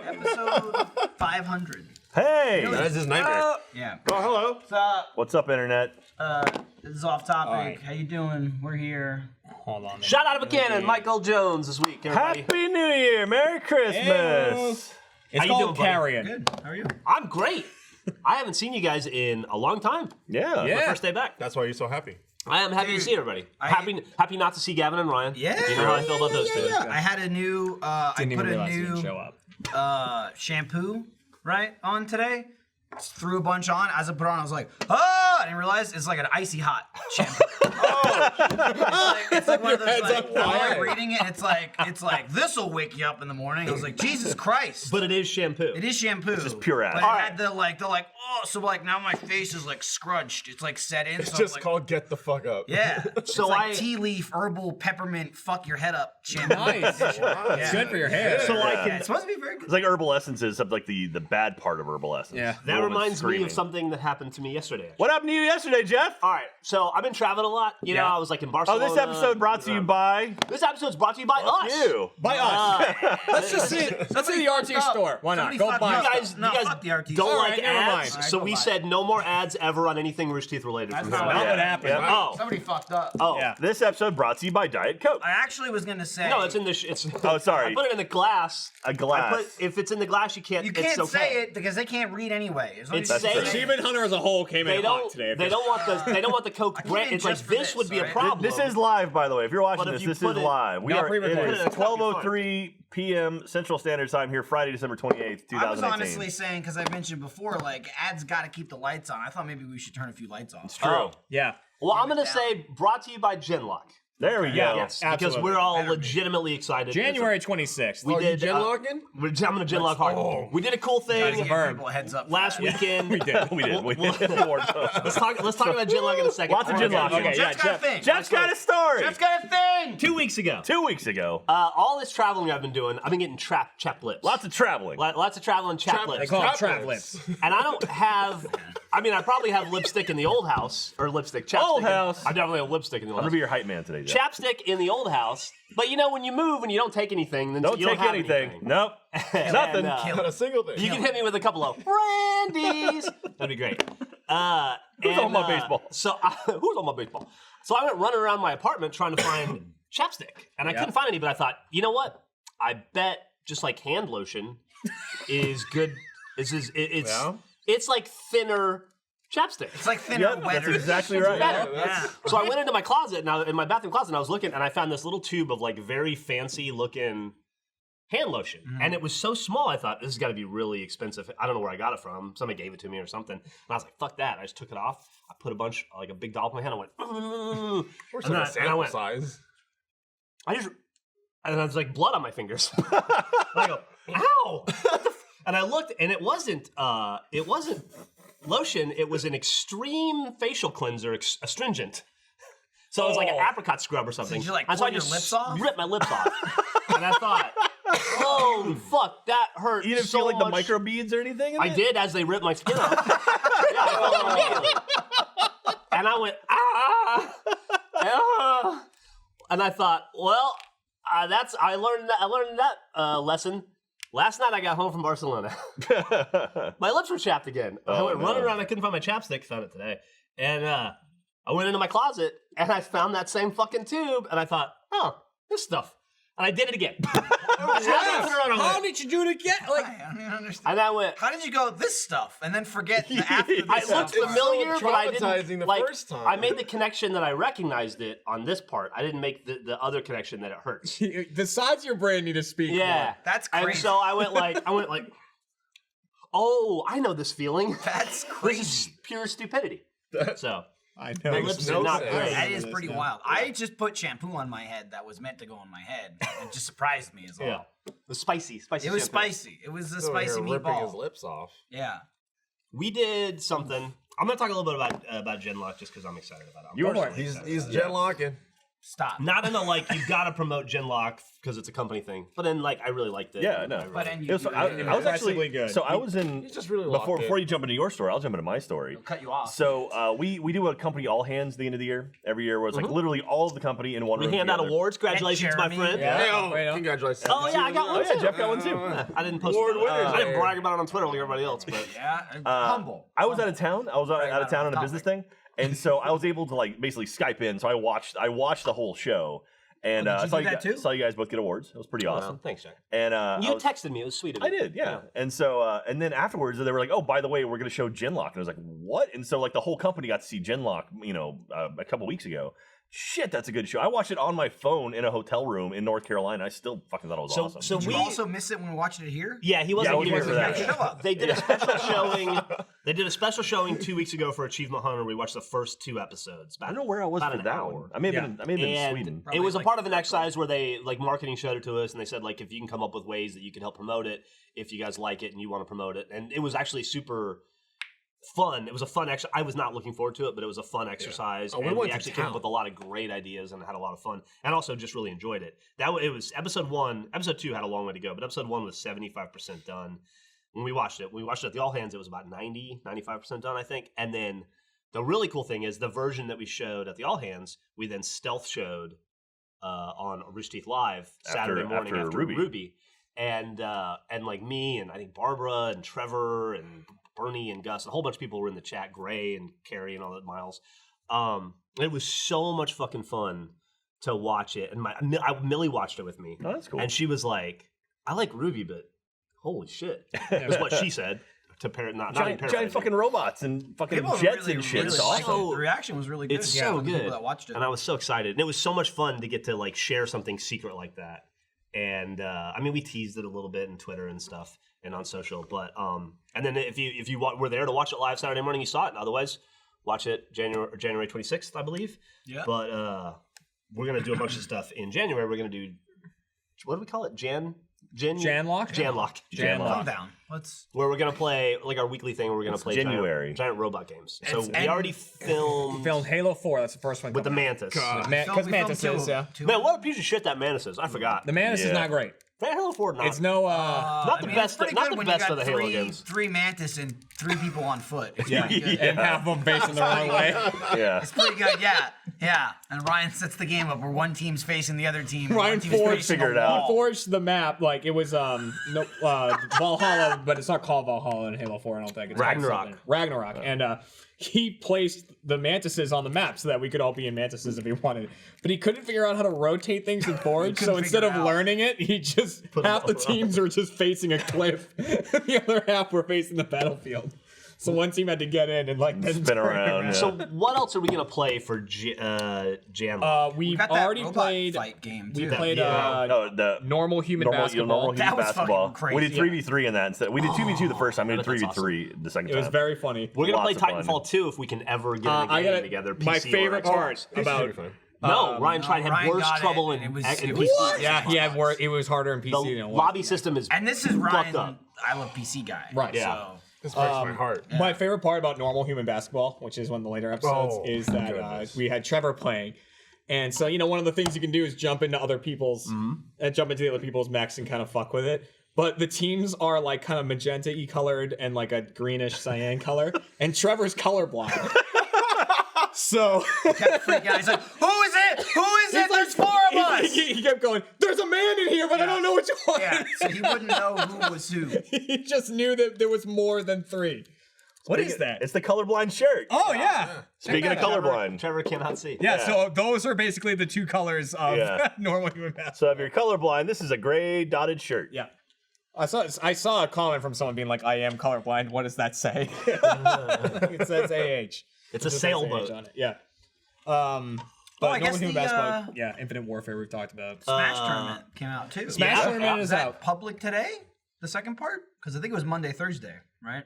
Episode 500. Hey! That's his nightmare. Yeah. Oh, hello. What's up? What's up, Internet? This is off topic. right. How you doing? We're here. Hold on. Shot out of a cannon, Michael Jones this week, everybody. Happy New Year! Merry Christmas! It's How you called doing, buddy? carrying. Good. How are you? I'm great. I haven't seen you guys in a long time. Yeah. Yeah. My first day back. That's why you're so happy. I am happy to see everybody. Happy not to see Gavin and Ryan. Yeah. You know how I feel about those two. Yeah. I had a new. I Didn't even put a realize he didn't new show up. shampoo on today. Threw a bunch on. As I put it on, I was like, oh! I didn't realize it's like an icy hot shampoo. It's like one of those, like, I'm reading it, it's like, this'll wake you up in the morning. I was like, Jesus Christ. But it is shampoo. It is shampoo. It's just pure ass. But it had the like, oh, so like now my face is like scrunched. It's like set in. It's so just like, called Get the Fuck Up. yeah. It's So like I- tea leaf, herbal, peppermint, fuck your head up shampoo. Nice. It's good for your hair. So I Yeah, can. it's supposed to be very good. It's like herbal essences, except like the bad part of herbal essence. Yeah. The That one with reminds me screaming. of something that happened to me yesterday. What happened to you yesterday, Jeff? All right, so I've been traveling a lot. You know, I was like in Oh, Barcelona. this episode brought to you by This episode's brought to you by us. you. By us. Let's just see. Let's see the RT up. store. Why not? Somebody Go fucked buy up. You guys, No, you guys fuck the RT. don't All like right, never ads, mind. All right, so go we buy. said no more ads ever on anything Rooster Teeth related. That's from not here what on out. happened. Yeah. Oh, Somebody fucked up. oh, Yeah. This episode brought to you by Diet Coke. I actually was gonna say. no, it's in the. It's. Oh, sorry. I put it in the glass. A glass. I put, if it's in the glass, you can't. You it's can't okay. say it because they can't read anyway. As long It's as you saying- say it. Achievement Hunter as a whole came They in hot don't. today. They don't want the. They don't want the Coke came brand. in It's like just for this would be a alright? problem. This is live, by the way. If you're watching But if this, you this put is it- live. not It pre-recorded. is Put it in a cup, you're 12:03 p.m. Central Standard Time here, Friday, December 28th, 2018. I was honestly saying, because I mentioned before, like, ads got to keep the lights on. I thought maybe we should turn a few lights on. It's true. Oh. Yeah. Well, I'm Keep it gonna down. say brought to you by Genlock. There we go. Yes, because absolutely. we're all Better be. legitimately excited. January 26th. We Oh, did. you genlocking? I'm gonna Genlock hard. We did a cool Gotta thing give verb. people a heads up. for last that. weekend. We did. We did. We did. Let's talk about Genlock in a second. Lots of Genlock. Okay, yeah, Jeff's got a thing. Jeff's got a story. Jeff's got a thing. 2 weeks ago. 2 weeks ago. All this traveling I've been doing, I've been getting chapped lips. Lots of traveling. Lots of traveling chapped They lips. call it Trap trap lips. lips. And I don't have. I mean, I probably have lipstick in the old house or chapstick. Old house. I definitely have lipstick in the I'm old gonna house. be your hype man today, Jeff. Chapstick in the old house. But you know, when you move and you don't take anything, then Don't you take don't have anything. anything. Nope. Nothing. Not a single thing. You can hit me with a couple of Randy's. That'd be great. Who's on my baseball? Who's on my baseball? So I went running around my apartment trying to find chapstick, and I couldn't find any. But I thought, you know what? I bet just like hand lotion is good. It's like thinner chapstick. It's like thinner, Yep, wetter. that's exactly right. better. Yeah. So I went into my closet, in my bathroom closet, and I was looking, and I found this little tube of like very fancy looking hand lotion. And it was so small, I thought, this has got to be really expensive. I don't know where I got it from. Somebody gave it to me or something. And I was like, fuck that. I just took it off. I put a big dollop in my hand. I went, ooh. We're And sort I- of and I sample went- size. And I was like, blood on my fingers. And I go, ow. And I looked, and it wasn't lotion. It was an extreme facial cleanser, astringent. So it was like an apricot scrub or something. did you, like, And so pull I your just lips off? ripped my lips off. And I thought, holy fuck, that hurt You didn't so feel like the much. microbeads or anything? I did as they ripped my skin off. Yeah, I felt it immediately. And I went, ah. And I thought, well, I learned that lesson. Last night I got home from Barcelona. My lips were chapped again. I went running around. I couldn't find my chapstick. Found it today. And I went into my closet and I found that same fucking tube. And I thought, oh, this stuff. And I did it again. How did you do it again? Like, I don't even understand. And I went, How did you go this stuff and then forget the after this I stuff? looked familiar, so but I traumatizing didn't. the Like, first time. I made the connection that I recognized it on this part. I didn't make the other connection that it hurts. the sides of your brain need to speak. Yeah, That's And crazy. so I went like, oh, I know this feeling. That's This crazy. is pure stupidity. So I my know. lips no are not sense. great. That is this pretty now. wild. I just put shampoo on my head that was meant to go on my head. It just surprised me as well. Yeah, it was spicy. It was shampoo. spicy. It was a Over here spicy ripping his meatball. lips off. Yeah. We did something. I'm gonna talk a little bit about Genlock just because I'm excited about it. You Go were for it. He's genlocking. stop. Not in a like you gotta promote Genlock because it's a company thing, but then like I really liked it. Yeah, no. But then It was, I was actually good. So I was in just really before you jump into your story. I'll jump into my story. cut you off. So we do a company all hands at the end of the year. Every year, where it's like literally all of the company in one We room. hand out together. awards. Congratulations, my Jeremy. friend. Yeah. Hey, congratulations. Oh yeah, I got one too. Jeff got one too. I didn't post Award it. winners I didn't there. brag about it on Twitter like everybody else, but Yeah, humble. I was out of town. I was out about of town on it a on business thing, and so I was able to like basically Skype in. So I watched the whole show, and did you saw do that too? saw you guys both get awards. It was pretty awesome. Thanks, Jack. And You I was- texted me. It was sweet of you. I did, yeah. And so, and then afterwards, they were like, "Oh, by the way, we're going to show Genlock," and I was like, "What?" And so, like, the whole company got to see Genlock, a couple weeks ago. Shit, that's a good show. I watched it on my phone in a hotel room in North Carolina. I still fucking thought it was awesome. So Did we you also miss it when we watched it here? Yeah, he wasn't I was here here for that. Show up. They did a special showing. They did a special showing 2 weeks ago for Achievement Hunter. We watched the first 2 episodes. I don't know where I was about for an that hour. one. I may have been in And Sweden. it was a like part of an exercise where they like marketing showed it to us, and they said like if you can come up with ways that you can help promote it, if you guys like it and you want to promote it, and it was actually super fun. It was a fun exercise. I was not looking forward to it, but it was a fun exercise. Oh, we and went we to actually came up town. with a lot of great ideas and had a lot of fun, and also just really enjoyed it. It was episode 1. Episode 2 had a long way to go, but episode 1 was 75% done. When we watched it at the All Hands, it was about 95% done, I think. And then the really cool thing is the version that we showed at the All Hands, we then stealth showed on Rooster Teeth Live Saturday morning after Ruby. And like me and I think Barbara and Trevor and Bernie and Gus, and a whole bunch of people were in the chat, Gray and Carrie and all that, Miles. It was so much fucking fun to watch it. And Millie watched it with me. Oh, that's cool. And she was like, I like Ruby, but holy shit. Is what she said. To not Giant fucking robots and fucking People jets really, and shit. really It's liked awesome. it. The reaction was really good. It's yeah, so from the people good. that watched it. And I was so excited. And it was so much fun to get to like share something secret like that. And I mean, we teased it a little bit in Twitter and stuff and on social. But and then if you were there to watch it live Saturday morning, you saw it. And otherwise, watch it January 26th, I believe. Yeah. But we're gonna do a bunch of stuff in January. We're gonna do, what do we call it? Janlock. Calm down. Let's. Where we're gonna play like our weekly thing. Where we're gonna play January. giant robot games. So It's- we already filmed Filmed Halo 4. That's the first one. with the coming out. Mantis. Because We Mantis filmed is, yeah. two. Man, what a piece of shit that Mantis is. I forgot. The Mantis is Yeah. not great. Halo 4 not. It's no. not the best. It's pretty Not good the when best you got of the Halo three, games. 3 Mantis and 3 people on foot. It's Yeah. pretty good. And half of them facing the wrong way. Yeah. It's pretty good, yeah. And Ryan sets the game up where one team's facing the other team. Ryan one team's Ford facing figured a it out. wall. Forged the map like it was Valhalla, but it's not called Valhalla in Halo 4. I don't think it's called Ragnarok. something. Ragnarok, and he placed the mantises on the map so that we could all be in mantises if he wanted. But he couldn't figure out how to rotate things in Forge, so instead of figure it out. learning it, he just half the teams were just facing a cliff, the other half were facing the battlefield. So one team had to get in and like then Spin turn around. Yeah. So what else are we gonna play for Janlock? We've Got that already robot played. fight game We too. played No, the normal human normal basketball. human That was basketball. fucking crazy. We did 3v3 in that instead. We did 2v2 the first time. We did That's 3v3 the second It was time. very funny. We're gonna play lots of fun. Titanfall 2 if we can ever get in a I game gotta, together. my PC or favorite Xbox. part about No, Ryan tried had Ryan worse got it, trouble and in it was- in it PC. was- yeah, he had work. It was harder in PC The than it was. lobby system is And this is fucked Ryan. up. I love PC guy. Right. Yeah. So. This breaks my heart. My favorite part about normal human basketball, which is one of the later episodes, Oh, is that goodness. we had Trevor playing. And so, one of the things you can do is jump into other people's, jump into the other people's mechs and kind of fuck with it. But the teams are like kind of magenta-y colored and like a greenish cyan color. And Trevor's colorblind. So Kept freaking out. He's like, "Who is it? Who is it? There's 4 of us." he kept going, "There's a man in here, but I don't know which one." Yeah, so he wouldn't know who was who. He just knew that there was more than 3. What is that? It's the Colorblind Shirt. Oh, yeah. Speaking of colorblind. Trevor cannot see. Yeah, so those are basically the 2 colors of Yeah. normal human basketball. So if you're colorblind, this is a gray dotted shirt. Yeah. I saw a comment from someone being like, "I am colorblind." What does that say? It says AH. It's a It says sailboat. AH on it. Yeah. But I guess normal human the, basketball, yeah, Infinite Warfare we've talked about. Smash Tournament came out too. Smash yeah. Tournament Is is that out. public today? The second part? Because I think it was Monday, Thursday, right?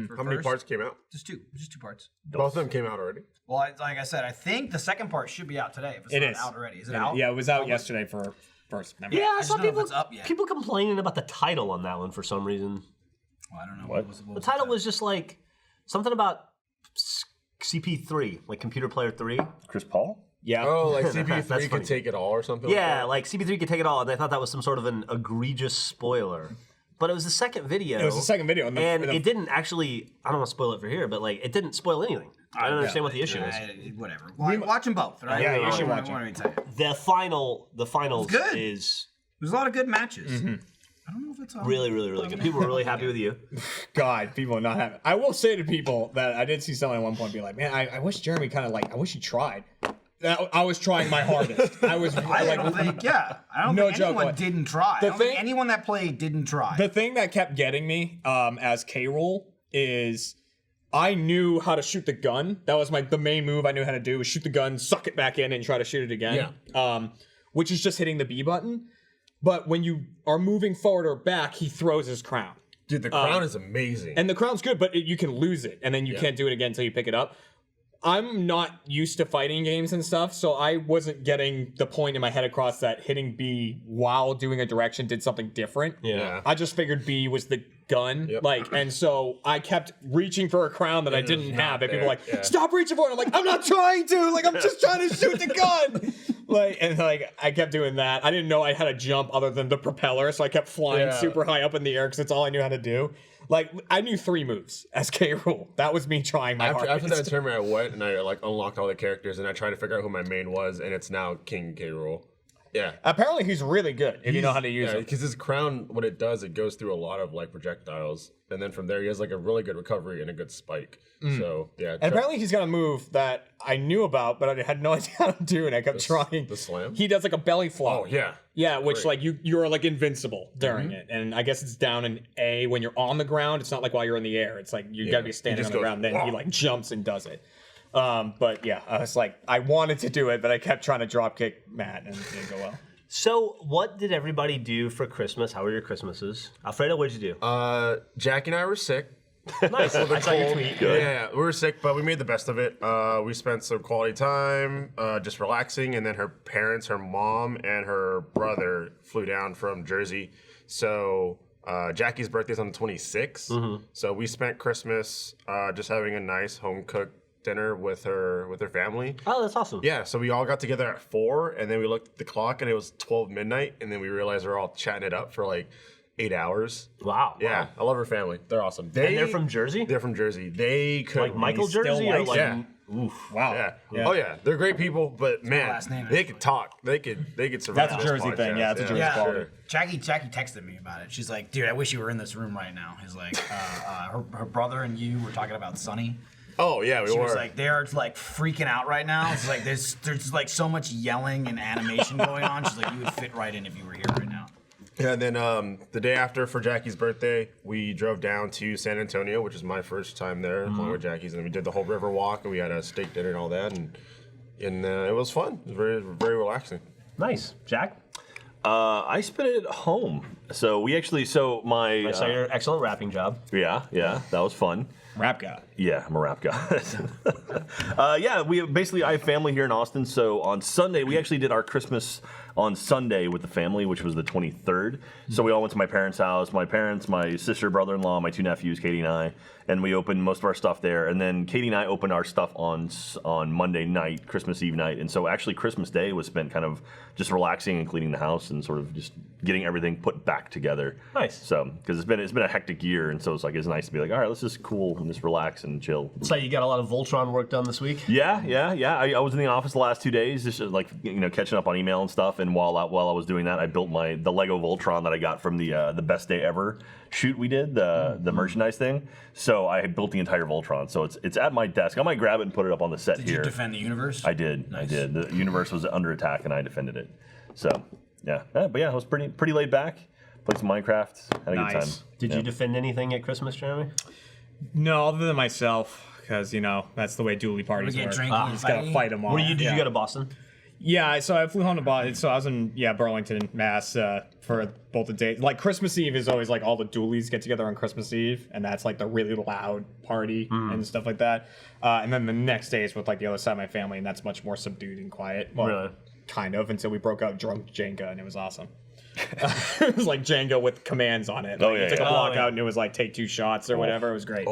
For How many first? parts came out? Just 2 parts. Both of them came out already. Well, like I said, I think the second part should be out today. If it's It not is out already, is it out? Yeah, it was out yesterday for first. Remember? Yeah, I just saw don't know if people it's up yet. people complaining about the title on that one for some reason. Well, I don't know. What? The title was just like something about CP3, like Computer Player 3. Chris Paul? Yeah. Oh, like That's CP3 funny. could take it all or something. Yeah, like like CP3 could take it all, and they thought that was some sort of an egregious spoiler. But it was the second video. It was the second video, and it didn't actually. I don't want to spoil it for here, but like it didn't spoil anything. I don't understand what the issue is. Whatever. Watch them both, right? Yeah, you should What watch do we tell you? The finals good. is There's a lot of good matches. I don't know if it's on. really, really, really good. People were really happy with you. God, people are not happy. I will say to people that I did see someone at one point be like, man, I wish Jeremy kind of like, I wish he tried. I was trying my hardest. I was I don't think, I don't No think joke, anyone like, didn't try. the I don't think thing- anyone that played didn't try. The thing that kept getting me as K-Rool is I knew how to shoot the gun. That was the main move I knew how to do was shoot the gun, suck it back in, and try to shoot it again. Which is just hitting the B button. But when you are moving forward or back, he throws his crown. Dude, the crown is amazing. And the crown's good, but you can lose it, and then you can't do it again until you pick it up. I'm not used to fighting games and stuff, so I wasn't getting the point in my head across that hitting B while doing a direction did something different. Yeah. I just figured B was the gun, Yep. and so I kept reaching for a crown that I didn't not have, and people were there. like, "Stop reaching for it!" I'm like, "I'm not trying to, like, I'm just trying to shoot the gun." I kept doing that. I didn't know I had a jump other than the propeller, so I kept flying super high up in the air because it's all I knew how to do. Like, I knew 3 moves as K-Rool. That was me trying my hardest. After that tournament, I went and I like unlocked all the characters and I tried to figure out who my main was, and it's now King K-Rool. Yeah. Apparently, he's really good if you know how to use it. Because his crown, what it does, it goes through a lot of like projectiles, and then from there he has like a really good recovery and a good spike. So yeah. And apparently he's got a move that I knew about, but I had no idea how to do, and I kept trying. the slam? He does like a belly flop. Oh yeah. Yeah, which like you're like invincible during it, and I guess it's down in A when you're on the ground. It's not like while you're in the air. It's like you gotta be standing just on the goes, ground. Then he "Wah." like jumps and does it. But yeah, I was like, I wanted to do it, but I kept trying to drop kick Matt, and it didn't go well. So, what did everybody do for Christmas? How were your Christmases? Alfredo, what'd you do? Jackie and I were sick. Nice. I saw your tweet. Yeah, we were sick, but we made the best of it. We spent some quality time, just relaxing, and then her parents, her mom, and her brother flew down from Jersey. So Jackie's birthday's on the 26th. So we spent Christmas just having a nice home cooked dinner with her family. Oh, that's awesome. Yeah, so we all got together at 4, and then we looked at the clock, and it was 12 midnight, and then we realized we were all chatting it up for like 8 hours. Wow. Yeah, I love her family. They're awesome. And they're from Jersey? They're from Jersey. They could Like Michael still Jersey? Or likes like, Yeah. oof. Wow. Yeah. Oh yeah, they're great people, but man, last name they is. could talk. They could survive. That's a this Jersey thing. podcast. Yeah, it's a Jersey Yeah. quality. Jackie texted me about it. She's like, dude, I wish you were in this room right now. He's like, her brother and you were talking about Sunny. Oh yeah, we She were. was like, they're like freaking out right now. It's like there's like so much yelling and animation going on. She's like, you would fit right in if you were here right now. Yeah, and then the day after for Jackie's birthday, we drove down to San Antonio, which is my first time there, along with Jackie's, and we did the whole river walk, and we had a steak dinner and all that, and it was fun. It was very, very relaxing. Nice. Jack? I spent it at home. So we actually, I saw your excellent rapping job. yeah, that was fun. Rap guy. Yeah, I'm a rap guy. I have family here in Austin. So on Sunday, we actually did our Christmas on Sunday with the family, which was the 23rd. So we all went to my parents' house. My parents, my sister, brother-in-law, my 2 nephews, Katie and I, and we opened most of our stuff there. And then Katie and I opened our stuff on Monday night, Christmas Eve night. And so actually Christmas Day was spent kind of just relaxing and cleaning the house and sort of just getting everything put back together. Nice. So because it's been a hectic year, and so it's nice to be like, all right, let's just cool and just relax and chill. So you got a lot of Voltron work done this week? Yeah. I was in the office the last 2 days, just like catching up on email and stuff. And while I was doing that, I built the Lego Voltron that I got from the Best Day Ever shoot we did, the merchandise thing. So I built the entire Voltron. So it's at my desk. I might grab it and put it up on the set Did here. you defend the universe? I did. Nice. I did. The universe was under attack, and I defended it. So yeah. But yeah, it was pretty laid back. Played some Minecraft. Had a good time. Nice. Did you defend anything at Christmas, Jeremy? No, other than myself, because that's the way duelie parties get work. drinking and You just gotta fighting? fight them all. Did you go to Boston? Yeah, so I flew home to Boston. So I was in Burlington, Mass, for both the days. Like Christmas Eve is always like all the dualies get together on Christmas Eve, and that's like the really loud party and stuff like that. And then the next day is with like the other side of my family, and that's much more subdued and quiet. Well, Really? kind of until we broke out drunk Jenga, and it was awesome. It was like Jenga with commands on it. Like, you took a block out, and it was like take 2 shots or whatever. It was great.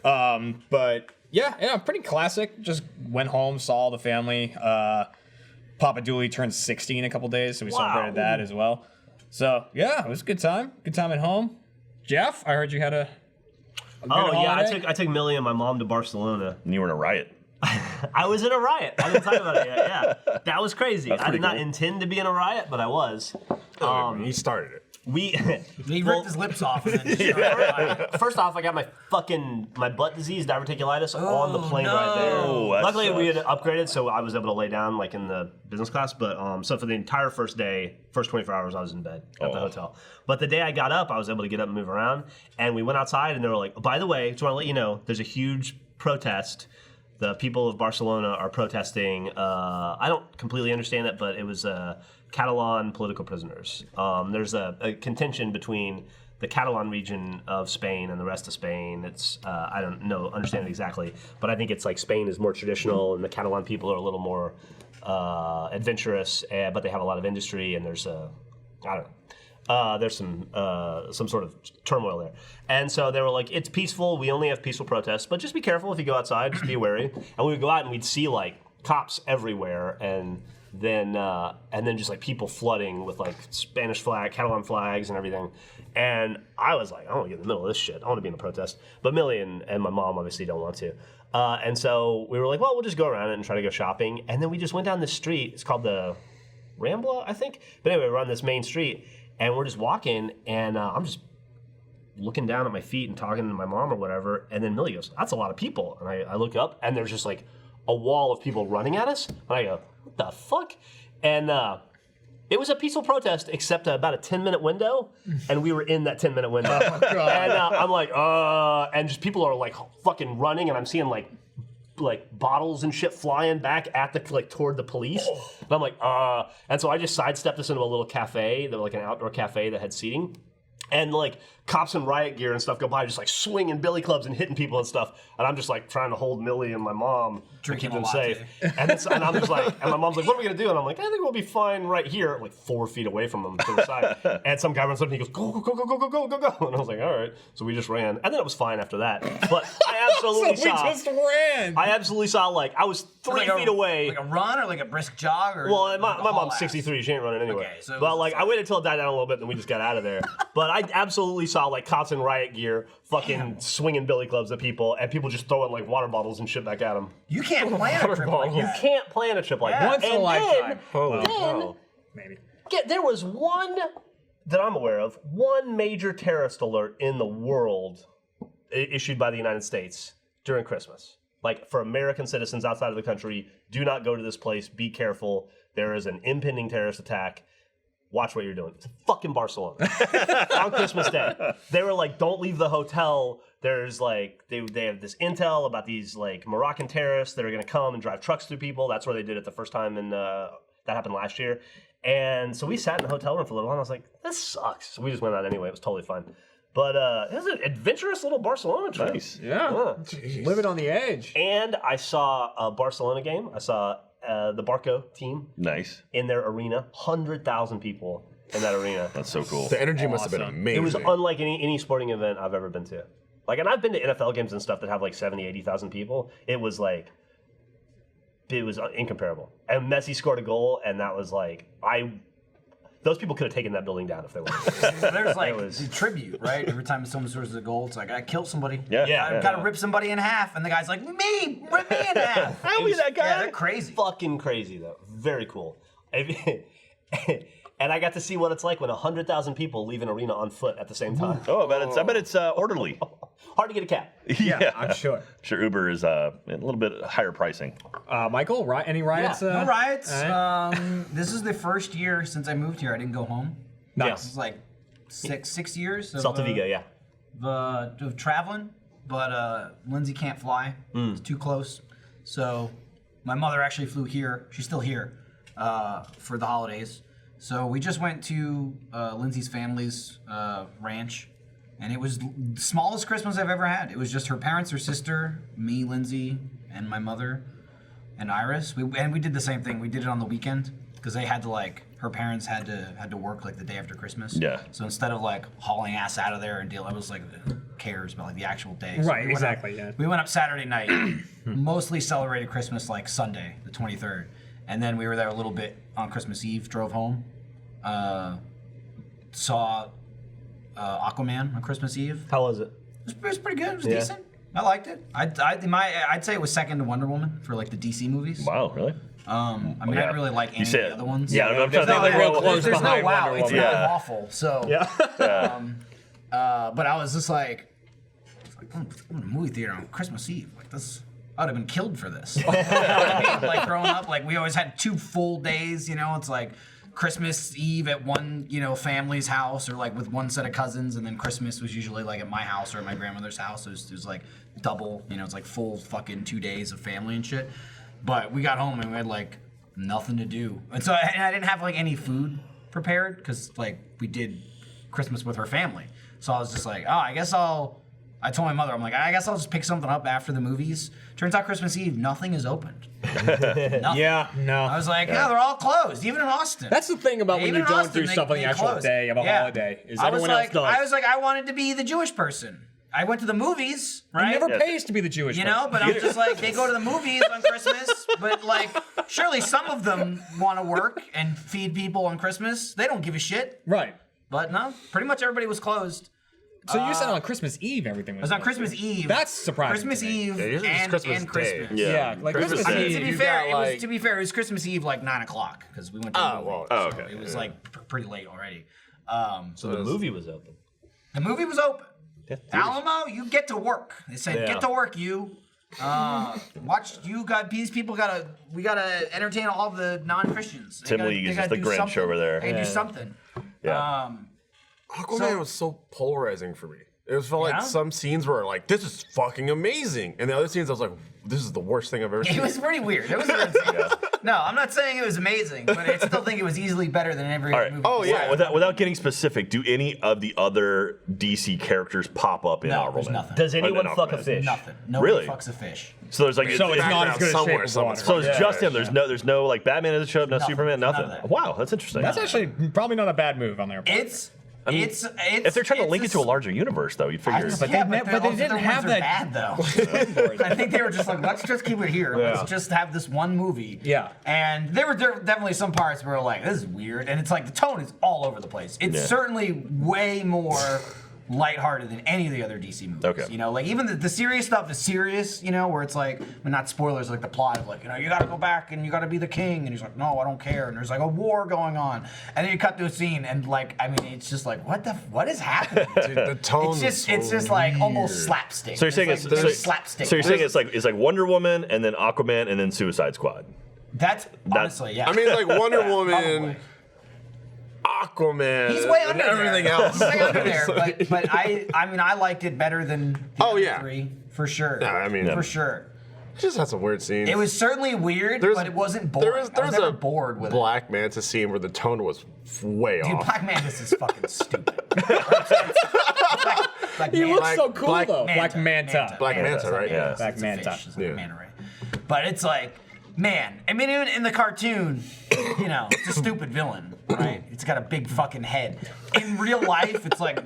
But yeah, pretty classic. Just went home, saw all the family. Papa Dooley turned 60 in a couple days, so we celebrated that as well. So yeah, it was a good time. Good time at home. Jeff, I heard you had a good holiday. I took Millie and my mom to Barcelona. And you were in a riot. I was in a riot. I didn't talk about it yet. Yeah, that was crazy. That's I did not cool. intend to be in a riot, but I was. He started it. He ripped his lips off. And then First off, I got my butt disease, diverticulitis, on the plane right there. Oh, that Luckily, we had sucks. upgraded, so I was able to lay down like in the business class. But so for the entire first 24 hours, I was in bed at the hotel. But the day I got up, I was able to get up and move around. And we went outside, and they were like, by the way, just want to let you know, there's a huge protest. The people of Barcelona are protesting. I don't completely understand it, but it was Catalan political prisoners. There's a contention between the Catalan region of Spain and the rest of Spain. It's I don't know understand it exactly, but I think it's like Spain is more traditional and the Catalan people are a little more adventurous, but they have a lot of industry and there's I don't know. There's some sort of turmoil there. And so they were like, it's peaceful. We only have peaceful protests, but just be careful if you go outside. Just be wary. And we would go out and we'd see like cops everywhere, and then just like people flooding with like Spanish flag, Catalan flags, and everything. And I was like, I want to get in the middle of this shit. I want to be in the protest. But Millie and my mom obviously don't want to. And so we were like, well, we'll just go around it and try to go shopping. And then we just went down this street. It's called the Rambla, I think. But anyway, we're on this main street. And we're just walking, and I'm just looking down at my feet and talking to my mom or whatever. And then Millie goes, that's a lot of people. And I look up, and there's just like a wall of people running at us. And I go, what the fuck? And it was a peaceful protest, except about a 10-minute window. And we were in that 10-minute window. Oh, God. And I'm like, and just people are like fucking running, and I'm seeing like bottles and shit flying back at toward the police. And I'm like, and so I just sidestepped us into a little cafe, like an outdoor cafe that had seating. And like cops in riot gear and stuff go by, just like swinging billy clubs and hitting people and stuff. And I'm just like trying to hold Millie and my mom, Drinking to keep a them latte. safe. And I'm just like, and my mom's like, what are we gonna do? And I'm like, I think we'll be fine right here, like 4 feet away from them to the side. And some guy runs up and he goes, go, go, go, go, go, go, go, go, go. And I was like, all right. So we just ran, and then it was fine after that. But I absolutely So we saw. just ran. I absolutely saw like I was 3 feet away. Like a run or like a brisk jog? Or Well, like my a haul mom's ass? 63. She ain't running anyway. Okay, so it but was like I waited till it died down a little bit, then we just got out of there. But I absolutely saw like cops in riot gear, fucking swinging billy clubs at people, and people just throwing like water bottles and shit back at them. You can't plan a trip like You that. can't plan a trip like that. Once in a And lifetime. Then, Maybe. there was one that I'm aware of, one major terrorist alert in the world issued by the United States during Christmas. Like for American citizens outside of the country, do not go to this place. Be careful. There is an impending terrorist attack. Watch what you're doing. It's fucking Barcelona on Christmas Day. They were like, don't leave the hotel. There's like, they have this intel about these like Moroccan terrorists that are going to come and drive trucks through people. That's where they did it the first time, and that happened last year. And so we sat in the hotel room for a little while, and I was like, this sucks. So we just went out anyway. It was totally fun. But it was an adventurous little Barcelona trip. Nice. Yeah. Living on the edge. And I saw a Barcelona game. I saw the Barco team Nice. in their arena. 100,000 people in that arena. That's so cool. The energy must have been amazing. It was unlike any sporting event I've ever been to. Like, and I've been to NFL games and stuff that have like 70, 80,000 people. It was incomparable. And Messi scored a goal, and that was like, those people could have taken that building down if they wanted. There's like the tribute, right? Every time someone scores a goal, it's like, I killed somebody. Yeah. I've got to rip somebody in half. And the guy's like, rip me in half. I'll be that guy. Yeah, they're crazy. Fucking crazy, though. Very cool. And I got to see what it's like when 100,000 people leave an arena on foot at the same time. Oh, I bet it's orderly. Hard to get a cab. Yeah, I'm sure. Sure, Uber is a little bit higher pricing. Michael, any riots? No riots. all right. This is the first year since I moved here I didn't go home. Nice. This is like six years of, Salta Vigo, yeah. of traveling, but Lindsay can't fly. It's too close. So my mother actually flew here. She's still here for the holidays. So we just went to Lindsay's family's ranch, and it was the smallest Christmas I've ever had. It was just her parents, her sister, me, Lindsay, and my mother, and Iris. We did the same thing. We did it on the weekend because they had to her parents had to work like the day after Christmas. Yeah. So instead of like hauling ass out of there and deal, I was like, who cares about like the actual day? So Right, we went exactly, up- yeah. We went up Saturday night, mostly celebrated Christmas like Sunday, the 23rd. And then we were there a little bit on Christmas Eve, drove home, saw Aquaman on Christmas Eve. How was it? It was pretty good. It was decent. I liked it. I'd say it was second to Wonder Woman for like the DC movies. Wow, really? I mean, I didn't really like any of the other ones. Yeah, I'm trying to think. like real close There's no behind wow. Wonder It's Woman. not awful. So, but I was just like, I'm in a movie theater on Christmas Eve. Like this, I would have been killed for this. You know what I mean? Like growing up, like we always had 2 full days. You know, it's like Christmas Eve at one, family's house or like with one set of cousins, and then Christmas was usually like at my house or at my grandmother's house. It was like double. It's like full fucking 2 days of family and shit. But we got home and we had like nothing to do, and so I didn't have like any food prepared because like we did Christmas with her family. So I was just like, I told my mother, I'm like, I guess I'll just pick something up after the movies. Turns out Christmas Eve, nothing is opened. Nothing. Yeah, no. I was like, they're all closed, even in Austin. That's the thing about when Even you in don't Austin, do stuff on the they actual close. day of a holiday. Is everyone else does. I was like, I wanted to be the Jewish person. I went to the movies, right? It never pays to be the Jewish person. But I'm just like, they go to the movies on Christmas, but like, surely some of them want to work and feed people on Christmas. They don't give a shit. Right. But no, pretty much everybody was closed. So you said on Christmas Eve everything was It was on closed. Christmas Eve. That's surprising. Christmas to me. Eve usually it's and Christmas Christmas. Day. Yeah, like Christmas Christmas I Eve. mean, to be You fair, got, it was like- to be fair, it was Christmas Eve like 9 o'clock because we went to the movie. well, so okay. it was like pretty late already. So the movie was open. The movie was open. Alamo, you get to work. They said, get to work, you. These people we gotta entertain all the non-Christians. Tim Lee is just the Grinch over there. They do something. Yeah. Aquaman was so polarizing for me. It felt like some scenes were like, this is fucking amazing. And the other scenes I was like, this is the worst thing I've ever seen. It was pretty weird. It was weird. No, I'm not saying it was amazing, but I still think it was easily better than every other movie. Oh, yeah. Without getting specific, do any of the other DC characters pop up in No, Aquaman? there's nothing. Does anyone Other fuck than a Aquaman? fish? Nothing. Nobody Really? fucks a fish. So there's like So it's not as good as Somewhere, Shape of somewhere. Water. So it's just him. There's no like Batman doesn't show up, no Nothing. Superman, None nothing. of that. Wow, that's interesting. That's actually probably not a bad move on their part. It's if they're trying to link it to a larger universe, though, you'd figure. But they didn't have that. Bad though. I think they were just like, let's just keep it here. Let's just have this one movie. Yeah. And there were definitely some parts where we're like, this is weird, and it's like the tone is all over the place. It's certainly way more lighthearted than any of the other DC movies. Okay. Like even the serious stuff is serious, where it's like, not spoilers, like the plot of like, you gotta go back and you gotta be the king, and he's like, no, I don't care, and there's like a war going on, and then you cut to a scene, and like, I mean, it's just like, what is happening? Dude, the tone It's just like almost slapstick. So you're saying it's like, there's slapstick. So you're saying it's like Wonder Woman and then Aquaman and then Suicide Squad. That's honestly, yeah. I mean, it's like Wonder Woman, Probably. Aquaman, He's way and under everything there. else. He's way under there, but I mean, I liked it better than the other yeah. 3 for sure. Yeah, I mean, for sure. Just had some weird scenes. It was certainly weird, but it wasn't boring. There I was was never a bored with Black Manta scene where the tone was way it. Dude, off. Black Mantis is fucking stupid. Black He Manta. looks so cool Black though. Manta. Black Manta. Black Manta, right? Yeah. Black It's a Manta. fish. It's like a manta ray. But it's like, man, I mean, even in the cartoon, it's a stupid villain, right? It's got a big fucking head. In real life, it's like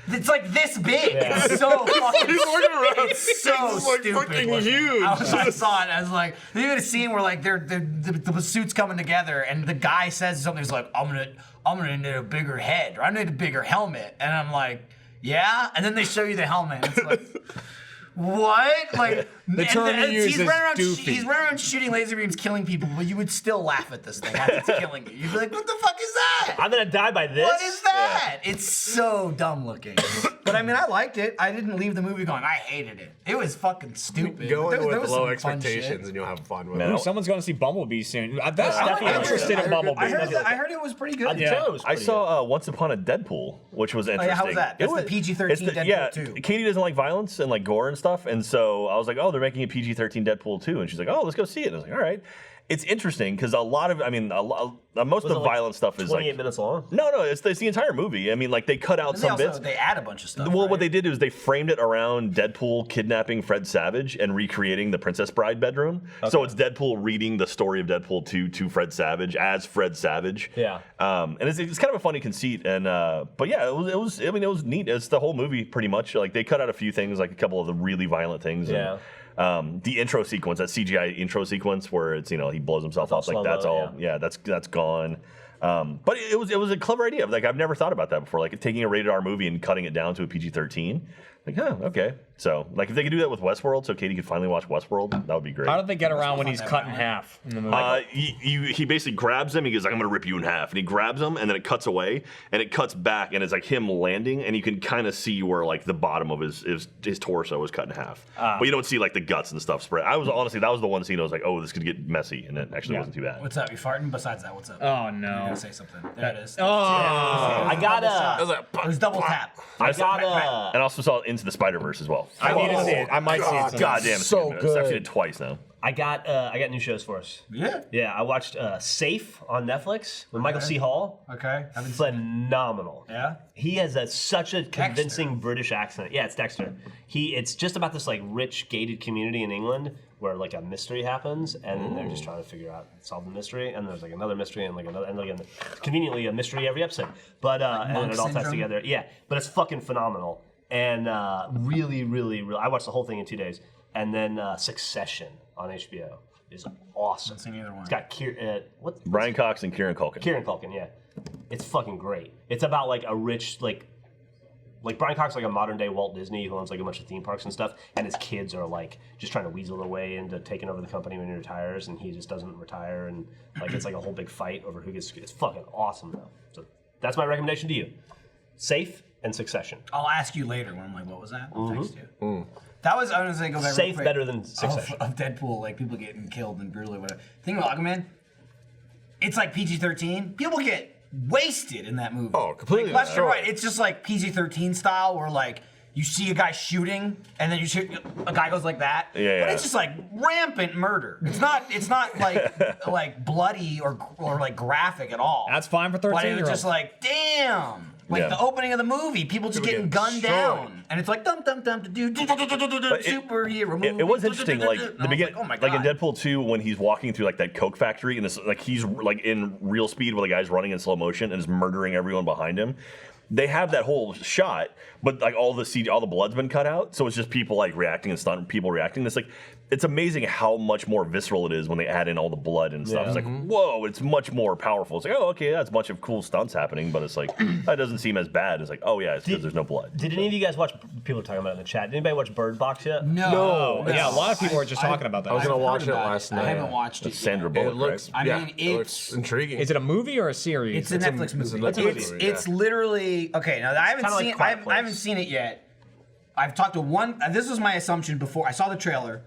this big. It's so fucking. He's looking around. It's so It's like stupid. fucking looking. huge. I saw it. I was like, there's even a scene where like the suits coming together, and the guy says something. He's like, I'm gonna need a bigger head, or I need a bigger helmet, and I'm like, yeah. And then they show you the helmet. And it's like. What? Like The term you use he's is running around, doofy. he's running around shooting laser beams, killing people, but you would still laugh at this thing as it's killing you. You'd be like, "What the fuck is that? I'm gonna die by this. What is that?" It's so dumb looking. But I mean, I liked it. I didn't leave the movie going, I hated it. It was fucking stupid. Go There in with was low some fun shit. expectations and you'll have fun with Man, it. Ooh, someone's going to see Bumblebee soon. I'm definitely interested in Bumblebee. I heard it was pretty good. Yeah. I saw Once Upon a Deadpool, which was interesting. how was that? That's the PG-13 it's Deadpool yeah, 2. Katie doesn't like violence and like gore and stuff, and so I was like, oh, they're making a PG-13 Deadpool 2, and she's like, oh, let's go see it. And I was like, all right. It's interesting because most of the violent stuff is 28 like minutes long. No, it's the entire movie. I mean, like they cut out And some bits. they add a bunch of stuff. Well, right? what they did is they framed it around Deadpool kidnapping Fred Savage and recreating the Princess Bride bedroom. Okay. So it's Deadpool reading the story of Deadpool 2 to Fred Savage as Fred Savage. Yeah. And it's kind of a funny conceit. And but yeah, it was neat. It's the whole movie pretty much. Like they cut out a few things, like a couple of the really violent things. Yeah. And, The intro sequence, that CGI intro sequence where it's he blows himself up, like that's all. Yeah, that's gone. But it was a clever idea. Like I've never thought about that before. Like taking a rated R movie and cutting it down to a PG-13. Like, okay. So, like, if they could do that with Westworld, so Katie could finally watch Westworld, that would be great. How did they get around when he's cut in half in the movie? He basically grabs him. He goes, like, I'm going to rip you in half. And he grabs him, and then it cuts away, and it cuts back, and it's like him landing, and you can kind of see where, like, the bottom of his torso was cut in half. But you don't see, like, the guts and stuff spread. Honestly, that was the one scene I was like, oh, this could get messy, and it actually wasn't too bad. What's up? You farting? Besides that, what's up? Oh, no. You gotta say something. There it is. Oh. I got It was double tap. And I also saw Into the Spider-Verse as well. I need to see it. I might see it. God damn, it's so good. I've seen it twice now. I got new shows for us. Yeah. Yeah, I watched Safe on Netflix with Michael C. Hall. Okay. Phenomenal. Yeah. He has such a convincing British accent. Yeah, it's Dexter. It's just about this like rich gated community in England where like a mystery happens, and then they're just trying to solve the mystery, and there's like another mystery and like another, and like conveniently a mystery every episode. But and then it all ties together. Yeah, but it's fucking phenomenal. And really, I watched the whole thing in 2 days. And then Succession on HBO is awesome. Haven't seen either one. It's got Brian Cox and Kieran Culkin. Kieran Culkin, yeah. It's fucking great. It's about like a rich, like Brian Cox, like a modern day Walt Disney who owns like a bunch of theme parks and stuff. And his kids are like just trying to weasel their way into taking over the company when he retires, and he just doesn't retire. And like it's like a whole big fight over who gets. It's fucking awesome though. So that's my recommendation to you. Safe and Succession. I'll ask you later when I'm like, what was that? I'll text you. That was, I was going to go back Safe better than Succession. Of Deadpool, like people getting killed and brutally, whatever. Thing about Aquaman, it's like PG-13. People get wasted in that movie. Oh, completely. Like, left and right. It's just like PG-13 style where like you see a guy shooting and then you see a guy goes like that. Yeah. But it's just like rampant murder. It's not like like bloody or like graphic at all. That's fine for 13-year-olds. But it was just like, damn. Like the opening of the movie, people just getting gunned down, and it's like dum dum dum to do superhero movie. It was interesting, like the beginning, oh my like in God. Deadpool 2 when he's walking through like that Coke factory, and this like he's like in real speed where the guy's running in slow motion and is murdering everyone behind him. They have that whole shot, but like all the blood's been cut out, so it's just people like reacting and stunt people reacting. It's amazing how much more visceral it is when they add in all the blood and stuff. It's like, whoa, it's much more powerful. It's like, oh, okay, that's a bunch of cool stunts happening, but it's like that doesn't seem as bad. It's like, oh yeah, it's because there's no blood. Did any of you guys watch? People are talking about it in the chat. Did anybody watch Bird Box yet? No. Yeah, a lot of people are just talking about that. I was gonna I've watch heard it about last I night. haven't watched it. It's Sandra yet. Bullock, It looks. I yeah, mean, it looks intriguing. Is it a movie or a series? It's a Netflix movie. It's a Netflix movie, It's literally okay. Now I haven't kinda like seen. Quiet I haven't Place. seen it yet. I've talked to one. This was my assumption before I saw the trailer,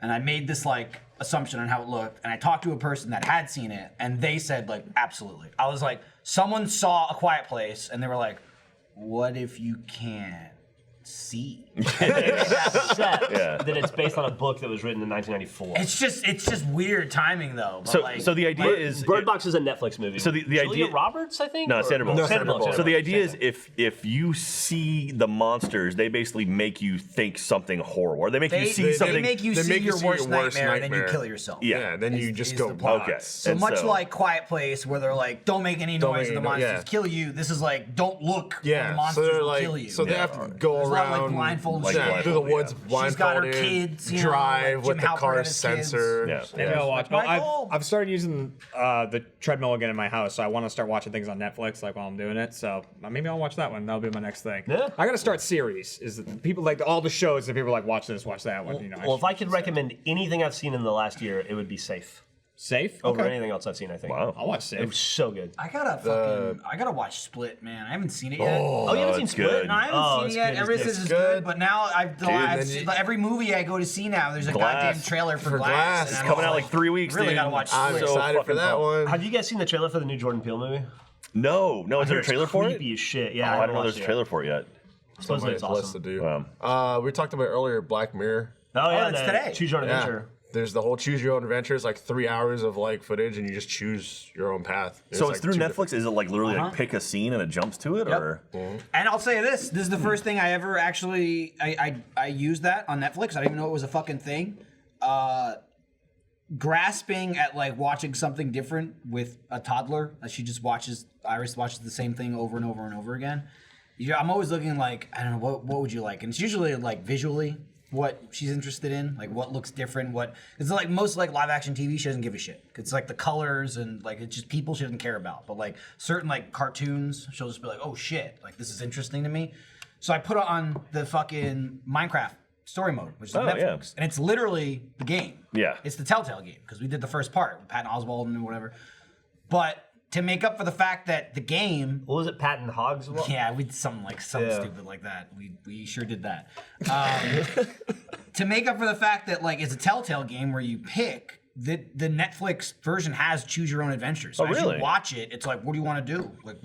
and I made this like assumption on how it looked. And I talked to a person that had seen it, and they said like absolutely. I was like, someone saw A Quiet Place, and they were like, "What if you can't see?" That it's based on a book that was written in 1994. It's just weird timing though. But So, like, so the idea is Bird Box is a Netflix movie. So the Julia idea- Roberts, I think. No, Or- Sandra Bullock. No, Sandra Bullock. So the idea is if you see the monsters, they basically make you think something horrible, or they make you see something. They make you they see make you your see worst your worst nightmare, and then you nightmare. kill yourself. Yeah. Then you Is- just is go the plot. Okay. So And much so- like Quiet Place, where they're like, "Don't make any Don't noise, make and the any monsters yeah. kill you." This is like, "Don't look, and the Yeah, so monsters they're will like, kill you." so they have to go There's a lot of, like, around, blindfolded Like shit. blindfolded, through the woods, yeah. blindfolded, She's got her kids, you know, drive like with Jim the Halpert car and his kids. sensor. Yeah. Maybe I'll watch. No, Michael? I've started using the treadmill again in my house, so I want to start watching things on Netflix like while I'm doing it. So maybe I'll watch that one. That'll be my next thing. Yeah. I gotta start series. Is that people like all the shows that people are like watch this, watch that one. You know, Well, if I could recommend anything I've seen in the last year, it would be Safe. Safe Over Okay. anything else I've seen, I think. Wow. I'll watch It Safe. was so good. I gotta watch Split, man. I haven't seen it yet. Oh, you haven't seen it's Split? good. No, I haven't Oh, seen it's it yet. good. Everyone It's says it's good. good, but now I've then seen, you- every movie I go to see now, there's a Glass. goddamn trailer for Glass. Glass. and It's I'm coming out all like 3 weeks. Really dude. gotta watch I'm Split. excited for fucking that pumped. one. Have you guys seen the trailer for the new Jordan Peele movie? No, is there a Heard it's trailer for it? Creepy as shit. Oh, Yeah, I haven't don't know there's watched a it trailer for it yet. yet. Supposedly it's Somebody's list to awesome. do. We talked about earlier Black Mirror. Oh yeah, it's the today. Choose Your Own Yeah. Adventure. There's the whole choose your own adventure. It's like 3 hours of like footage, and you just choose your own path. So it's like through two Netflix. Is it like literally like pick a scene and it jumps to it, Yep. or? And I'll say this: this is the first thing I ever actually I used that on Netflix. I didn't even know it was a fucking thing. Grasping at like watching something different with a toddler. She just watches. Iris watches the same thing over and over and over again. I'm always looking like I don't know what would you like, and it's usually like visually. what she's interested in, like what looks different, what it's like most like live action TV she doesn't give a shit. It's like the colors and like it's just people she doesn't care about. But like certain like cartoons, she'll just be like, oh shit, like this is interesting to me. So I put on the fucking Minecraft story mode, which is Netflix, and it's literally the game. Yeah. It's the Telltale game because we did the first part with Patton Oswalt and whatever. But to make up for the fact that the game, What was it, Patton Hogs? yeah, we did something stupid like that. We sure did that. To make up for the fact that like it's a Telltale game where you pick, the Netflix version has choose your own adventure. So as you watch it, it's like, what do you want to do? Like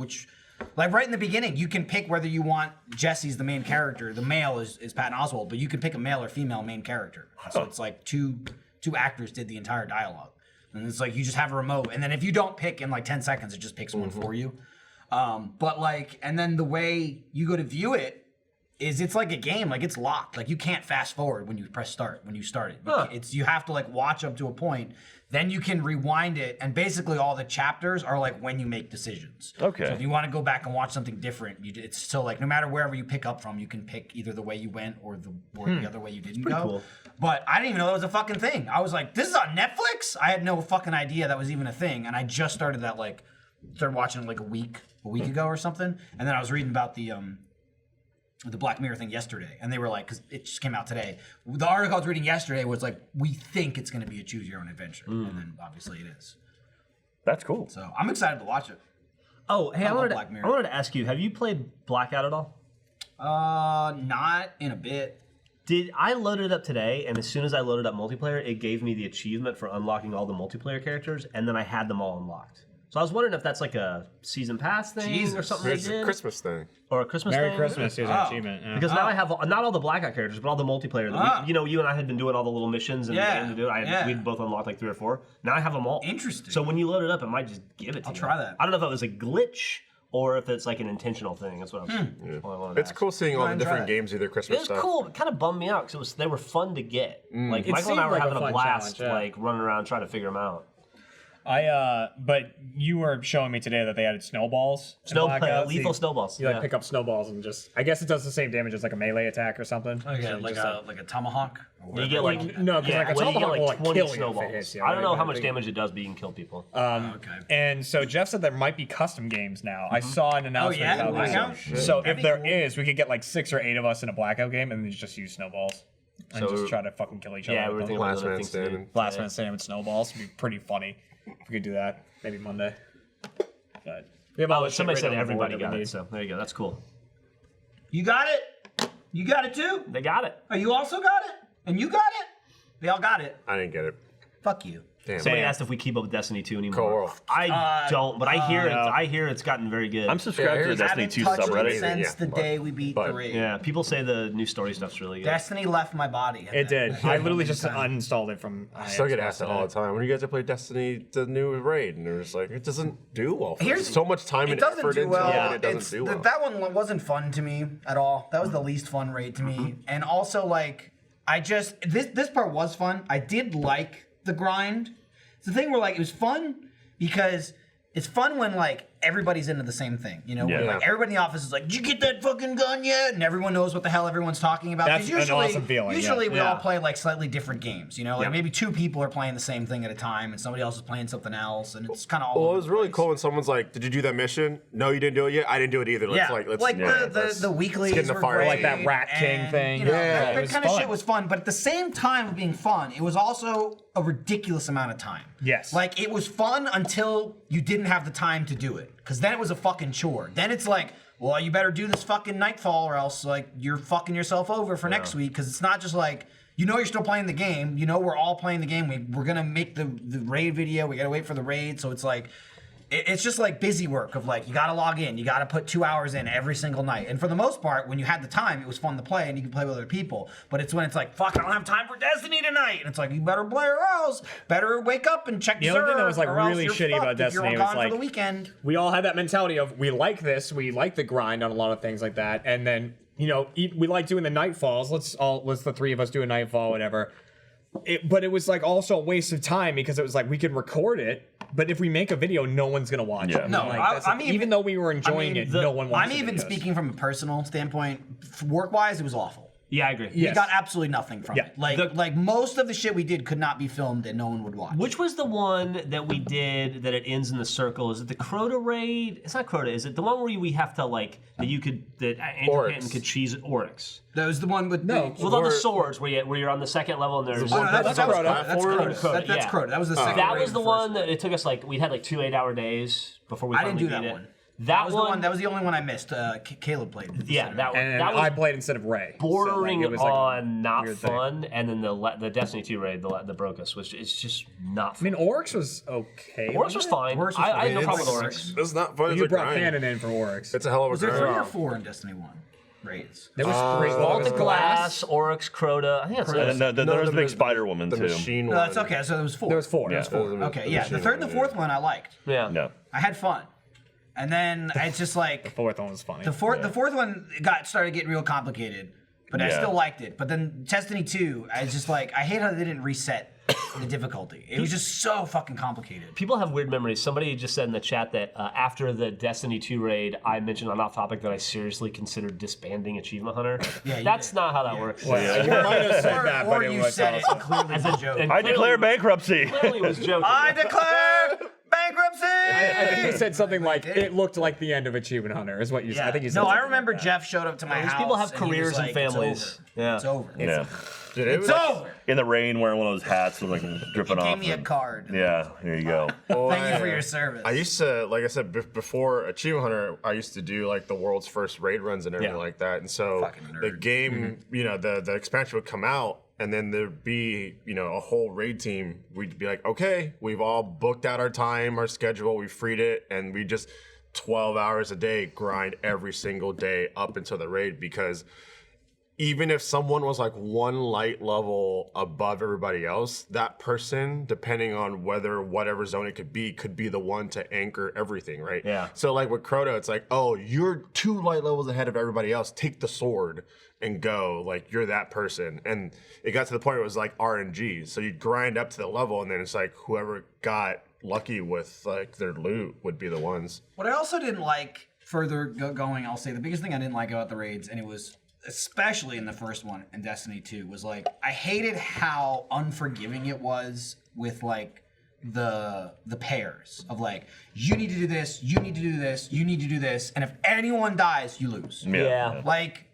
like right in the beginning, you can pick whether you want Jesse's the main character. The male is Patton Oswalt, but you can pick a male or female main character. So it's like two actors did the entire dialogue. And it's like you just have a remote, and then if you don't pick in like 10 seconds, it just picks one for you. But like, and then the way you go to view it is it's like a game, like it's locked. Like you can't fast forward when you press start, when you start it. You have to like watch up to a point, then you can rewind it, and basically all the chapters are like when you make decisions. Okay. So if you want to go back and watch something different, it's still like no matter wherever you pick up from, you can pick either the way you went or the other way you didn't go. cool. But I didn't even know that was a fucking thing. I was like, this is on Netflix? I had no fucking idea that was even a thing. And I just started watching it like a week ago or something. And then I was reading about the Black Mirror thing yesterday. And they were like, because it just came out today. The article I was reading yesterday was like, we think it's going to be a choose your own adventure. And then obviously it is. That's cool. So I'm excited to watch it. Oh, hey, I love wanted Black Mirror. to ask you, have you played Blackout at all? Not in a bit. I loaded it up today, and as soon as I loaded up multiplayer, it gave me the achievement for unlocking all the multiplayer characters, and then I had them all unlocked. So I was wondering if that's like a season pass thing or something It's they did, a Christmas thing. or a Christmas Merry thing. Christmas is an achievement. Yeah. Because now I have not all the Blackout characters, but all the multiplayer. That you and I had been doing all the little missions and we'd both unlocked like 3 or 4. Now I have them all. Interesting. So when you load it up, it might just give it to you. I'll try that. I don't know if it was a glitch or if it's like an intentional thing. That's what I wanted to It's ask. cool seeing all the and try different it. games of their Christmas It was stuff. cool. It kind of bummed me out because they were fun to get. Like It Michael and I seemed were like a having a fun blast, challenge, yeah. like running around trying to figure them out. But you were showing me today that they added snowballs. in Blackout. Lethal snowballs. You like pick up snowballs and just, I guess it does the same damage as like a melee attack or something. Okay, So like just a tomahawk? You get like No, because like a well, you get tomahawk will like like 20 kill you if it snowballs. hits you. I don't know Like, how much big- damage it does, but you can kill people. Okay. And so Jeff said there might be custom games now. I saw an announcement yeah? about Blackout? this. So That'd if be there cool. is, we could get like 6 or 8 of us in a Blackout game and then just use snowballs. And So- just try to fucking kill each other. Yeah, we with were them. thinking about Last other man things to do. standing. Last man standing with snowballs would be pretty funny if we could do that. Maybe Monday. But we have all Oh, the shit somebody written said on the board everybody that we got need. it, so there you go. That's cool. You got it? You got it too? They got it. Oh, you also got it? And you got it? They all got it. I didn't get it. Fuck you. Damn. Somebody asked if we keep up with Destiny 2 anymore. Cool. I don't, but I hear no. I hear it's gotten very good. I'm subscribed to the Destiny Haven't 2 touched it subreddit. since Yeah, the day we beat the but- raid. yeah, people say the new story stuff's really good. Destiny left my body. It did. I literally just uninstalled it from. I still get asked that all the time. When you guys play Destiny, the new raid, and they're just like, it doesn't do well. Here's- so much time It and doesn't effort do into well. it, and it doesn't It's- do well. That one wasn't fun to me at all. That was the least fun raid to me. And also, like, this part was fun. I did like the grind. It's the thing where, like, it was fun because it's fun when, like, everybody's into the same thing. You know, when, Yeah. like, everybody in the office is like, did you get that fucking gun yet? And everyone knows what the hell everyone's talking about. 'Cause That's an awesome feeling, Usually yeah. we all play, like, slightly different games. You know, like, Yeah. maybe 2 people are playing the same thing at a time and somebody else is playing something else. And it's kind of all Well, over it was the really place. cool when someone's like, "Did you do that mission? No, you didn't do it yet. I didn't do it either. Let's the weeklies get in the were fire. great, Like that Rat King and, thing. You know, Yeah, that it was kind of fun. shit was fun. But at the same time of being fun, it was also a ridiculous amount of time. Yes. Like it was fun until you didn't have the time to do it, because then it was a fucking chore. Then it's like, well, you better do this fucking Nightfall, or else like you're fucking yourself over for next week. Because it's not just like. You know you're still playing the game. You know we're all playing the game. We're gonna make the raid video. We gotta wait for the raid. So it's like, it's just like busy work of like, you gotta log in. You gotta put 2 hours in every single night. And for the most part, when you had the time, it was fun to play and you can play with other people. But it's when it's like, fuck, I don't have time for Destiny tonight. And it's like, you better play or else. Better wake up and check The other thing that was, like, or else really you're shitty fucked about if Destiny you're was, gone like, for the weekend. We all had that mentality of we like this, we like the grind on a lot of things like that, and then we like doing the nightfalls. Let's the 3 of us do a nightfall, whatever. But it was like also a waste of time because it was like we could record it, but if we make a video, no one's gonna watch Yeah. it. No, Like, I'm even even- though we were enjoying it, no one watched I'm even videos. speaking from a personal standpoint. Work-wise, it was awful. Yeah, I agree. We Yes. got absolutely nothing from it. Like most of the shit we did could not be filmed and no one would watch. Which was the one that we did that it ends in the circle? Is it the Crota raid? It's not Crota. Is it the one where we have to that Andrew Oryx. Canton could cheese Oryx? That was the one with Well, on the swords where you're on the second level and there's. Oh, no, that's Crota. That's Crota. That's yeah. Crota. That was the second. That raid was of the first one that it took us we had 2 8-hour days before we I finally didn't do beat that it. one. That was the one. That was the only one I missed. Caleb played. Yeah, that one. And That was I played instead of Ray. bordering so, it was like a on not weird thing. fun, and then the Destiny 2 raid, the broke us, it's just not I fun. mean, Oryx was okay. Oryx was fine. Oryx was I had no fine. problem with Oryx. It's not fun. It's You a brought grind. Cannon in for Oryx. It's a hell of a Was there grind. 3 or 4 in Destiny 1 raids? There was 3. Well, Vaulted Glass, Oryx, Crota. I think that's And it. then there was the big Spider Woman The too. machine No, one. that's okay. So there was 4. There was 4. Yeah. Okay, yeah. The third and the fourth one I liked. Yeah. No. I had fun, and then it's just like Fourth one was funny. the fourth one started getting real complicated, but I Yeah. still liked it. But then Destiny 2, I was just like, I hate how they didn't reset the difficulty. It was just so fucking complicated. People have weird memories. Somebody just said in the chat that after the Destiny 2 raid, I mentioned on off topic that I seriously considered disbanding Achievement Hunter. Yeah, you That's did. not how that works. You might have said that, Or but it you was said it awesome. and clearly was a joke. And I declare bankruptcy. Clearly was joking. I declare bankruptcy. I think you said something like, it looked like the end of Achievement Hunter, is what you said. I think you said No, I something remember like that. Jeff showed up to my These house. people have and he was careers and like, "It's families. over. Yeah. It's over. Yeah. Dude, it was It's over. In the rain, wearing one of those hats with dripping He off. gave me a and- card. Yeah, here you go. Thank you for your service. I used to, like I said, before Achievement Hunter, I used to do the world's first raid runs and everything Yeah. like that. And so Fucking nerd. the game, the expansion would come out, and then there'd be, a whole raid team. We'd be like, okay, we've all booked out our time, our schedule, we freed it, and we just 12 hours a day grind every single day up until the raid, because even if someone was one light level above everybody else, that person, depending on whatever zone it could be the one to anchor everything, right? Yeah. So with Crota, it's oh, you're 2 light levels ahead of everybody else. Take the sword and go. You're that person. And it got to the point where it was RNG. So you'd grind up to the level, and then it's whoever got lucky with their loot would be the ones. What I also didn't like, further going, I'll say the biggest thing I didn't like about the raids, and it was especially in the first one in Destiny 2, was I hated how unforgiving it was with the pairs of you need to do this, you need to do this, you need to do this, and if anyone dies, you lose. Yeah. Like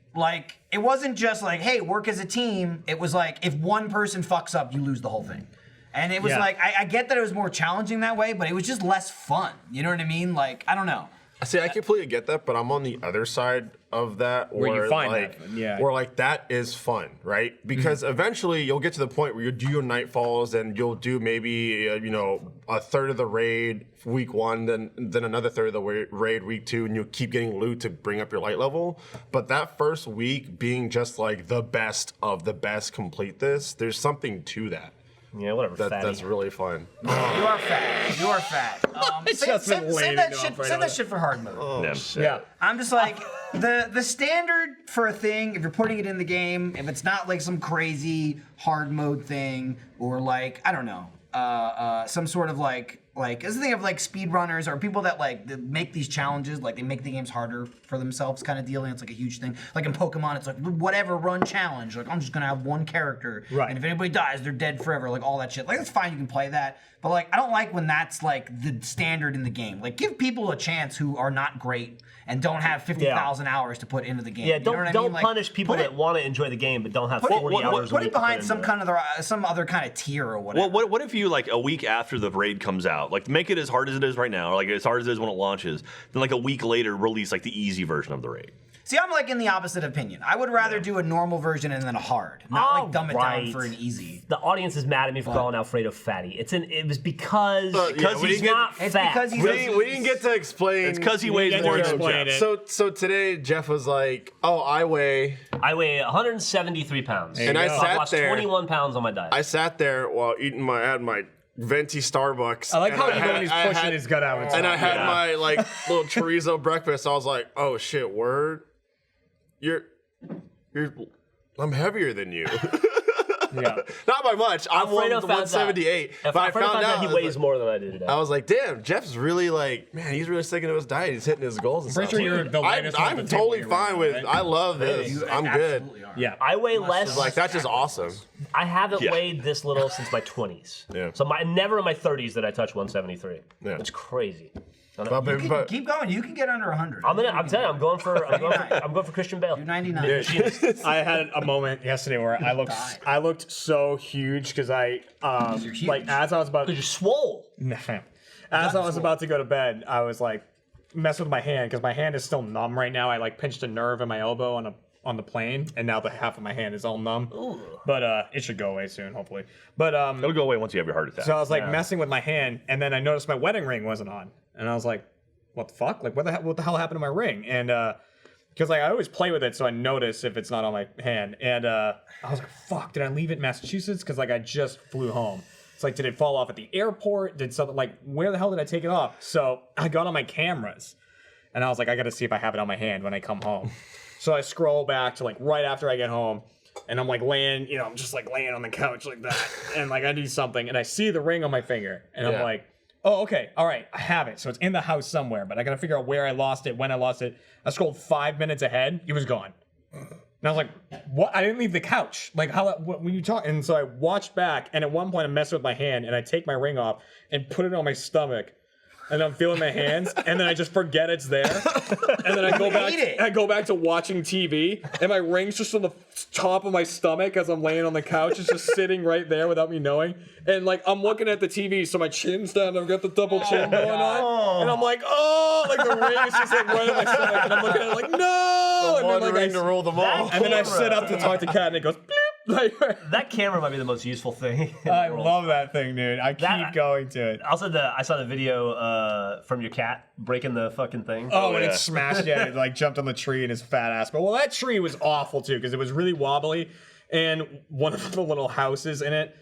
it wasn't just hey, work as a team. It was if one person fucks up, you lose the whole thing. And it was Yeah. I get that it was more challenging that way, but it was just less fun. You know what I mean? I don't know. See, I completely get that, but I'm on the other side of that, Where you find like, that fun, yeah. where that is fun, right? Because eventually you'll get to the point where you do your nightfalls, and you'll do maybe a third of the raid week 1, then another third of the raid week 2, and you'll keep getting loot to bring up your light level. But that first week being just the best of the best, complete this. There's something to that. Yeah, whatever. Fatty. That's really fun. You are fat. You are fat. just been waving Save off right save now. that shit for hard mode. Yeah. Yeah. I'm just the standard for a thing, if you're putting it in the game, if it's not some crazy hard mode thing, or I don't know, some sort of is the thing of speedrunners or people that that make these challenges, they make the games harder for themselves kind of deal, and it's a huge thing. In Pokemon, it's whatever run challenge, I'm just gonna have one character, Right. and if anybody dies, they're dead forever, all that shit. That's fine, you can play that, but I don't like when that's the standard in the game. Give people a chance who are not great and don't have 50,000 hours to put into the game. Yeah, You know what I don't mean? punish people put that want to enjoy the game but don't have Put it, 40 hours. put a it week behind to some put into some other kind of tier or whatever. Well, what if you a week after the raid comes out, make it as hard as it is right now, or as hard as it is when it launches, then a week later release the easy version of the raid. See, I'm in the opposite opinion. I would rather do a normal version and then a hard, not dumb it down Alright. for an easy. The audience is mad at me for calling Alfredo fatty. It was because we he's didn't not It's fat. because he's We didn't get to explain. It's because he weighs get more to than explain Jeff. it. So today Jeff was oh, I weigh. I weigh 173 pounds. And I I've sat lost there. 21 pounds on my diet. I sat there while eating I had my venti Starbucks. I like and how even when he's I pushing had- his gut out. It's And I had Yeah. my little chorizo breakfast. I was oh shit, word. You're I'm heavier than you. Yeah. Not by much. I'm Alfredo found 178. That. But I Alfredo found out that he weighs more than I do today. I was like, damn, Jeff's really like, man, he's really sticking to his diet. He's hitting his goals and Pretty stuff. sure you're the lightest one at I'm the table totally you're fine around, with. right? I love this. You I'm good. absolutely are. Yeah. I weigh less. Like that's just awesome. I haven't Yeah. weighed this little since my 20s. Yeah. So never in my 30s did I touch 173. Yeah. It's crazy. But Keep going. You can get under 100. I'm telling you, I'm going for Christian Bale. You're 99. I had a moment yesterday where I looked so huge because I like as I was about You're swole. as I was about to go to bed, I was like messing with my hand because my hand is still numb right now. I like pinched a nerve in my elbow on the plane, and now the half of my hand is all numb. Ooh. But it should go away soon, hopefully. But It'll go away once you have your heart attack. so I was like messing with my hand, and then I noticed my wedding ring wasn't on, and I was like, "What the fuck? Like, what the hell happened to my ring?" And because like I always play with it, so I notice if it's not on my hand. And I was like, "Fuck! Did I leave it in Massachusetts?" Because like I just flew home. It's like, did it fall off at the airport? Did something like where the hell did I take it off? So I got on my cameras, and I was like, I got to see if I have it on my hand when I come home. So I scroll back to like right after I get home, and I'm like laying, I'm just like laying on the couch like that, and like I do something, and I see the ring on my finger, and I'm like, oh, okay, all right, I have it. So it's in the house somewhere, but I gotta figure out where I lost it, when I lost it. I scrolled 5 minutes ahead, it was gone. And I was like, what? I didn't leave the couch. Like, when you talk? And so I watched back, and at one point I'm messing with my hand, and I take my ring off and put it on my stomach. And I'm feeling my hands, and then I just forget it's there. And then I go back to watching TV, and my ring's just on the top of my stomach as I'm laying on the couch. It's just sitting right there without me knowing. And like I'm looking at the TV, so my chin's down. I've got the double chin going on, and I'm like, oh, like the ring is just like right on my stomach, and I'm looking at it like, no. And then like to rule them all. and then I sit up to talk to Kat, and it goes, bloop. Like, That camera might be the most useful thing. in I the world. love that thing, dude. I keep going to it. Also, I saw the video from your cat breaking the fucking thing. Oh, when yeah. it smashed, yeah, it like jumped on the tree in his fat ass. But well, that tree was awful too because it was really wobbly, and one of the little houses in it,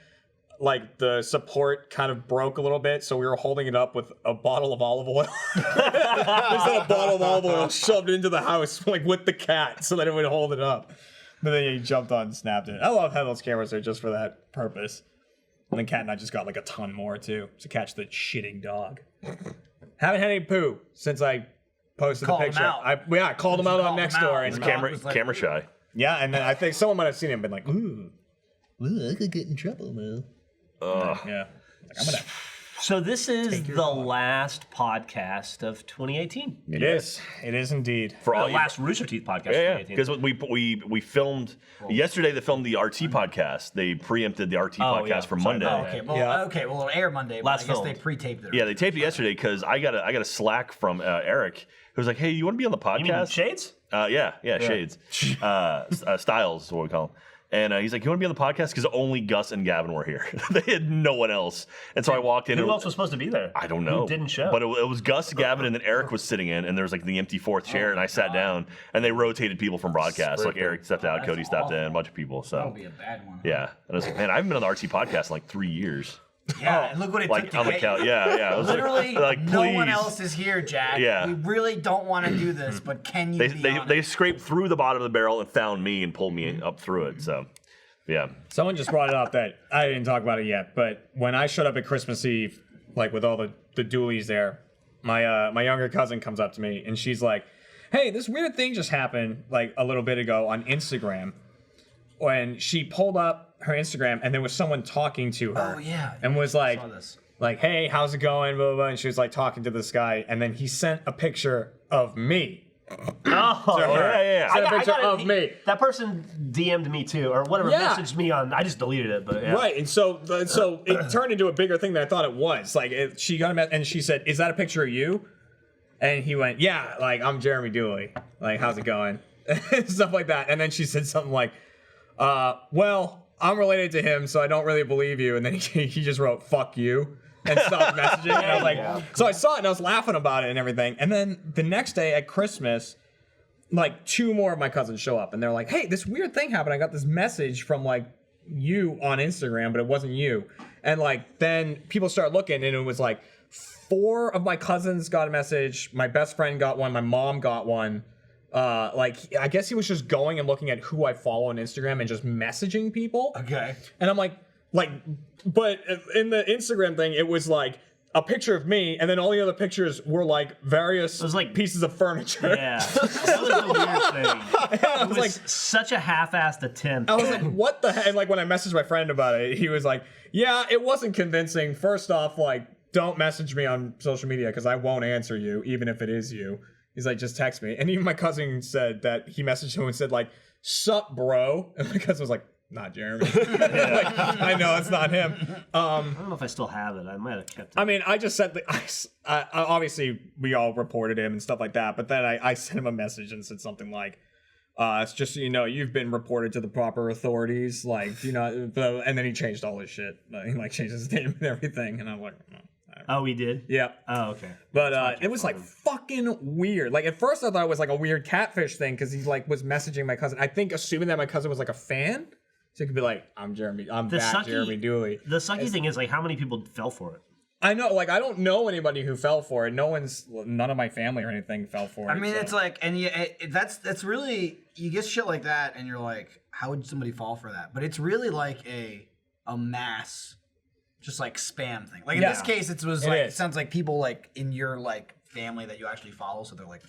like the support kind of broke a little bit, so we were holding it up with a bottle of olive oil. Just had a bottle of olive oil shoved into the house, like with the cat, so that it would hold it up. But then he jumped on and snapped it. I love having those cameras there just for that purpose. And then Kat and I just got like a ton more too to catch the shitting dog. Haven't had any poo since I posted Called the him picture. out. I called him out on Called him Nextdoor. out. And His camera was like- camera shy. yeah, and then I think someone might have seen him and been like, ooh, I could get in trouble, man. Yeah. Like, I'm gonna. So this is the last podcast of 2018. It is. It is indeed. For all The you, last Rooster Teeth podcast yeah, of 2018. because we filmed yesterday. They filmed the RT podcast. They preempted the RT podcast yeah. for Sorry Monday. about Okay, that. well, Yeah. it'll air Monday, but Last I guess film. they pre-taped it. Yeah, they taped it yesterday because I got a Slack from Eric who was like, "Hey, you want to be on the You mean podcast?" Shades? Yeah, Shades. Styles is what we call him. And he's like, "You want to be on the podcast?" Because only Gus and Gavin were here. They had no one else. And so I walked in. Who and else was supposed to be there? I don't know. Who didn't show? But it was Gus, Gavin, and then Eric was sitting in, and there was like the empty fourth chair, and I sat down, and they rotated people from broadcast. Like Eric stepped out, Cody stepped in, a bunch of people. That'll So be a bad one. yeah, and I was like, man, I haven't been on the RT podcast in like 3 years. Yeah, and look what it Like took to on the get couch. you. Yeah. I was Literally, like, no one please. else is here, Jack. Yeah. We really don't want to do this, but can you be on They it? scraped through the bottom of the barrel and found me and pulled me up through it. So yeah. Someone just brought it up that I didn't talk about it yet, but when I showed up at Christmas Eve, like with all the doolies there, my younger cousin comes up to me and she's like, "Hey, this weird thing just happened like a little bit ago on Instagram." When she pulled up her Instagram and there was someone talking to her. Oh, yeah. And was I saw this. like, "Hey, how's it going?" Blah, blah, blah. And she was like talking to this guy, and then he sent a picture of me. Oh, yeah. Sent a picture got it. of me. That person DM'd me too, or whatever, Yeah. messaged me on. I just deleted it, but yeah. Right, and so it turned into a bigger thing than I thought it was. Like she got him at, and she said, "Is that a picture of you?" And he went, "Yeah, like I'm Jeremy Dooley. Like how's it going?" Stuff like that. And then she said something like, "Well, I'm related to him, so I don't really believe you." And then he just wrote, "Fuck you." And stopped messaging. And I was like, so I saw it and I was laughing about it and everything. And then the next day at Christmas, like 2 more of my cousins show up and they're like, "Hey, this weird thing happened. I got this message from like you on Instagram, but it wasn't you." And like then people start looking and it was like 4 of my cousins got a message. My best friend got one. My mom got one. like I guess he was just going and looking at who I follow on Instagram and just messaging people. Okay. And I'm like, but in the Instagram thing, it was like a picture of me, and then all the other pictures were like various pieces of furniture. Yeah, that was a weird thing. I was like, such a half-assed attempt. I was like, what the heck? And like when I messaged my friend about it, he was like, yeah, it wasn't convincing. First off, like, don't message me on social media because I won't answer you, even if it is you. He's like, just text me. And even my cousin said that he messaged him and said like, sup, bro? And my cousin was like, not Jeremy. Like, I know it's not him. I don't know if I still have it. I might have kept it. I mean, I just sent obviously we all reported him and stuff like that, but then I sent him a message and said something like, it's just so you know, you've been reported to the proper authorities. Like, do not. And then he changed all his shit. He like changed his name and everything. And I'm like, oh, he did? Yeah. Oh, okay. But it was like fucking weird. Like at first I thought it was like a weird catfish thing because he like was messaging my cousin. I think assuming that my cousin was like a fan. So it could be like, I'm Jeremy. I'm Jeremy Dooley. The sucky thing is like how many people fell for it. I know, like I don't know anybody who fell for it. None of my family or anything fell for it. I mean, it's like, and that's really, you get shit like that, and you're like, how would somebody fall for that? But it's really like a mass, just like spam thing. Like in this case, it sounds like people like in your like family that you actually follow, so they're like,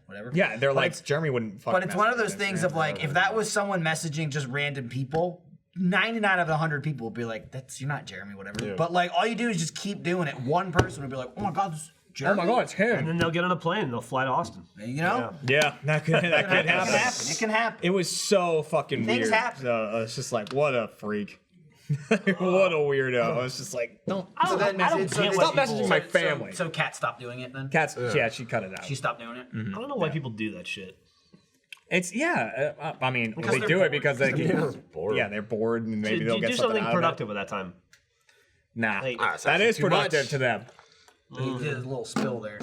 whatever. Yeah, they're like, Jeremy wouldn't fucking. But it's one of those things of like, if that was someone messaging just random people, 99 out of 100 people would be like, you're not Jeremy, whatever. Yeah. But like, all you do is just keep doing it. One person would be like, oh my god, this is Jeremy. Oh my god, it's him. And then they'll get on a plane and they'll fly to Austin. You know? Yeah, that could happen. It can happen. It was so fucking Things weird. happen. So it's just like, what a freak. What a weirdo. I was just like, don't. Stop messaging my family. So Kat stopped doing it then? Kat's, yeah, she cut it out. She stopped doing it? I don't know why people do that shit. It's, I mean, they do it because they get bored. Yeah, they're bored and maybe they'll get do something something productive with that time. Nah, Like, that is productive to them. He did a little spill there.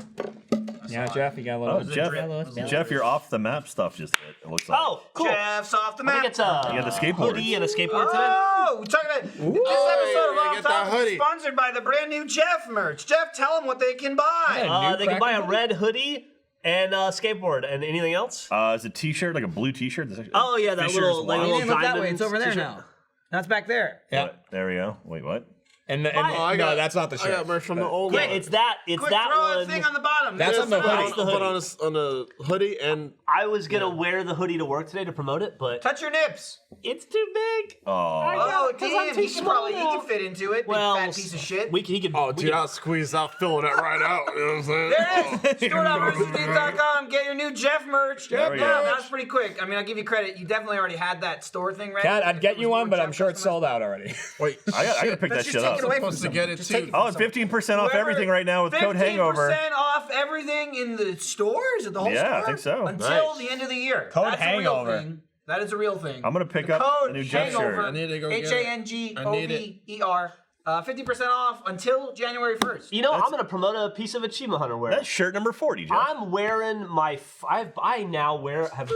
Yeah, Jeff, you got a little. Jeff, your off the map stuff just hit. It looks like. Oh, cool. Jeff's off the I map. think it's a You got the skateboard. hoodie and a skateboard today. Oh, we're talking about this episode of yeah, Off get that Topic is hoodie. sponsored by the brand new Jeff merch. Jeff, tell them what they can buy. They can buy a red hoodie and a skateboard and anything else. It's a T-shirt, like a blue T-shirt. Oh yeah, that Fisher's little like Wild. little You didn't look that way. diamond It's over there t-shirt. now. That's back there. Yeah. What? There we go. Wait, what? And I got- no, that's not the I got shirt. merch from the old Yeah, one. it's that Quick, that throw one. a thing on the bottom. That's on the hoodie. Put on a hoodie and I was gonna wear the hoodie to work today to promote it, but Touch your nips. it's too big. Oh, 'cause I'm damn. too He small can now. fit into it. Well, Big fat piece of shit. He could. oh, we dude, could- I'll squeeze out, filling it right out. You know what I'm saying? There it is. Store.versusdude.com. Get your new Jeff merch. There we Yeah, go. that's pretty quick. I mean, I'll give you credit. You definitely already had that store thing ready. Kat, I'd get you one, but I'm sure it's Jeff sold out already. Wait, I gotta pick that Let's shit just take up. it away from supposed to get someone. it Just too. take it Oh, from it's someone. 15% off everything right now with code 15% Hangover. off everything in the store? Is it the whole store? Yeah, I think so. Until Nice. the end of the year. Code That's a real Hangover. thing. That is a real thing. I'm gonna pick The up code a new Jeff Hangover, shirt. I need to go get it. Hangover. 50% off until January 1st. You know, I'm gonna promote a piece of Achievement Hunter wear. That's shirt number 40, Jeff. I'm wearing my. I now wear have.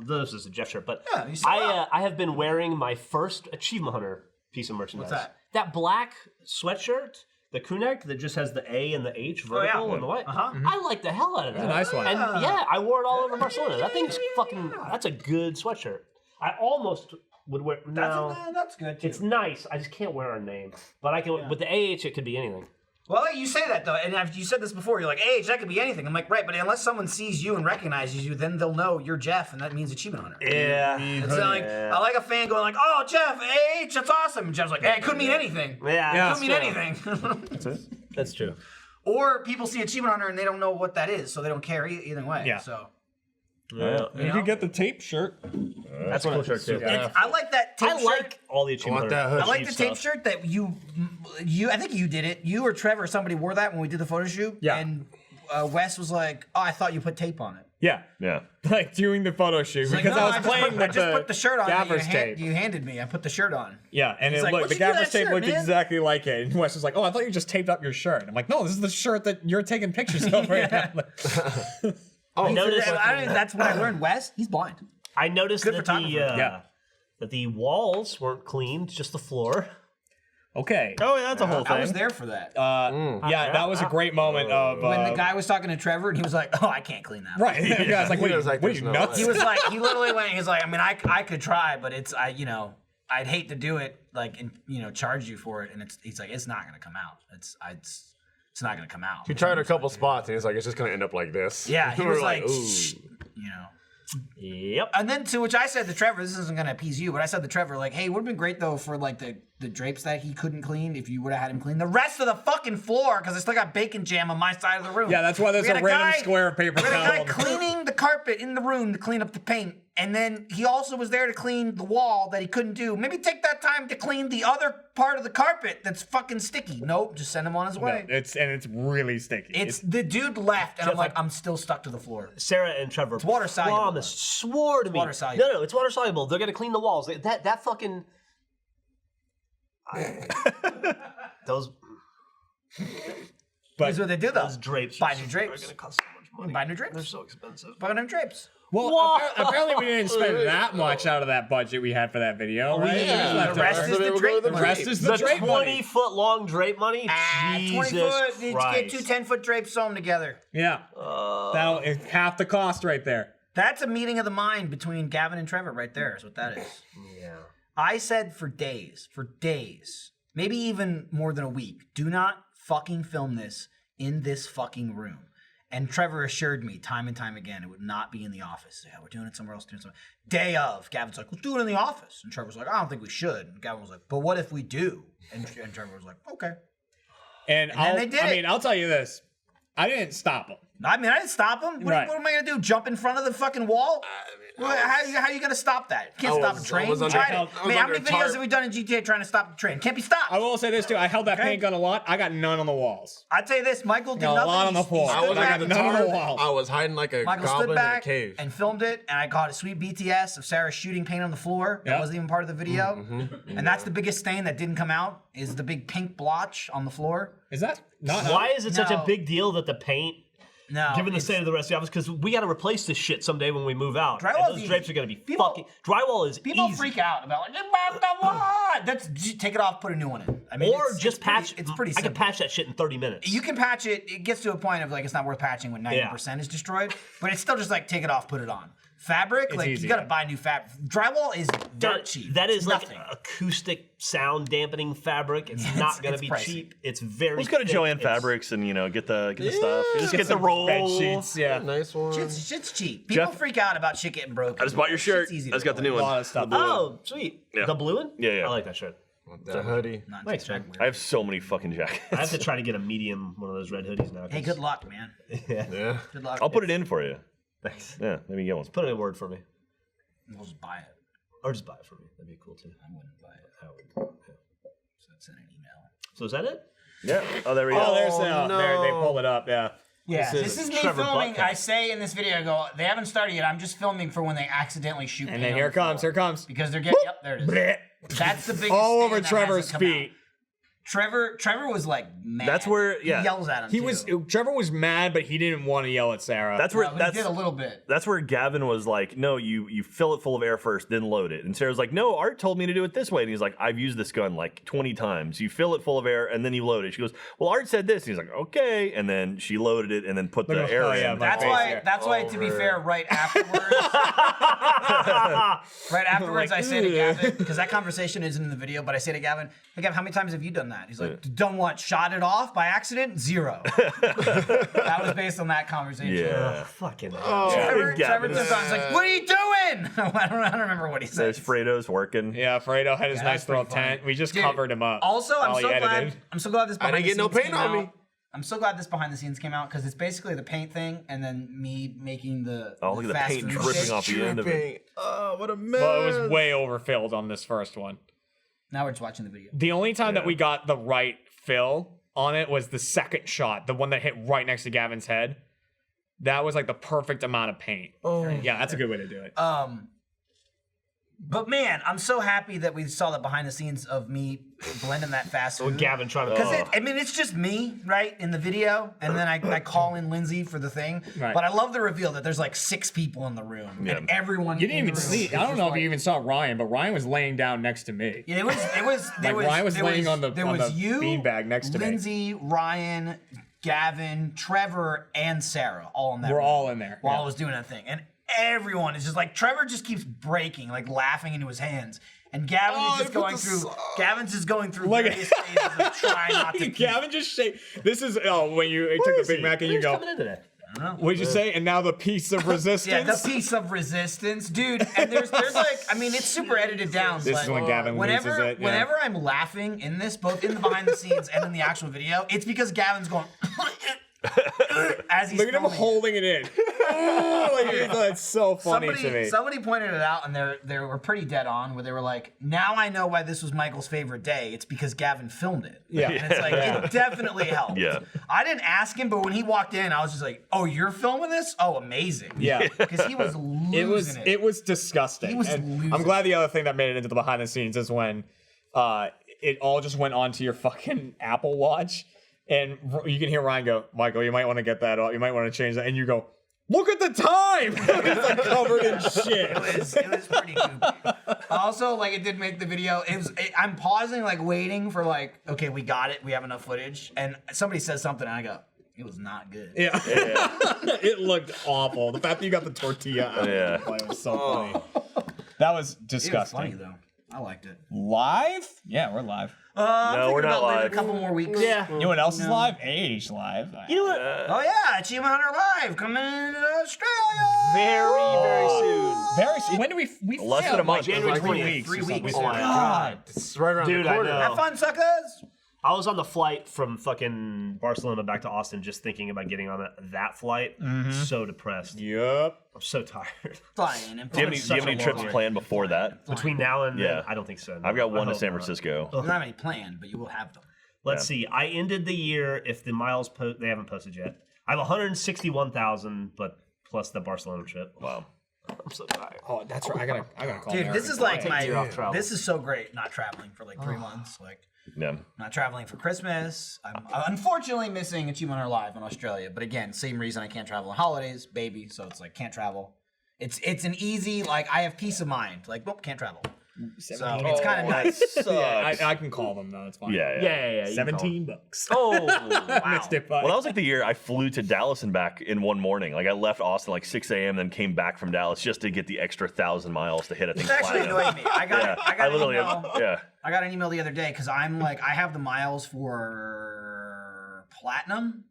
This is a Jeff shirt, but Yeah, you sold out. I have been wearing my first Achievement Hunter piece of merchandise. What's that? That black sweatshirt, the crew neck that just has the A and the H vertical and the white. Uh-huh. I like the hell out of that. a nice one. And yeah, I wore it all over Barcelona. That thing's fucking. That's a good sweatshirt. I almost would wear. No, That's good too. it's nice. I just can't wear a name, but I can. With the AH, it could be anything. Well, you say that though, and you said this before. You're like, age, that could be anything. I'm like, right, but unless someone sees you and recognizes you, then they'll know you're Jeff, and that means Achievement Hunter. Yeah. It's not like I like a fan going like, "Oh, Jeff, age, that's awesome." And Jeff's like, "Hey, it could mean anything. Yeah. It could mean anything." That's it. That's true. Or people see Achievement Hunter and they don't know what that is, so they don't care either way. Yeah. So Yeah. You could get the tape shirt. That's one of the shirt too. I like that tape I shirt. like all the Achievement want that Hunter. hood. I like the tape stuff. shirt that you. I think you did it. You or Trevor, somebody wore that when we did the photo shoot. Yeah. And Wes was like, "Oh, I thought you put tape on it." Yeah. Yeah. Like doing the photo shoot Like, because no, I was just playing put, with I just put the shirt on. That gaffer's tape. you handed me. I put the shirt on. Yeah, and He's it like, looked, "What'd the you do to gaffer's that tape shirt, looked man?" exactly like it. And Wes was like, "Oh, I thought you just taped up your shirt." I'm like, "No, this is the shirt that you're taking pictures of right now." I noticed. That's when I learned Wes. He's blind. I noticed Good that photographer. that the walls weren't cleaned, just the floor. Okay. Oh, yeah, that's a whole thing. I was there for that. Yeah, that was a great moment of when the guy was talking to Trevor and he was like, "Oh, I can't clean that." right. The guy's like, He was like, what are "There's you no nuts?" way." He was like, he literally went. He was like, I mean, I could try, but I'd hate to do it, like, and charge you for it. And he's like, it's not gonna come out. It's not gonna come out. He tried a couple spots and he's like, it's just gonna end up like this. Yeah, he We was were like, ooh. Shh, Yep. And then to which I said to Trevor, this isn't gonna appease you, but I said to Trevor, like, hey, it would have been great though for like the drapes that he couldn't clean if you would have had him clean the rest of the fucking floor because I still got bacon jam on my side of the room. Yeah, that's why there's We had a random guy- square of paper We had a guy towel. cleaning the carpet in the room to clean up the paint, and then he also was there to clean the wall that he couldn't do. Maybe take that time to clean the other part of the carpet that's fucking sticky. Nope, just send him on his way. It's really sticky. It's the dude left, and I'm Jeff, like, I'm still stuck to the floor. Sarah and Trevor water soluble, promised, swore to me. water soluble. No, it's water soluble. They're gonna clean the walls. That fucking those but Here's what they do though. those drapes Buy are new drapes. gonna cost so much money. Buy new drapes. They're so expensive. Buy new drapes. well, Whoa. apparently we didn't spend that much out of that budget we had for that video, right? yeah. We just The rest left is over. the We'll go drape. with the The rest is The the drape money. 20-foot long drape money. 20 Jesus foot. Need to Christ. get two 10-foot drapes sewn together. Yeah, that'll it's half the cost right there. That's a meeting of the mind between Gavin and Trevor right there is what that is. Yeah. I said for days, maybe even more than a week, do not fucking film this in this fucking room. And Trevor assured me time and time again it would not be in the office. Yeah, we're doing it somewhere else. Day of, Gavin's like, let's do it in the office. And Trevor's like, I don't think we should. And Gavin was like, but what if we do? And Trevor was like, okay. And then they did it. I'll tell you this: I didn't stop him. I mean, I didn't stop him. What, Right. what am I going to do? Jump in front of the fucking wall? How are you going to stop that? You can't I stop was- a train. I was You under- tried I it. was Man, how under many a videos tarp. have we done in GTA trying to stop the train? Can't be stopped. I will say this too: I held that Okay. paint gun a lot. I got none on the walls. I'd say this, Michael did Got a nothing. lot on the He floor. stood I was I back- got under the none on the tarp. walls. I was hiding like a Michael stood goblin in a back cave. and filmed it, and I caught a sweet BTS of Sarah shooting paint on the floor. That Yep. wasn't even part of the video. And that's the biggest stain that didn't come out, is the big pink blotch on the floor. Is that not? Why is it such a No. big deal that the paint, No. given the it's- state of the rest of the office, because we got to replace this shit someday when we move out. Drywall's And those easy. drapes are going to be People- fucking. Drywall is People easy. freak out about like, what? That's take it off, put a new one in. I mean, Or it's just patch. It's pretty I simple. can patch that shit in 30 minutes. You can patch it. It gets to a point of like it's not worth patching when 90% is destroyed. But it's still just like take it off, put it on. Fabric, like easy, you gotta yeah. buy new fabric. Drywall is dirt cheap. That It's is like nothing. acoustic sound dampening fabric. It's not going it's to be pricey. cheap. It's very. Let's go to thick. Joanne It's- Fabrics and get the stuff. Just get the some roll. bed sheets? Yeah. Nice one. Shit's cheap. People Jeff- freak out about shit getting broken. I just bought your shirt. Shit's easy I just to got the do. new A one. lot of stuff. Oh, sweet. Yeah. The blue one? Yeah, yeah. I like that shirt. The hoodie. Not Thanks, just man. weird. I have so many fucking jackets. I have to try to get a medium one of those red hoodies now. Hey, good luck, man. Yeah. Good luck. I'll put it in for you. Thanks. Yeah, maybe you get one. Put it in Word for me. We'll just buy it. Or just buy it for me. That'd be cool too. I wouldn't buy it. I would. Yeah. So send an email. So is that it? Yeah. Oh, there we go. Oh, there's no. there they pulled it up. Yeah. Yeah, This this is is me Trevor filming. Buttcup. I say in this video, I go, they haven't started yet. I'm just filming for when they accidentally shoot. And paint then on here the floor. comes. Here comes. Because they're getting. Yep, there it is. Blech. That's the biggest. All stain over that Trevor's hasn't come out. feet. Trevor was like mad. That's where- yeah. He yells at him. He too. was Trevor was mad, but he didn't want to yell at Sarah. That's where Well, he that's did a little bit. that's where Gavin was like, no, you fill it full of air first, then load it. And Sarah's like, no, Art told me to do it this way. And he's like, I've used this gun like 20 times. You fill it full of air and then you load it. She goes, well, Art said this. And he's like, okay. And then she loaded it and then put the Look at- air oh, in. yeah, my That's face why. here. That's why. To be Over. fair, right afterwards, I say to Gavin, because that conversation isn't in the video, but I say to Gavin, "Hey, Gavin, how many times have you done that?" He's like, "Done what? Shot it off by accident? 0." That was based on that conversation. Yeah. Fucking hell. Oh, Trevor Gavin turns on, he's like, "What are you doing?" I don't remember what he said. There's Fredo's working. Yeah, Fredo had his Yeah, nice that's pretty little tent. funny. We just Dude, covered him up. Also, while he edited. I'm so glad this I behind didn't the get no scenes paint came on out. me. I'm so glad this behind the scenes came out because it's basically the paint thing and then me making the Oh, look at the fast paint food dripping shit. off the end of it. Dripping. Oh, what a mess. Well, it was way overfilled on this first one. Now we're just watching the video. The only time that we got the right fill on it was the second shot, the one that hit right next to Gavin's head. That was like the perfect amount of paint. Oh. Yeah, that's a good way to do it. But man, I'm so happy that we saw the behind the scenes of me blending that fast food. Gavin trying to. Because it's just me, right, in the video, and then I call in Lindsay for the thing. Right. But I love the reveal that there's like 6 people in the room, and everyone. You didn't even in the room see. is I don't just know if like- you even saw Ryan, but Ryan was laying down next to me. Yeah, it was. There Like, Ryan was laying on the you, beanbag next to me. Lindsay, Ryan, Gavin, Trevor, and Sarah, all in that. We're room all in there. while yeah. I was doing that thing, and everyone is just like Trevor just keeps breaking, like laughing into his hands, and Gavin is just going through. Gavin's just going through Like- various phases of trying not to. Gavin just shake. This is when you took the Big Mac and you go. coming in today? What did you say? And now the piece of resistance. Yeah, the piece of resistance, dude. And there's like, I mean, it's super edited down. This but is when Gavin loses it. Yeah. Whenever I'm laughing in this, both in the behind the scenes and in the actual video, it's because Gavin's going as he's Look at him filming it. holding it in. That's so funny to me. Somebody pointed it out, and they were pretty dead on. Where they were like, "Now I know why this was Michael's favorite day. It's because Gavin filmed it." Yeah. and it's like it definitely helped. Yeah. I didn't ask him, but when he walked in, I was just like, "Oh, you're filming this? Oh, amazing!" Yeah. because he was losing it. It was disgusting. He was And losing I'm glad the other thing that made it into the behind the scenes is when it all just went onto your fucking Apple Watch, and you can hear Ryan go, "Michael, you might want to get that off. You might want to change that." And you go, "Look at the time!" It's like covered in shit. It was pretty goofy. Also, like, it did make the video. I'm pausing, like, waiting for, like, okay, we got it. We have enough footage. And somebody says something, and I go, it was not good. Yeah. It looked awful. The fact that you got the tortilla out Yeah. was so funny. That was It was disgusting. funny, though. I liked it. Live? Yeah, we're live. I'm we're thinking not about maybe live. a couple more weeks. Yeah. You know what else is live? Age live. You know what? Oh, yeah. Achievement Hunter Live coming to Australia. Very soon. Very soon. When do we Less than a month. January 20th. 3 weeks. Oh my God. It's right around Dude, the I corner. know. Have fun, suckers. I was on the flight from fucking Barcelona back to Austin just thinking about getting on that flight. So depressed. Yup. I'm so tired. Flying and Do you have any trips planned before that? Between now and Yeah. then, I don't think so. no. I've got I one to hope San not. Francisco. You don't have any planned, but you will have them. Let's see. I ended the year, if the miles they haven't posted yet. I have 161,000, but plus the Barcelona trip. Wow. I'm so tired. Oh, that's right. I gotta call. Dude, Mary. this is like Take a year off travel. this is so great not traveling for like 3 months. Like, Yeah. not traveling for Christmas. I'm unfortunately missing Achievement Hunter Live in Australia. But again, same reason I can't travel on holidays, baby. So it's like, can't travel. It's an easy, like, I have peace of mind. Like, nope, can't travel. So it's kind of nice. Yeah, I can call them though. It's fine. Yeah. Yeah. $17. Oh, Mixed it by. Well, that was like the year I flew to Dallas and back in one morning. Like I left Austin like 6 a.m. then came back from Dallas just to get the extra 1,000 miles to hit. I think It's actually platinum. annoyed me. I got I an literally email. yeah. I got an email the other day because I'm like, I have the miles for platinum.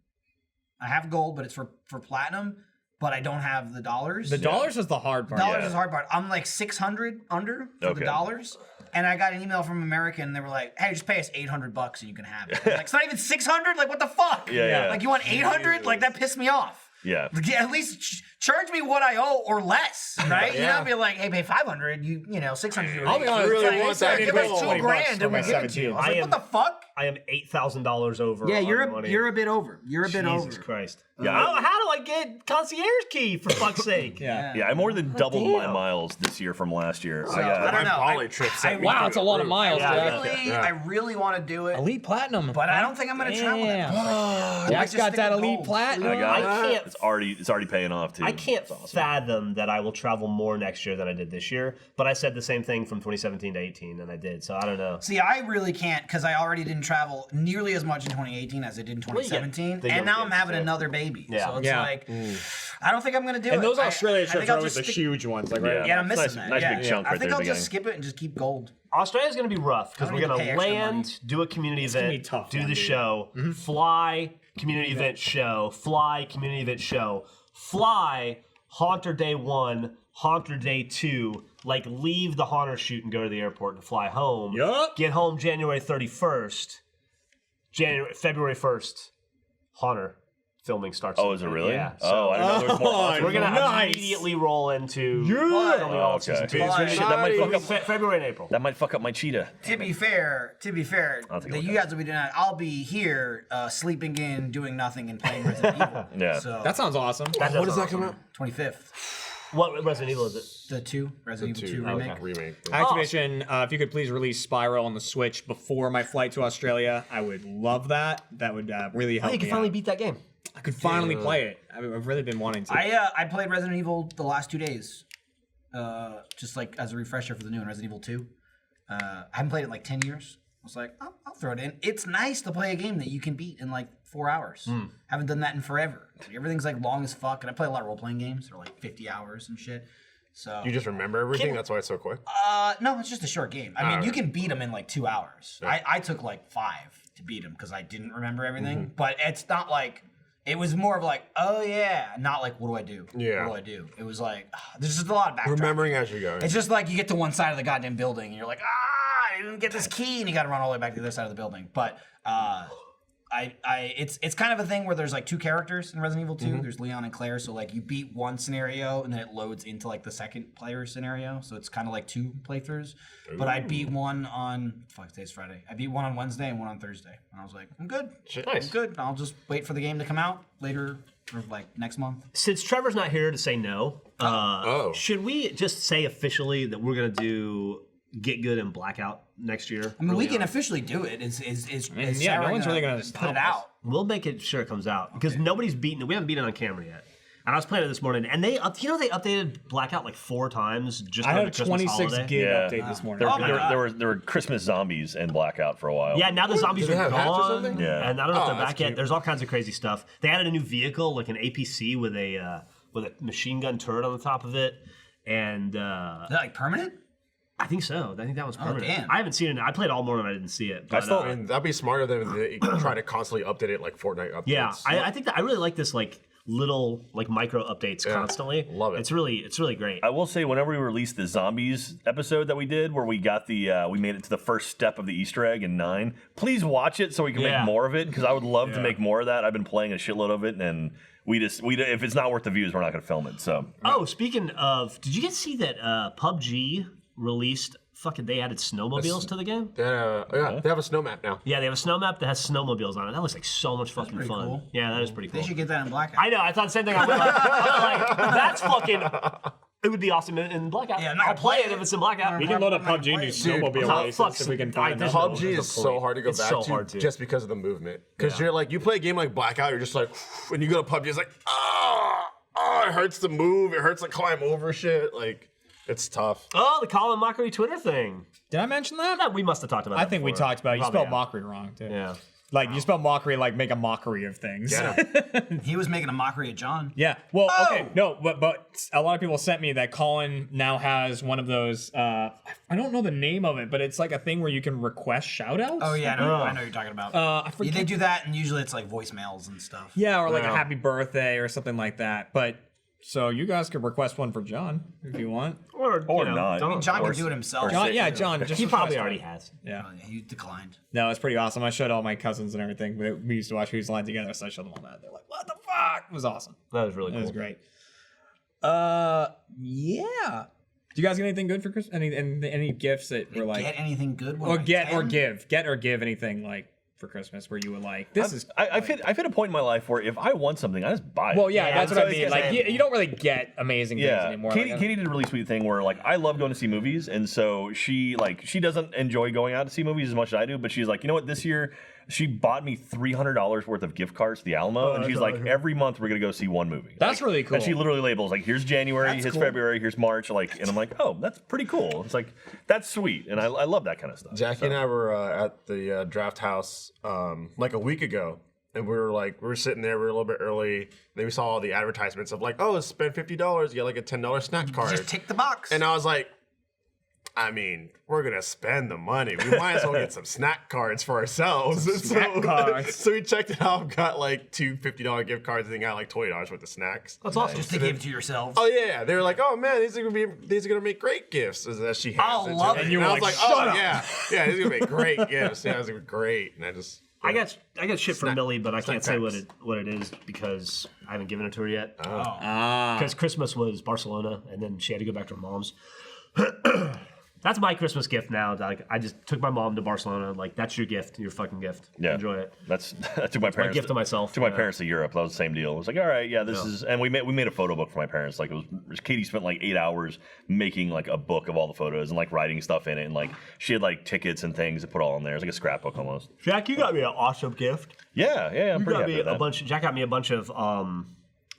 I have gold, but it's for platinum. But I don't have the dollars. The dollars is the hard part. Dollars Yeah. is the hard part. I'm like 600 under for Okay. the dollars. And I got an email from American, and they were like, "Hey, just pay us $800 and you can have it." I'm like, it's not even 600. Like, what the fuck? Yeah. Like, you want 800? Like, that pissed me off. Yeah. Like, yeah, at least charge me what I owe or less, right? You know, be like, "Hey, pay 500. You know, 600." I'll be honest. really Like, want sir, that give gold. us $2,000 $20 and we'll for give my it to you. I was 17. like, what the fuck? I am $8,000 over. Yeah, on you're money. a bit over. You're a bit over. Jesus Christ. Yeah. How do I get concierge key for fuck's sake? Yeah. Yeah, I more than doubled my damn. miles this year from last year. So, I don't know. Bali trip set me Wow, through it's a the lot of roof. miles. Yeah, Jack. I really want to do it, Elite platinum. but I don't think I'm going to travel that much. Jack's just got stick that with elite gold. platinum. I got I it. can't. It's already paying off too. I can't fathom that I will travel more next year than I did this year. But I said the same thing from 2017 to 18, and I did. So I don't know. See, I really can't because I already didn't travel nearly as much in 2018 as I did in Well, you get 2017, the and young now I'm kids, having so- another baby. Yeah. So it's Yeah. like, I don't think I'm gonna do it. And those I Australia think trips I'll are always just the stick- huge ones, like right. Yeah, I'm Nice- missing that. nice yeah. big chunk I right think there I'll at the just skip it and just keep gold. Australia's going to be rough because I we're don't going need to to pay extra land, do a community gonna event, be tough do one, the dude. show, fly, community event show, fly, community event show, fly, Haunter Day 1, Haunter Day 2, like leave the Haunter shoot and go to the airport and fly home. Yup. Get home January 31st, February 1st, Haunter filming starts. Oh, is it really? Yeah. Oh, I didn't know there was more. Oh, We're gonna Nice. immediately roll into filming But- all of Okay. season 2. But- Shit, that might fuck up. February and April. That might fuck up my cheetah. To be fair, take a that look you at guys will be doing that. I'll be here sleeping in, doing nothing, and playing Resident Evil. Yeah. So That sounds awesome. When does that come out? 25th. What Resident Evil is it? The 2, Resident Evil 2 remake. remake. Activision, if you could please release Spiral on the Switch before my flight to Australia, I would love that. That would really help You me can finally out. beat that game. I could finally play it. I've really been wanting to. I played Resident Evil the last 2 days, just like as a refresher for the new one, Resident Evil 2. I haven't played it in like 10 years. I was like, I'll throw it in. It's nice to play a game that you can beat in like 4 hours. Haven't done that in forever. Everything's like long as fuck, and I play a lot of role-playing games. They're like 50 hours and shit. So You just remember everything? That's why it's so quick? no, it's just a short game. I mean, you can beat them in like 2 hours. I took like 5 to beat them because I didn't remember everything. But it's not like, it was more of like, oh yeah, not like, what do I do? Yeah. What do I do? It was like, there's just a lot of backtracking. Remembering as you go. It's just like you get to one side of the goddamn building and you're like, I didn't get this key, and you got to run all the way back to the other side of the building. But it's kind of a thing where there's like 2 characters in Resident Evil 2. There's Leon and Claire, so like you beat one scenario and then it loads into like the second player scenario. So it's kind of like 2 playthroughs. But I beat one on today's Friday. I beat one on Wednesday and one on Thursday, and I was like, I'm good. Nice. I'm good. I'll just wait for the game to come out later, or like next month. Since Trevor's not here to say no, should we just say officially that we're gonna do Get Good and Blackout next year? I mean, we can officially do it. Is yeah, Sarah no one's really gonna put stop it us. out? We'll make it sure it comes out because nobody's beaten it. We haven't beaten it on camera yet. And I was playing it this morning, and they updated Blackout like 4 times just I for had the a Christmas 26 holiday. gig Yeah. update this morning. There were Christmas zombies in Blackout for a while. Yeah, now the zombies do they are have hats or gone, something? Yeah. and I don't know if Oh, they're that's back yet. cute. There's all kinds of crazy stuff. They added a new vehicle, like an APC with a machine gun turret on the top of it, and Is that like permanent? I think so. I think that was permanent. damn. I haven't seen it. I played all morning. I didn't see it. But, still- I mean, that'd be smarter than they try to constantly update it like Fortnite updates. yeah, I think that I really like this like little like micro updates constantly. love it. It's really great. I will say, whenever we released the zombies episode that we did, where we got we made it to the first step of the Easter egg in 9. Please watch it so we can Yeah. make more of it, because I would love to make more of that. I've been playing a shitload of it, and if it's not worth the views, we're not going to film it. So Oh, speaking of, did you guys see that PUBG released? They added snowmobiles to the game. they have a snow map now. Yeah, they have a snow map that has snowmobiles on it. That looks like so much fucking pretty fun. cool. Yeah, that is pretty cool. They should get that in Blackout. I know. I thought the same thing. I was like, that's fucking. It would be awesome in Blackout. Yeah, I'm not I'll gonna play play it if it's in Blackout. We can load up PUBG and do snowmobile races if we can find them. fuck, PUBG is so hard to go It's back so to hard to. just because of the movement. Because you're like, you play a game like Blackout, you're just like, when you go to PUBG, it's like, it hurts to move, it hurts to climb over shit. Like, it's tough. Oh, the Colin Mockery Twitter thing. Did I mention that? Yeah, we must have talked about. I that think we before. talked about it. You Probably spelled have. mockery wrong, too. Yeah. Like, you spelled mockery like make a mockery of things. He was making a mockery of John. Yeah. Well, Oh! okay. No, but a lot of people sent me that Colin now has one of those. I don't know the name of it, but it's like a thing where you can request shout-outs. Oh yeah, I know what you're talking about. I Yeah, forget. they do that, and usually it's like voicemails and stuff. Yeah, or like a Yeah. happy birthday or something like that. But so you guys could request one for John if you want. Or not. don't. John Or can do it himself. John, yeah, John. Just He probably request already one. has. Yeah. Oh, yeah, he declined. No, it's pretty awesome. I showed all my cousins and everything. We used to watch Who's Line together, so I showed them all that. They're like, "What the fuck?" It was awesome. That was really It cool. was great. Yeah. Do you guys get anything good for Christmas? Any gifts that were like, Get anything good? What or am I, get or 10? give anything like for Christmas where you were like, this is. I've hit a point in my life where if I want something, I just buy it. Well, yeah, that's so what I it's mean. just Like, you don't really get amazing things Yeah, anymore. Katie, Like, Katie did a really sweet thing where like I love going to see movies, and so she doesn't enjoy going out to see movies as much as I do, but she's like, you know what, this year she bought me $300 worth of gift cards to the Alamo, and she's like, every month we're gonna go see one movie. That's Like, really cool. And she literally labels like, here's January, That's here's cool. February, here's March, like, and I'm like, oh, that's pretty cool. It's like that's sweet, and I love that kind of stuff. Jackie and I were at the draft house like a week ago. And we were sitting there, we were a little bit early. And then we saw all the advertisements of like, oh, spend $50, you get like a $10 snack card. Just tick the box. And I was like, I mean, we're gonna spend the money. We might as well get some snack cards for ourselves. snack cards. So we checked it out, got like 2 $50 gift cards, and then got like $20 worth of snacks. That's awesome. just to give to yourselves. Oh yeah, they were like, "Oh man, these are gonna make great gifts." As she has I'll it. love it. And you were I was like, like, "Oh "Shut up." yeah, these are gonna make great gifts." Yeah, it was great, and I just I got shit from Millie, but I can't say packs. what it is because I haven't given it to her yet. Ah. Because Christmas was Barcelona, and then she had to go back to her mom's. That's my Christmas gift now. Like I just took my mom to Barcelona. Like that's your gift, your fucking gift. Yeah. Enjoy it. That's I took my parents. My gift to myself. To my parents to Europe. That was the same deal. It was like, all right, yeah, this is, and we made a photo book for my parents. Like it was Katie spent like 8 hours making like a book of all the photos and like writing stuff in it, and like she had like tickets and things to put all in there. It's like a scrapbook almost. Jack, you got me an awesome gift. Yeah, I'm pretty happy with that. Jack got me a bunch of.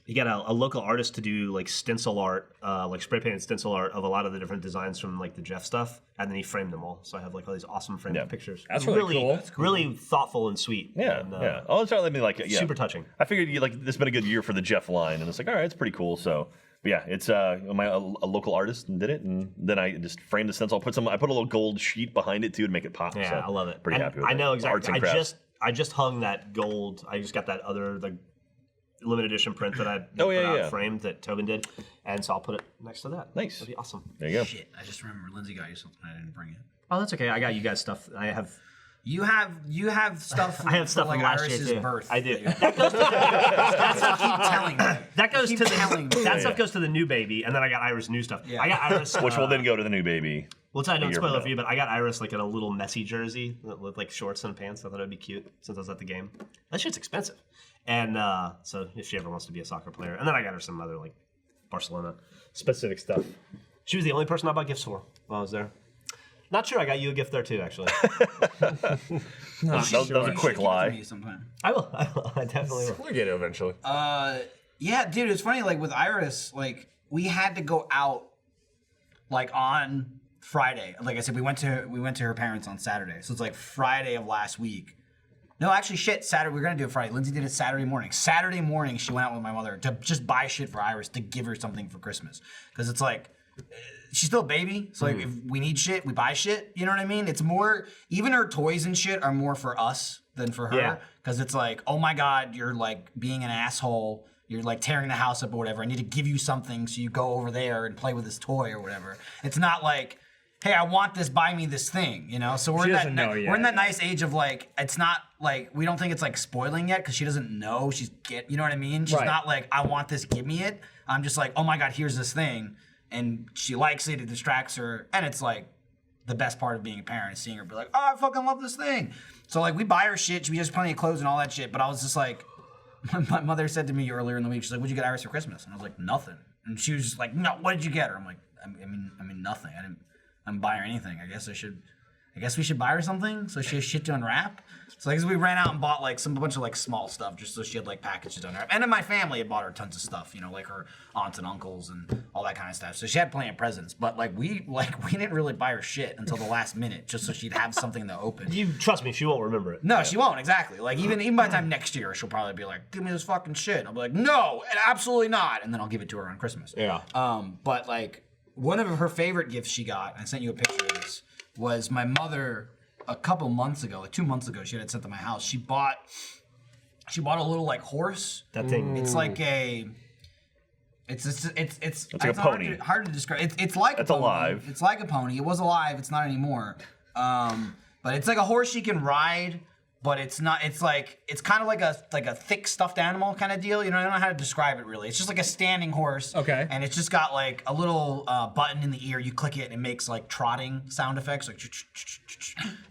He got a local artist to do like stencil art, like spray painted stencil art of a lot of the different designs from like the Jeff stuff, and then he framed them all. So I have like all these awesome framed pictures. That's really cool. It's really thoughtful and sweet. Yeah, and, yeah. Oh, it's really like super touching. I figured this has been a good year for the Jeff line, and it's like, all right, it's pretty cool. So, but yeah, it's a local artist and did it, and then I just framed the stencil. I put a little gold sheet behind it too to make it pop. Yeah, so I love it. Pretty happy with it. I know exactly. Arts and crafts. I just hung that gold. I just got that other limited edition print that I framed that Tobin did, and so I'll put it next to that. Nice. That'd be awesome. There you go. Shit, I just remember Lindsay got you something. I didn't bring it. Oh, that's okay. I got you guys stuff. You have stuff. I have stuff for, like from last Iris's year too. birth. I do. Keep telling me. That goes to telling me. that stuff goes to the new baby, and then I got Iris new stuff. Yeah. I got Iris, Which will then go to the new baby. Well, I don't year spoil from it for you, but I got Iris like in a little messy jersey with like shorts and pants. I thought it'd be cute since I was at the game. That shit's expensive, and so if she ever wants to be a soccer player, and then I got her some other like Barcelona specific stuff. She was the only person I bought gifts for while I was there. Not sure. I got you a gift there too, actually. That was a quick lie. I will. I definitely will. We'll get it eventually. Yeah, dude, it's funny. Like with Iris, like we had to go out, like on Friday. Like I said, we went to her parents on Saturday, so it's like Friday of last week. No, actually, shit. Saturday. We were gonna do it Friday. Lindsay did it Saturday morning. Saturday morning, she went out with my mother to just buy shit for Iris to give her something for Christmas, because it's like. She's still a baby, so like if we need shit, we buy shit. You know what I mean? It's more, even her toys and shit are more for us than for her. Because it's like, oh my god, you're like being an asshole. You're like tearing the house up or whatever. I need to give you something, so you go over there and play with this toy or whatever. It's not like, hey, I want this, buy me this thing. You know? So we're in that nice age of like, it's not like we don't think it's like spoiling yet because she doesn't know. You know what I mean? She's not like, I want this, give me it. I'm just like, oh my god, here's this thing. And she likes it, it distracts her, and it's like the best part of being a parent is seeing her be like, oh, I fucking love this thing. So like we buy her shit, she has plenty of clothes and all that shit, but I was just like, my mother said to me earlier in the week, she's like, what'd you get Iris for Christmas? And I was like, nothing. And she was just like, no, what did you get her? I'm like, I mean nothing. I didn't buy her anything. I guess we should buy her something so she has shit to unwrap. So like, we ran out and bought like a bunch of like small stuff just so she had like packages to unwrap. And then my family had bought her tons of stuff, you know, like her aunts and uncles and all that kind of stuff. So she had plenty of presents. But like we didn't really buy her shit until the last minute just so she'd have something to open. You trust me, she won't remember it. No, she won't, exactly. Like even by the time next year, she'll probably be like, give me this fucking shit. I'll be like, no, absolutely not. And then I'll give it to her on Christmas. Yeah. But like one of her favorite gifts she got, and I sent you a picture of this, was my mother a couple months ago, like 2 months ago, she had it sent to my house. She bought a little like horse. That thing. It's like it's like a pony. Hard to describe. It's like it's a pony. alive. It's like a pony. It was alive. It's not anymore. But it's like a horse she can ride. But it's not. It's kind of like a thick stuffed animal kind of deal. You know, I don't know how to describe it really. It's just like a standing horse. Okay. And it's just got like a little button in the ear. You click it and it makes like trotting sound effects, like.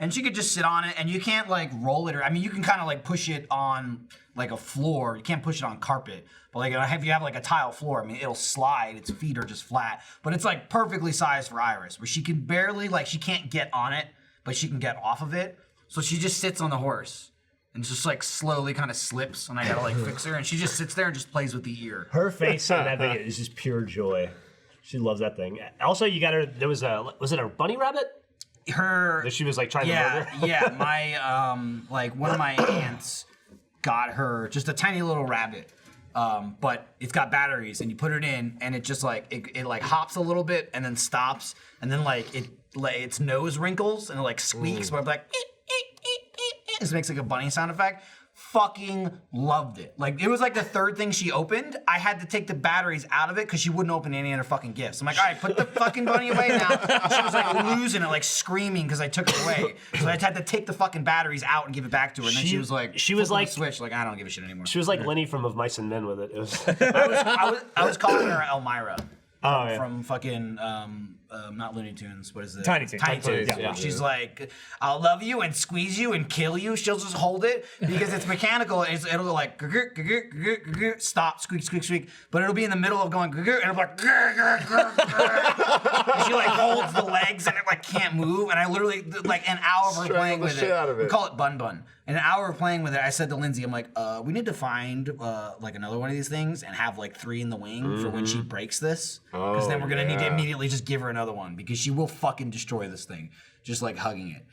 And she could just sit on it, and you can't like roll it, or I mean, you can kind of like push it on like a floor. You can't push it on carpet, but like if you have like a tile floor, I mean, it'll slide. Its feet are just flat, but it's like perfectly sized for Iris, where she can barely she can't get on it, but she can get off of it. So she just sits on the horse and just like slowly kind of slips, and I gotta like fix her, and she just sits there and just plays with the ear. Her face on that video is just pure joy. She loves that thing. Also, you got her. There was it a bunny rabbit? That she was like trying to murder? Yeah, my like one of my aunts got her just a tiny little rabbit, but it's got batteries, and you put it in, and it just like it like hops a little bit and then stops, and then like its nose wrinkles and it like squeaks, but I'm like it makes like a bunny sound effect. Fucking loved it. Like it was like the third thing she opened. I had to take the batteries out of it because she wouldn't open any other fucking gifts. I'm like, all right, put the fucking bunny away now. She was like losing it, like screaming because I took it away. So I had to take the fucking batteries out and give it back to her. And then she was like, switch. Like I don't give a shit anymore. She was like Lenny from Of Mice and Men with it. It was. I was calling her Elmira. from fucking not Looney Tunes. What is it? Tiny Toons. Tiny Toons. Yeah. She's like, I'll love you and squeeze you and kill you. She'll just hold it because it's mechanical. It'll go like stop, squeak, squeak, squeak. But it'll be in the middle of going and it'll be like and she like holds the legs and it like can't move. And I literally like an hour of her playing with it. We call it Bun Bun. And an hour of playing with it, I said to Lindsay, I'm like, we need to find like another one of these things and have like 3 in the wing for when she breaks this. Because then we're gonna need to immediately just give her another one because she will fucking destroy this thing. Just like hugging it.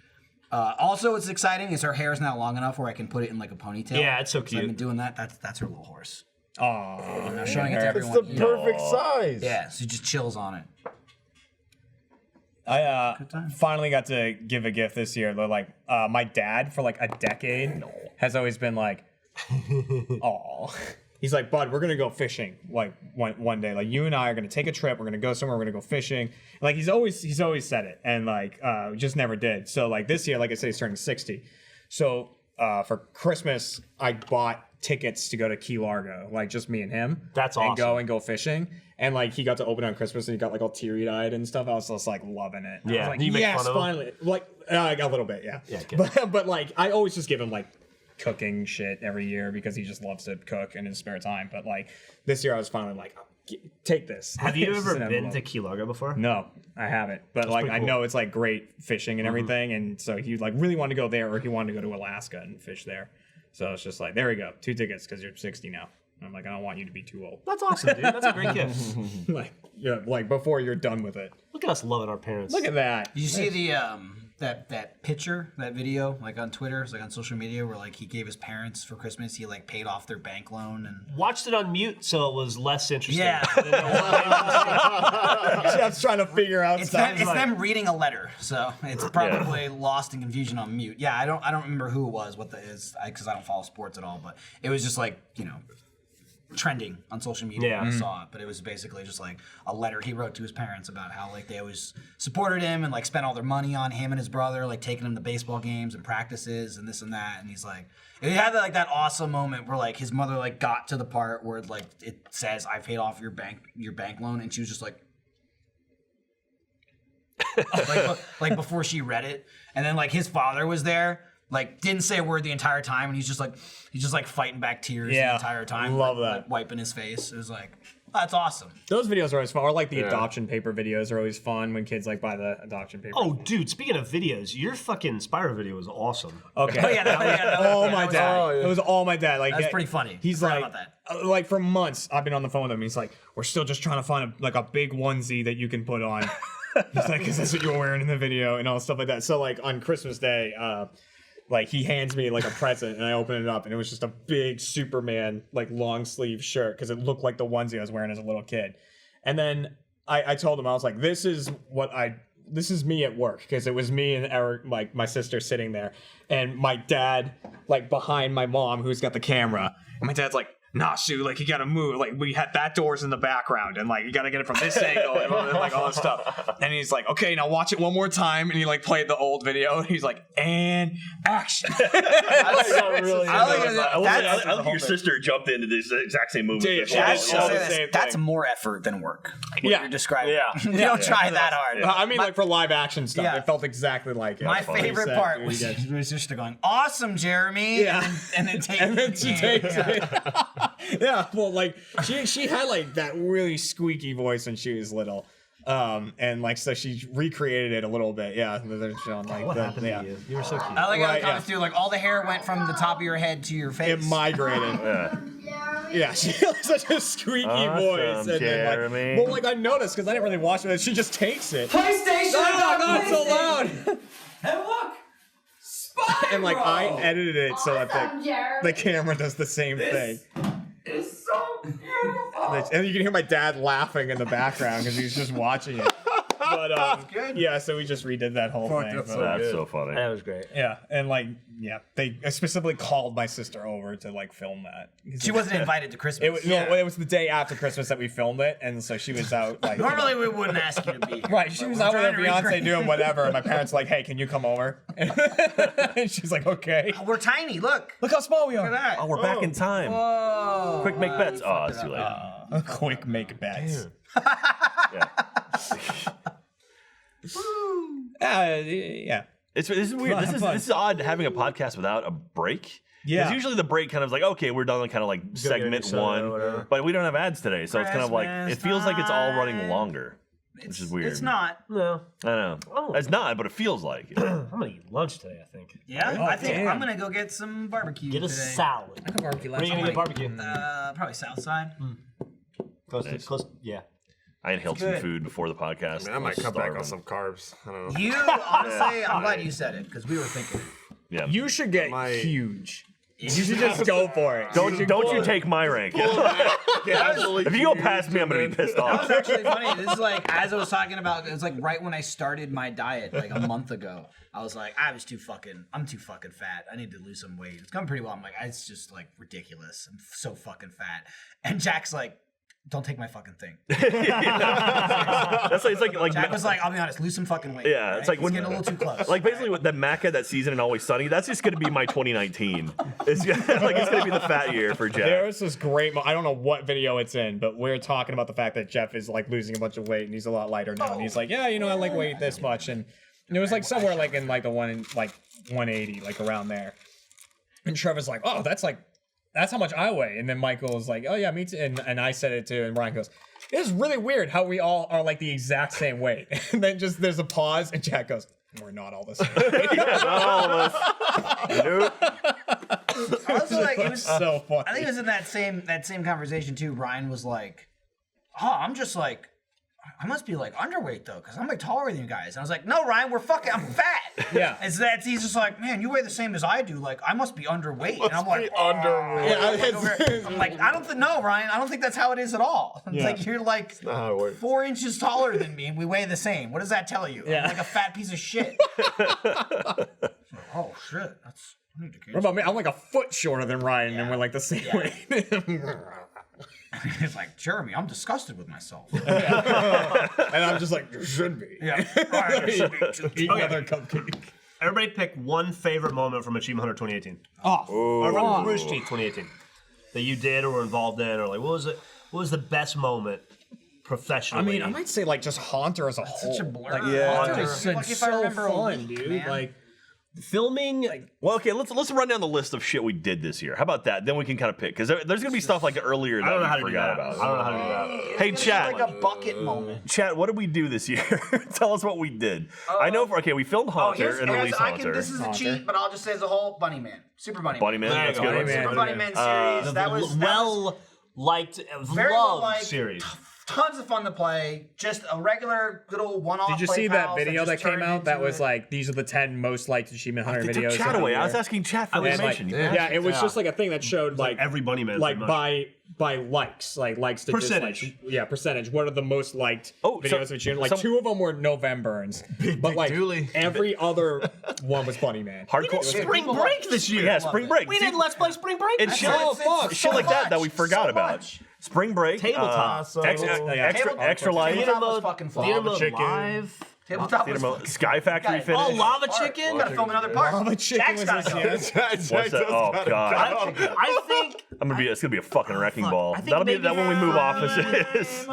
Also, what's exciting is her hair is now long enough where I can put it in like a ponytail. Yeah, it's so I've cute. been doing that. That's her little horse. Oh, I'm now showing it to It's everyone. the perfect size. Yeah, so she just chills on it. I finally got to give a gift this year. Like my dad for like a decade has always been like, "Oh," he's like, "Bud, we're gonna go fishing like one day. Like you and I are gonna take a trip. We're gonna go somewhere. We're gonna go fishing." Like he's always said it, and like just never did. So like this year, like I said, he's turning 60. So for Christmas, I bought tickets to go to Key Largo, like just me and him. That's and awesome. go fishing. And like he got to open it on Christmas and he got like all teary-eyed and stuff. I was just like loving it. Yeah. I was like, Do you make yes, fun of him? finally. Like a little bit, yeah. Yeah, okay. But like I always just give him like cooking shit every year because he just loves to cook in his spare time. But like this year I was finally like, take this. Have you This is ever an been envelope. to Key Largo before? No, I haven't. But like pretty I cool. know it's like great fishing and everything. And so he like really wanted to go there or he wanted to go to Alaska and fish there. So it's just like, there we go, 2 tickets because you're 60 now. I'm like, I don't want you to be too old. That's awesome, dude. That's a great gift. like before you're done with it. Look at us loving our parents. Look at that. Did you see the that picture, that video, like on Twitter, it's like on social media, where like he gave his parents for Christmas, he like paid off their bank loan and Watched it on mute, so it was less interesting. yeah, I was trying to figure out it's stuff. them reading a letter, so it's probably lost in confusion on mute. Yeah, I don't remember who it was, what that is, because I don't follow sports at all, but it was just like trending on social media. Yeah. I saw it, but it was basically just like a letter he wrote to his parents about how like they always supported him and like spent all their money on him and his brother, like taking him to baseball games and practices and this and that. And he's like, he had like that awesome moment where like his mother like got to the part where like it says, "I paid off your bank loan," and she was just like. like before she read it, and then like his father was there, like didn't say a word the entire time, and he's just like fighting back tears the entire time. Love like, that. like, wiping his face. It was like, that's awesome. Those videos are always fun. Or like the adoption paper videos are always fun when kids like buy the adoption paper. Oh, dude, speaking of videos, your fucking Spyro video was awesome. Okay. Oh yeah, that all was- my dad. It was all my dad. Like That's pretty funny. He's Forgot like, about like for months I've been on the phone with him. He's like, we're still just trying to find a big onesie that you can put on. He's like, because that's what you were wearing in the video and all stuff like that. So like on Christmas Day, like he hands me like a present and I open it up and it was just a big Superman like long sleeve shirt because it looked like the onesie I was wearing as a little kid. And then I told him, I was like, this is me at work, because it was me and Eric, like my sister sitting there, and my dad like behind my mom who's got the camera, and my dad's like, "Nah, Sue, like you gotta move. Like we had that door's in the background, and like you gotta get it from this angle, and like all this stuff." And he's like, "Okay, now watch it one more time." And he like played the old video, and he's like, "And action." I think your sister jumped into this exact same movie. Dude, She that's did. all the same That's thing. more effort than work. What Yeah. you're describing. Yeah. You don't try that hard. I mean, like for live action stuff, Yeah. it felt exactly like it. My Funny. favorite Sad, part dude, was you guys- my sister going, "Awesome, Jeremy," Yeah. and then taking and then she it. takes Yeah. it. Yeah, well, like she had like that really squeaky voice when she was little, and like so she recreated it a little bit. Yeah, they're showing like What the, happened yeah. to you? You were so cute. I like how Right, the comments do, like all the hair went from the top of your head to your face. It migrated. Yeah, she has such a squeaky Awesome, voice. And Jeremy. then, like, well, like I noticed because I didn't really watch it. She just takes it. PlayStation! No, not so loud. And look! Spyro! And like I edited it so that the camera does the same thing. It's so beautiful! And you can hear my dad laughing in the background because he's just watching it. But yeah, so we just redid that whole thing. that's but- so That's good. so funny. That was great. Yeah, and like, yeah, they specifically called my sister over to like film that. She wasn't invited to Christmas. It was, no, it was the day after Christmas that we filmed it, and so she was out like. Normally we wouldn't ask you to be here. Right, she was We're out with her trying to fiance recreate- doing whatever, and my parents were like, "Hey, can you come over?" And she's like, "Okay." We're tiny. Look. Look how small we Look at are. that. Oh, we're back in time. Whoa. Quick make bets. Oh, it's too late. Quick make bets. Yeah. This is weird. This is odd having a podcast without a break. Yeah. Because usually the break kind of is like, okay, we're done kind of like segment one, but we don't have ads today, so it's kind of like it feels like it's all running longer, which is weird. It's not. No. I know. It's not, but it feels like it. I'm gonna eat lunch today, I think. Yeah, Oh, I think damn. I'm gonna go get some barbecue Get a today. salad. I could barbecue Where are you gonna get barbecue? Probably South Side. Close. Yeah. I inhaled some good. food before the podcast. I might cut back starving. on some carbs. I don't know. You honestly, I'm glad you said it because we were thinking. Yeah. You should get huge. You should just go for it. Don't you take my rank. If you go past me, I'm gonna be pissed That off. was actually funny. This is like as I was talking about. It was like right when I started my diet, like a month ago. I was like, I'm too fucking fat. I need to lose some weight. It's going pretty well. I'm like, it's just like ridiculous. I'm so fucking fat. And Jack's like, don't take my fucking thing. That's like, it's like Jack was like, I'll be honest, lose some fucking weight. Yeah, it's like it's when getting a little too close. like basically with that Mac had that season in Always Sunny. That's just gonna be my 2019. It's like it's gonna be the fat year for Jack. There was this great. I don't know what video it's in, but we're talking about the fact that Jeff is like losing a bunch of weight and he's a lot lighter now. And he's like, yeah, I like weight this much, and it was like somewhere like in like the 180, like around there. And Trevor's like, oh, that's how much I weigh. And then Michael was like, oh yeah, me too. And I said it too. And Ryan goes, it's really weird how we all are like the exact same weight. And then just there's a pause, and Jack goes, we're not all the same. Not all of us. Nope. Also, like, it was So funny. I think it was in that same conversation too. Ryan was like, "Oh, I'm just like, I must be like underweight though, because I'm like taller than you guys." And I was like, "No, Ryan, I'm fat." Yeah. And so he's just like, "Man, you weigh the same as I do. Like, I must be underweight." And I'm like, underweight. Yeah, I'm like, I don't think no, Ryan. I don't think that's how it is at all. It's Yeah. like you're like Not how it works. 4 inches taller than me, and we weigh the same. What does that tell you? Yeah. I'm like a fat piece of shit. Oh shit, that's. I need to What about me? I'm like a foot shorter than Ryan, and we're like the same Yeah. weight. He's like, Jeremy, I'm disgusted with myself. And I'm just like, you should be. Yeah. Ryan, it should be too. Eat another cupcake. Everybody pick one favorite moment from Achievement Hunter 2018. Oh, Or from Rooster Teeth 2018 that you did or were involved in, or like what was the best moment professionally? I mean, I might say like just Haunter as a whole. Such a blur. Like, Yeah. Haunter has been Like, if I so remember a fun, week, dude. man. Like, filming. Well, okay, let's run down the list of shit we did this year. How about that? Then we can kind of pick because there's gonna be stuff like earlier I don't know that how we to do forgot that. about. I don't know how to do that. Hey, It's chat. like a bucket moment. Chat, what did we do this year? Tell us what we did. I know. We filmed Haunter and released Haunter. This is a cheat, but I'll just say as a whole, Bunny Man, Super Bunny Man. Bunny Man, There you that's go. good. Bunny Man. Super Bunny Man series. That was well liked, very well loved liked. series. Tons of fun to play. Just a regular little one-off. did you play see that pals video that just came turned out that into was it. like, these are the 10 most liked Achievement Hunter They took videos? chat of the away. I year? was asking chat for And, like, information. yeah, it was just like a thing that showed like Every Bunny Man. like pretty much. by likes, like likes to Percentage. dislikes. Yeah, percentage. What are the most liked Oh, so- videos of June? Like some- 2 of them were Novemberns, but like Dooley. every other one was Bunny Man. Hardcore. Spring Break this year. Yeah, Spring Break. We See, did Let's Play Spring Break. and this shit, year. shit like that we forgot so about. much. Spring Break, Tabletop. extra life, Tabletop was mode, fucking fun. Theater mode Chicken. live. Tabletop Theater was mode, fucking Sky Factory Got it. finish. Oh, Lava part. Chicken. We gotta film another part. Lava Chicken Jack's was gotta this go. year. What's that? Oh god, I think it's gonna be a fucking wrecking ball. I think That'll be maybe that when we move offices.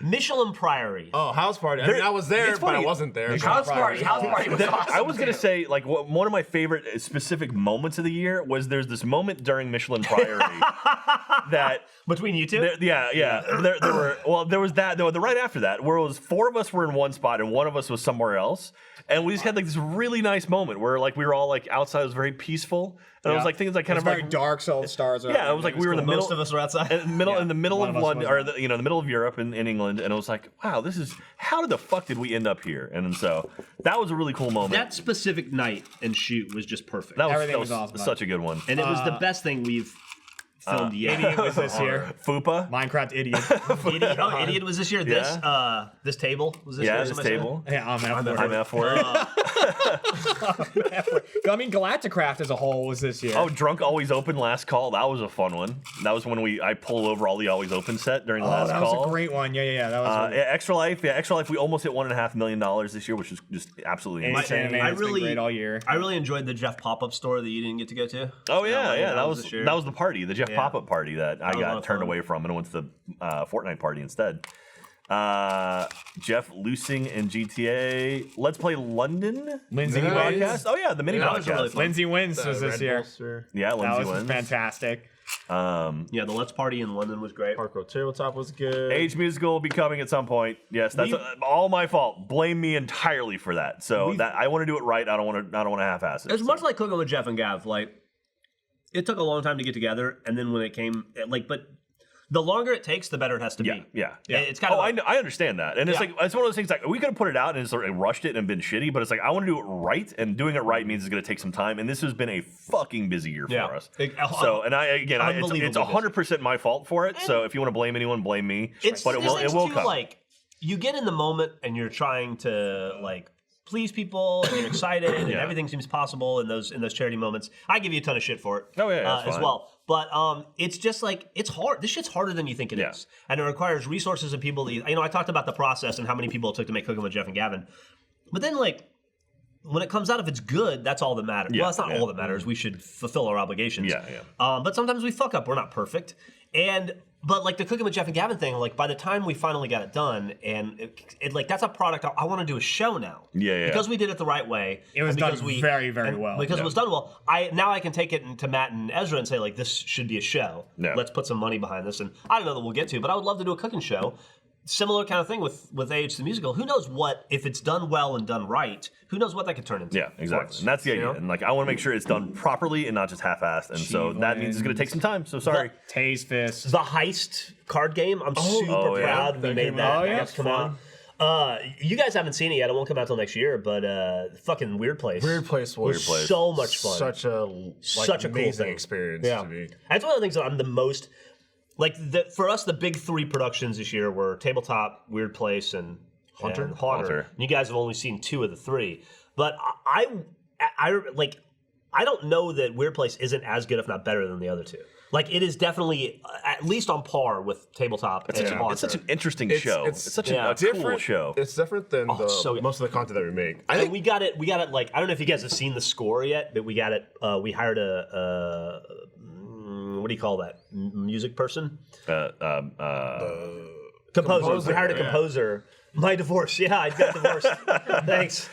Michelin Priory. Oh, house party. I mean, I was there, it's but I funny. wasn't there. House party was awesome. I was gonna say like one of my favorite specific moments of the year was there's this moment during Michelin Priory that. Between you two? There was that. The right after that, where it was 4 of us were in one spot and 1 of us was somewhere else, and we just had like this really nice moment where like we were all like outside. It was very peaceful, and it was like things like kind It was of very like dark, so all the stars are. yeah, it was like we were in the middle. Most of us were outside. In the middle One of of us London, was or the middle of Europe in England, and it was like, wow, this is how the fuck did we end up here? And so that was a really cool moment. That specific night and shoot was just perfect. Everything was awesome. such a good one. And it was the best thing we've filmed yet. Idiot was this year. Fupa, Minecraft Idiot. Idiot, Idiot was this year. Yeah. This table was this year. yeah, this table. Yeah, I'm I'm out out for it. I mean, Galacticraft as a whole was this year. Oh, Drunk Always Open Last Call. That was a fun one. That was when I pulled over all the Always Open set during Last that Call. was a great one. Yeah. That was really Extra Life. Yeah, Extra Life. We almost hit $1.5 million this year, which was just absolutely Ace insane. Anime has been great all year. I really enjoyed the Jeff pop-up store that you didn't get to go to. Oh yeah, yeah, that was this year. the party, the Jeff pop-up party that I was a lot got of turned fun. away from and went to the Fortnite party instead. Jeff Lusing and GTA. Let's Play London. Lindsay mini wins. podcast. Oh yeah, the mini that was podcast. really fun. Lindsay wins was this year. Yeah, That Lindsay was wins. fantastic. Yeah, the Let's Party in London was great. Parkour Tabletop was good. Age Musical will be coming at some point. Yes, that's all my fault. Blame me entirely for that. So that I want to do it right. I don't want to half-ass it. It's much like cooking with Jeff and Gav. Like, it took a long time to get together, and then when it came, but the longer it takes, the better it has to be. Yeah. It's kind of. I understand that, and it's like it's one of those things. Like we could have put it out and sort of rushed it and been shitty, but it's like I want to do it right, and doing it right means it's going to take some time. And this has been a fucking busy year for us. So, and it's 100% my fault for it. So if you want to blame anyone, blame me. But it will come. Like, you get in the moment and you're trying to like please people and you're excited and everything seems possible in those charity moments. I give you a ton of shit for it. Oh yeah, as well. But it's just like it's hard. This shit's harder than you think it is, and it requires resources and people. I talked about the process and how many people it took to make Cooking with Jeff and Gavin, but then like when it comes out, if it's good, that's all that matters. Well, that's not all that matters. We should fulfill our obligations. But sometimes we fuck up. We're not perfect, But like the Cooking with Jeff and Gavin thing, like by the time we finally got it done, and it like that's a product I want to do a show now. Because we did it the right way. It was done very, very well. Because it was done well. I can take it to Matt and Ezra and say like this should be a show. Let's put some money behind this, and I don't know that we'll get to, but I would love to do a cooking show. Similar kind of thing with AH the Musical. Who knows what, if it's done well and done right, who knows what that could turn into. Yeah, exactly. And that's the idea. And like I want to make sure it's done properly and not just half-assed. And so that means it's going to take some time. So sorry. Taze Fist. The Heist card game. I'm super proud we made that. Oh, yeah, That's come out. You guys haven't seen it yet. It won't come out till next year. But fucking Weird Place. Weird Place was so much fun. Such a cool amazing thing. experience to me. That's one of the things that I'm the most. Like for us, the big three productions this year were Tabletop, Weird Place, and Haunter. And you guys have only seen 2 of the 3, but I don't know that Weird Place isn't as good, if not better, than the other 2. Like it is definitely at least on par with Tabletop. It's such an interesting show. It's such a cool show. It's different than most of the content that we make. I think we got it. Like I don't know if you guys have seen the score yet, but we got it. We hired a what do you call that? Music person? Composer. We hired a composer. My divorce. Yeah, I got divorced. Thanks.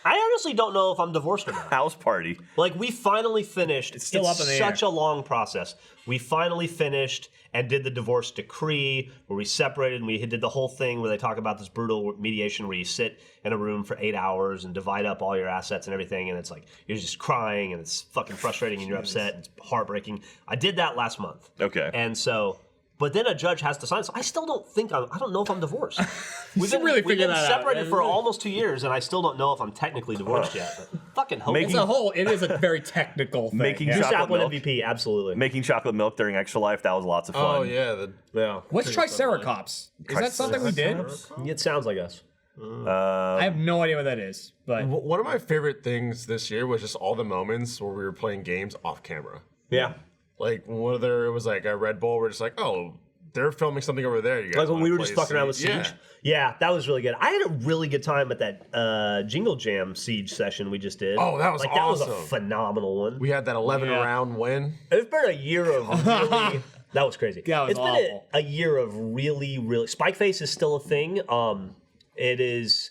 I honestly don't know if I'm divorced or not. House party. Like we finally finished. It's still up in the air. Such a long process. We finally finished and did the divorce decree where we separated and we did the whole thing where they talk about this brutal mediation where you sit in a room for 8 hours and divide up all your assets and everything, and it's like you're just crying and it's fucking frustrating and you're upset and it's heartbreaking. I did that last month. Okay. And so, but then a judge has to sign. So I still don't think I don't know if I'm divorced. We've been separated for almost 2 years, and I still don't know if I'm technically divorced yet. But fucking hope It's a whole. It is a very technical thing. Making Chocolate chocolate milk. MVP, absolutely. Making chocolate milk during Extra Life. That was lots of fun. Oh yeah. What's Triceratops? Is that something we did? It sounds like us. I have no idea what that is. But One of my favorite things this year was just all the moments where we were playing games off camera. Yeah. Like whether it was like a Red Bull, we're just like, oh, they're filming something over there. You guys Like when we were wanna just play fucking around with Siege. Yeah, that was really good. I had a really good time at that Jingle Jam Siege session we just did. Oh, that was That was awesome. a phenomenal one. We had that 11 round win. It's been a year of really. That was crazy. That was It's been a year of really. Spike Face is still a thing. It is.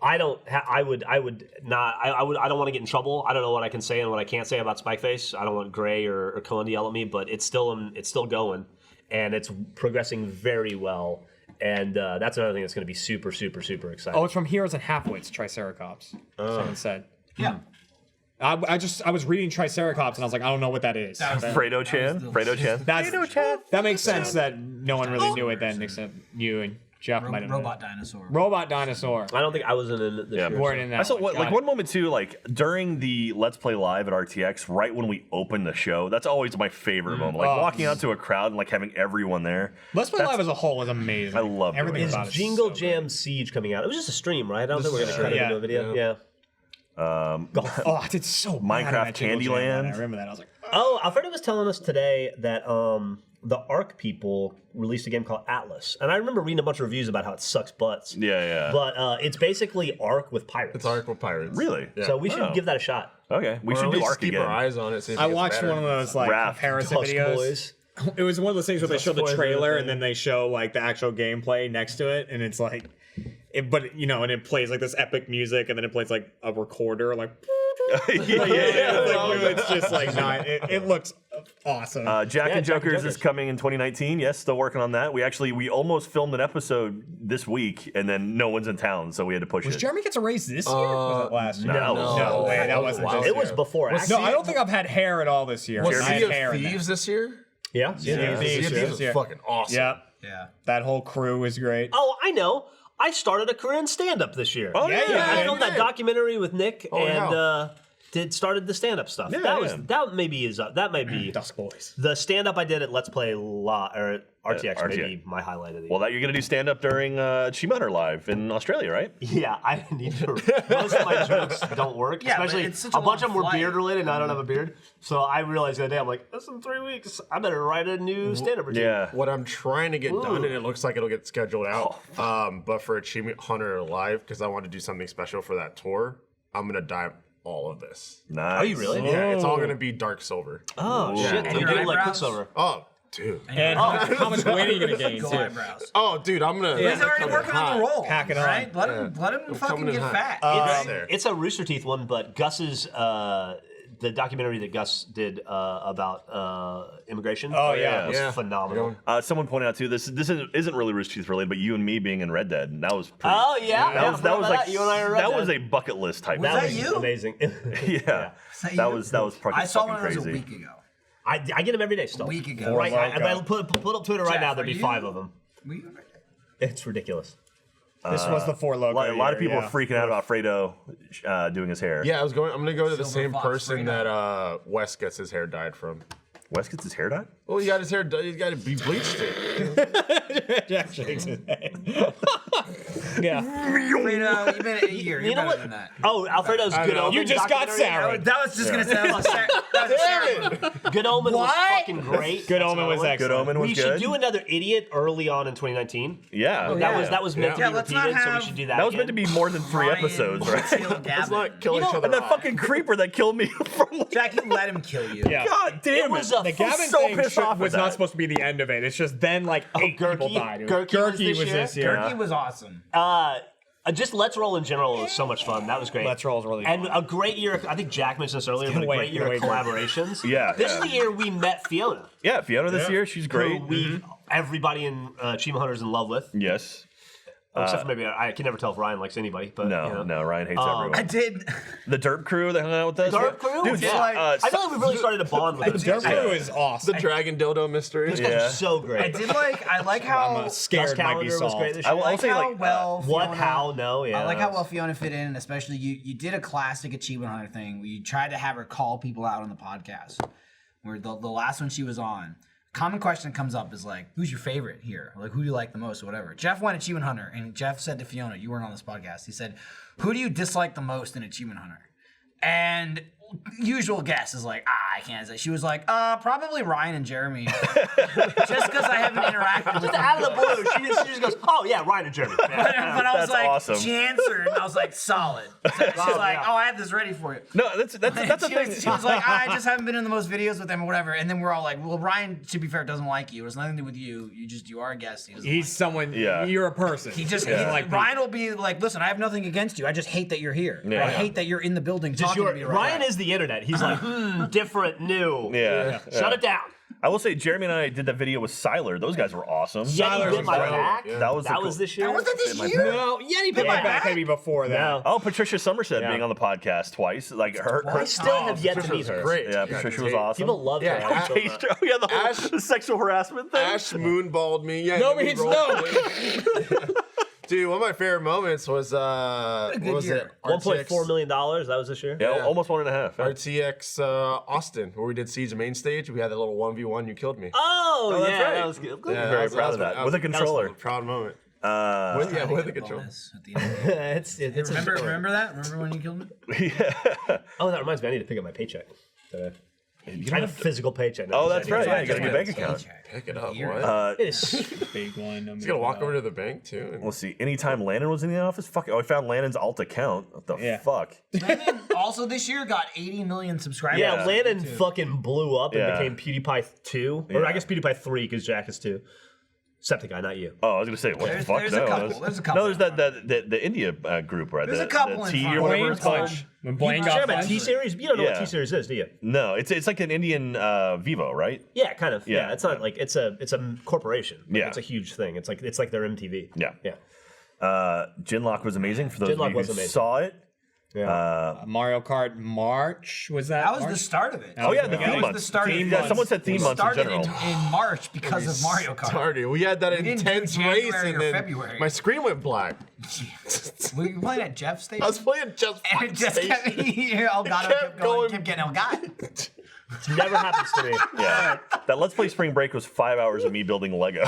I don't want to get in trouble. I don't know what I can say and what I can't say about Spike Face. I don't want Gray or Cohen to yell at me, but it's still going, and it's progressing very well. And that's another thing that's going to be super, super, super exciting. oh, it's from Heroes and Halfwits. Triceratops. Someone said. Yeah. I was reading Triceratops and I was like, I don't know what that is. Fredo Chan. That makes sense that no one really knew it then except you and Jeff might have known. Robot dinosaur. Robot dinosaur. I don't think I was in it this year. Weren't in that. I saw one. Got it. one moment too, like during the Let's Play Live at RTX, right when we opened the show. That's always my favorite moment. Like walking out to a crowd and like having everyone there. Let's Play Live as a whole was amazing. I love everything Is about it. Jingle Jam Siege coming out? It was just a stream, right? I don't think we're going to cut it into a video. Yeah. Oh, I did so bad Minecraft at Jingle Jam, Candyland. man. I remember that. I was like, Oh, Alfredo was telling us today that the Ark people released a game called Atlas, and I remember reading a bunch of reviews about how it sucks butts. Yeah. But it's basically Ark with pirates. It's Ark with pirates. Really? Yeah. So we should give that a shot. Okay, we Or should at do least Ark keep again. our eyes on it. See if it I gets watched better. one of those like Raft. comparison Tusk videos. Boys. It was one of those things where they show the spoiler trailer thing. and then they show like the actual gameplay next to it, and it's like, but you know, and it plays like this epic music, and then it plays like a recorder, like. It's just like not. It looks awesome. Jack and Jokers Jokers. is coming in 2019. Yes, still working on that. We almost filmed an episode this week, and then no one's in town, so we had to push Was it. Jeremy gets a raise this year? Was it last year? No. Wait, that wasn't this It was year. before. Was actually. No, I don't think I've had hair at all this year. Was I had Sea of hair in Thieves this year? Yeah. Sea of Sea of Thieves, Thieves was yeah. fucking awesome. Yep. Yeah. That whole crew was great. Oh, I know. I started a career in stand-up this year. Oh, Yeah, yeah. I filmed that documentary with Nick and yeah. started the stand-up stuff. Yeah, That maybe is that might be Dusk Boys. the stand-up I did at Let's Play or RTX, RTX. maybe my highlight of the Well, that you're gonna do stand up during Achievement Hunter Live in Australia, right? Yeah, I need to. Most of my jokes don't work, Yeah, but especially it's such a a bunch long of them were flight. beard related, and I don't have a beard. So I realized the other day, I'm like, that's in 3 weeks. I better write a new stand-up routine. Yeah. What I'm trying to get done, and it looks like it'll get scheduled out, but for Achievement Hunter Live, because I want to do something special for that tour, I'm gonna dye all of this. Nice. Are you really? Yeah, it's all gonna be dark silver. Oh shit! And You're your doing like eyebrows? Quicksilver. Oh, dude. And how much weight are you gonna gain Go too? eyebrows. Oh, dude, I'm gonna. He's already coming working on hot. the role. Pack it on. right? Let him fucking coming in get hot. fat. Right there. It's a Rooster Teeth one, but Gus's the documentary that Gus did about immigration. Oh, yeah. was Yeah. phenomenal. Someone pointed out too. This isn't really Rooster Teeth related, but you and me being in Red Dead, that was pretty. Oh yeah, that was like you and I are that was a bucket list type. that thing. was you? amazing. Yeah. that That you? was fucking I saw fucking one of those crazy. a week ago. I get them every day still. A week ago. Right, Loco. if I put up Twitter right Jeff, now, there'd are be you- 5 of them. Were you- It's ridiculous. This was the Four Loco. A lot of year, people yeah. are freaking out about Fredo doing his hair. Yeah, I'm gonna go to the Silver same Fox person Fredo. that Wes gets his hair dyed from. Wes gets his hair dyed. Well, he got his hair dyed. He's got to be bleached. It. Jack shakes his head. yeah. Fredo, you've been a year. You're You know better what? than that. Oh, Alfredo's Good know. Omen. You just got documentary. Sarah. That was just gonna say that was a ceremony. Good Omen was What? fucking great. Good Omen was Good excellent. Omen was We good. should do another Idiot early on in 2019. Yeah. That was meant Yeah, to be let's not repeated, so we have- should do that. That was meant to again. be more than 3 Ryan episodes, right? Steele Let's Gavin. not kill You each know, other. And that off. fucking creeper that killed me from. Jack, you let him kill you. Yeah. God damn It was a it. The Gavin so thing pissed off was at not that. supposed to be the end of it. It's just then like 8 people Gurky? died. Gurky was this year? Turkey was awesome. Just Let's Roll in general was so much fun. That was great. Let's Roll is really And fun. a great year. I think Jack mentioned this earlier, but a wait, great year of wait, wait. collaborations. Yeah, This yeah. is the year we met Fiona. Yeah, Fiona this year, she's great. Who we everybody in Achievement Hunter is in love with. Yes. Except for maybe I can never tell if Ryan likes anybody. But No, you know. no, Ryan hates I everyone. did. The Derp crew that hung out with us. Derp crew? Dude, Yeah. like- I feel like we really started to bond with those Dirt guys. Crew is awesome. The dragon dildo mystery. Those guys Yeah. are so I great. did like. I like how. I'm scared Gus might be Calendar was solved. great this I year. will like say, how like, well. What? Fiona- How? No. Yeah. I like how well Fiona fit in, and especially you did a classic Achievement Hunter thing where you tried to have her call people out on the podcast. Where the last one she was on, common question that comes up is like, who's your favorite here? Like, who do you like the most or whatever? Jeff went Achievement Hunter, and Jeff said to Fiona, you weren't on this podcast, he said, who do you dislike the most in Achievement Hunter? And usual guess is like, I can't say. She was like, probably Ryan and Jeremy. Just because I haven't interacted with Just them. out of the blue, she just goes, "Oh yeah, Ryan and Jeremy." But I was That's like, awesome. she answered, and I was like, solid. So she's like, yeah. oh, I had this ready for you. No, that's the she, thing. was, she was like, I just haven't been in the most videos with them or whatever. And then we're all like, well, Ryan, to be fair, doesn't like you. It has nothing to do with you. You are a guest. He doesn't He's like someone. Yeah. You're a person. you. He just like Ryan will be like, listen, I have nothing against you. I just hate that you're here. Yeah. I hate that you're in the building talking to me right Ryan now. is the internet. He's like, different, new. Yeah. Shut it down. I will say, Jeremy and I did that video with Siler. Those guys were awesome. Yeah, you Siler's bit my incredible. back. Yeah. That was That the was cool- this year. Was that this year? No, Yeti bit my my back back? maybe before that. No. Oh, Patricia Somerset Yeah. being on the podcast twice. Like her. I still have yet to meet her. Great. Yeah, Patricia was awesome. People love Yeah, her. Ash- Oh yeah, the whole Ash- the sexual harassment thing. Ash moonballed me. Yeah, No, he it's rolled no. me. Dude, one of my favorite moments was what was year. it? $1.4 million. That was this year. Yeah, Yeah. almost 1.5. Yeah. RTX Austin, where we did Siege main stage. We had that little 1v1. You killed me. Oh, that's yeah, right. that was good. Yeah, Very that proud was- of that. that With a was- controller. Proud moment. Uh, With, yeah, I with the get a controller. bonus at the end. it's Remember that? Remember when you killed me? yeah. Oh, that reminds me. I need to pick up my paycheck today. You I have a physical paycheck. Oh, that's right. Yeah, you got a Just bank a account. Pick it up. What? It is. Big one. He's gonna walk over to the bank too. And Let's see. Anytime Landon was in the office, fuck. Oh, I found Landon's alt account. What the fuck? Landon also this year got 80 million subscribers. Yeah, Landon fucking blew up and Yeah. became PewDiePie 2. Or I guess PewDiePie 3 because Jack is 2. Septiceye, not you. Oh, I was gonna say what the fuck? There's no, a couple. There's a couple. No, there's the India group, right? There's the, a couple the in T front. or whatever Blaine it's called. Punch. When Blaine You got talking about punched. T-Series? You don't know Yeah. what T-Series is, do you? No, it's like an Indian Vivo, right? Yeah, kind of. Yeah. Yeah, it's not like it's a corporation. Like, Yeah. it's a huge thing. It's like their MTV. Yeah. Yeah. Jinlock was amazing for those Jinlock of you was who amazing. saw it. Mario Kart March was that? That was March? the start of it. Oh yeah, the That theme was month. the start of it. Yeah, someone said theme We month in started general. in March because of Mario Kart. started. We had that didn't do intense January race, and or then February. my screen went black. Were you playing at Jeff's station? I was playing just. And it just kept, Elgato kept going, kept getting Elgato. Never happens to me. Yeah, that Let's Play Spring Break was 5 hours of me building Lego.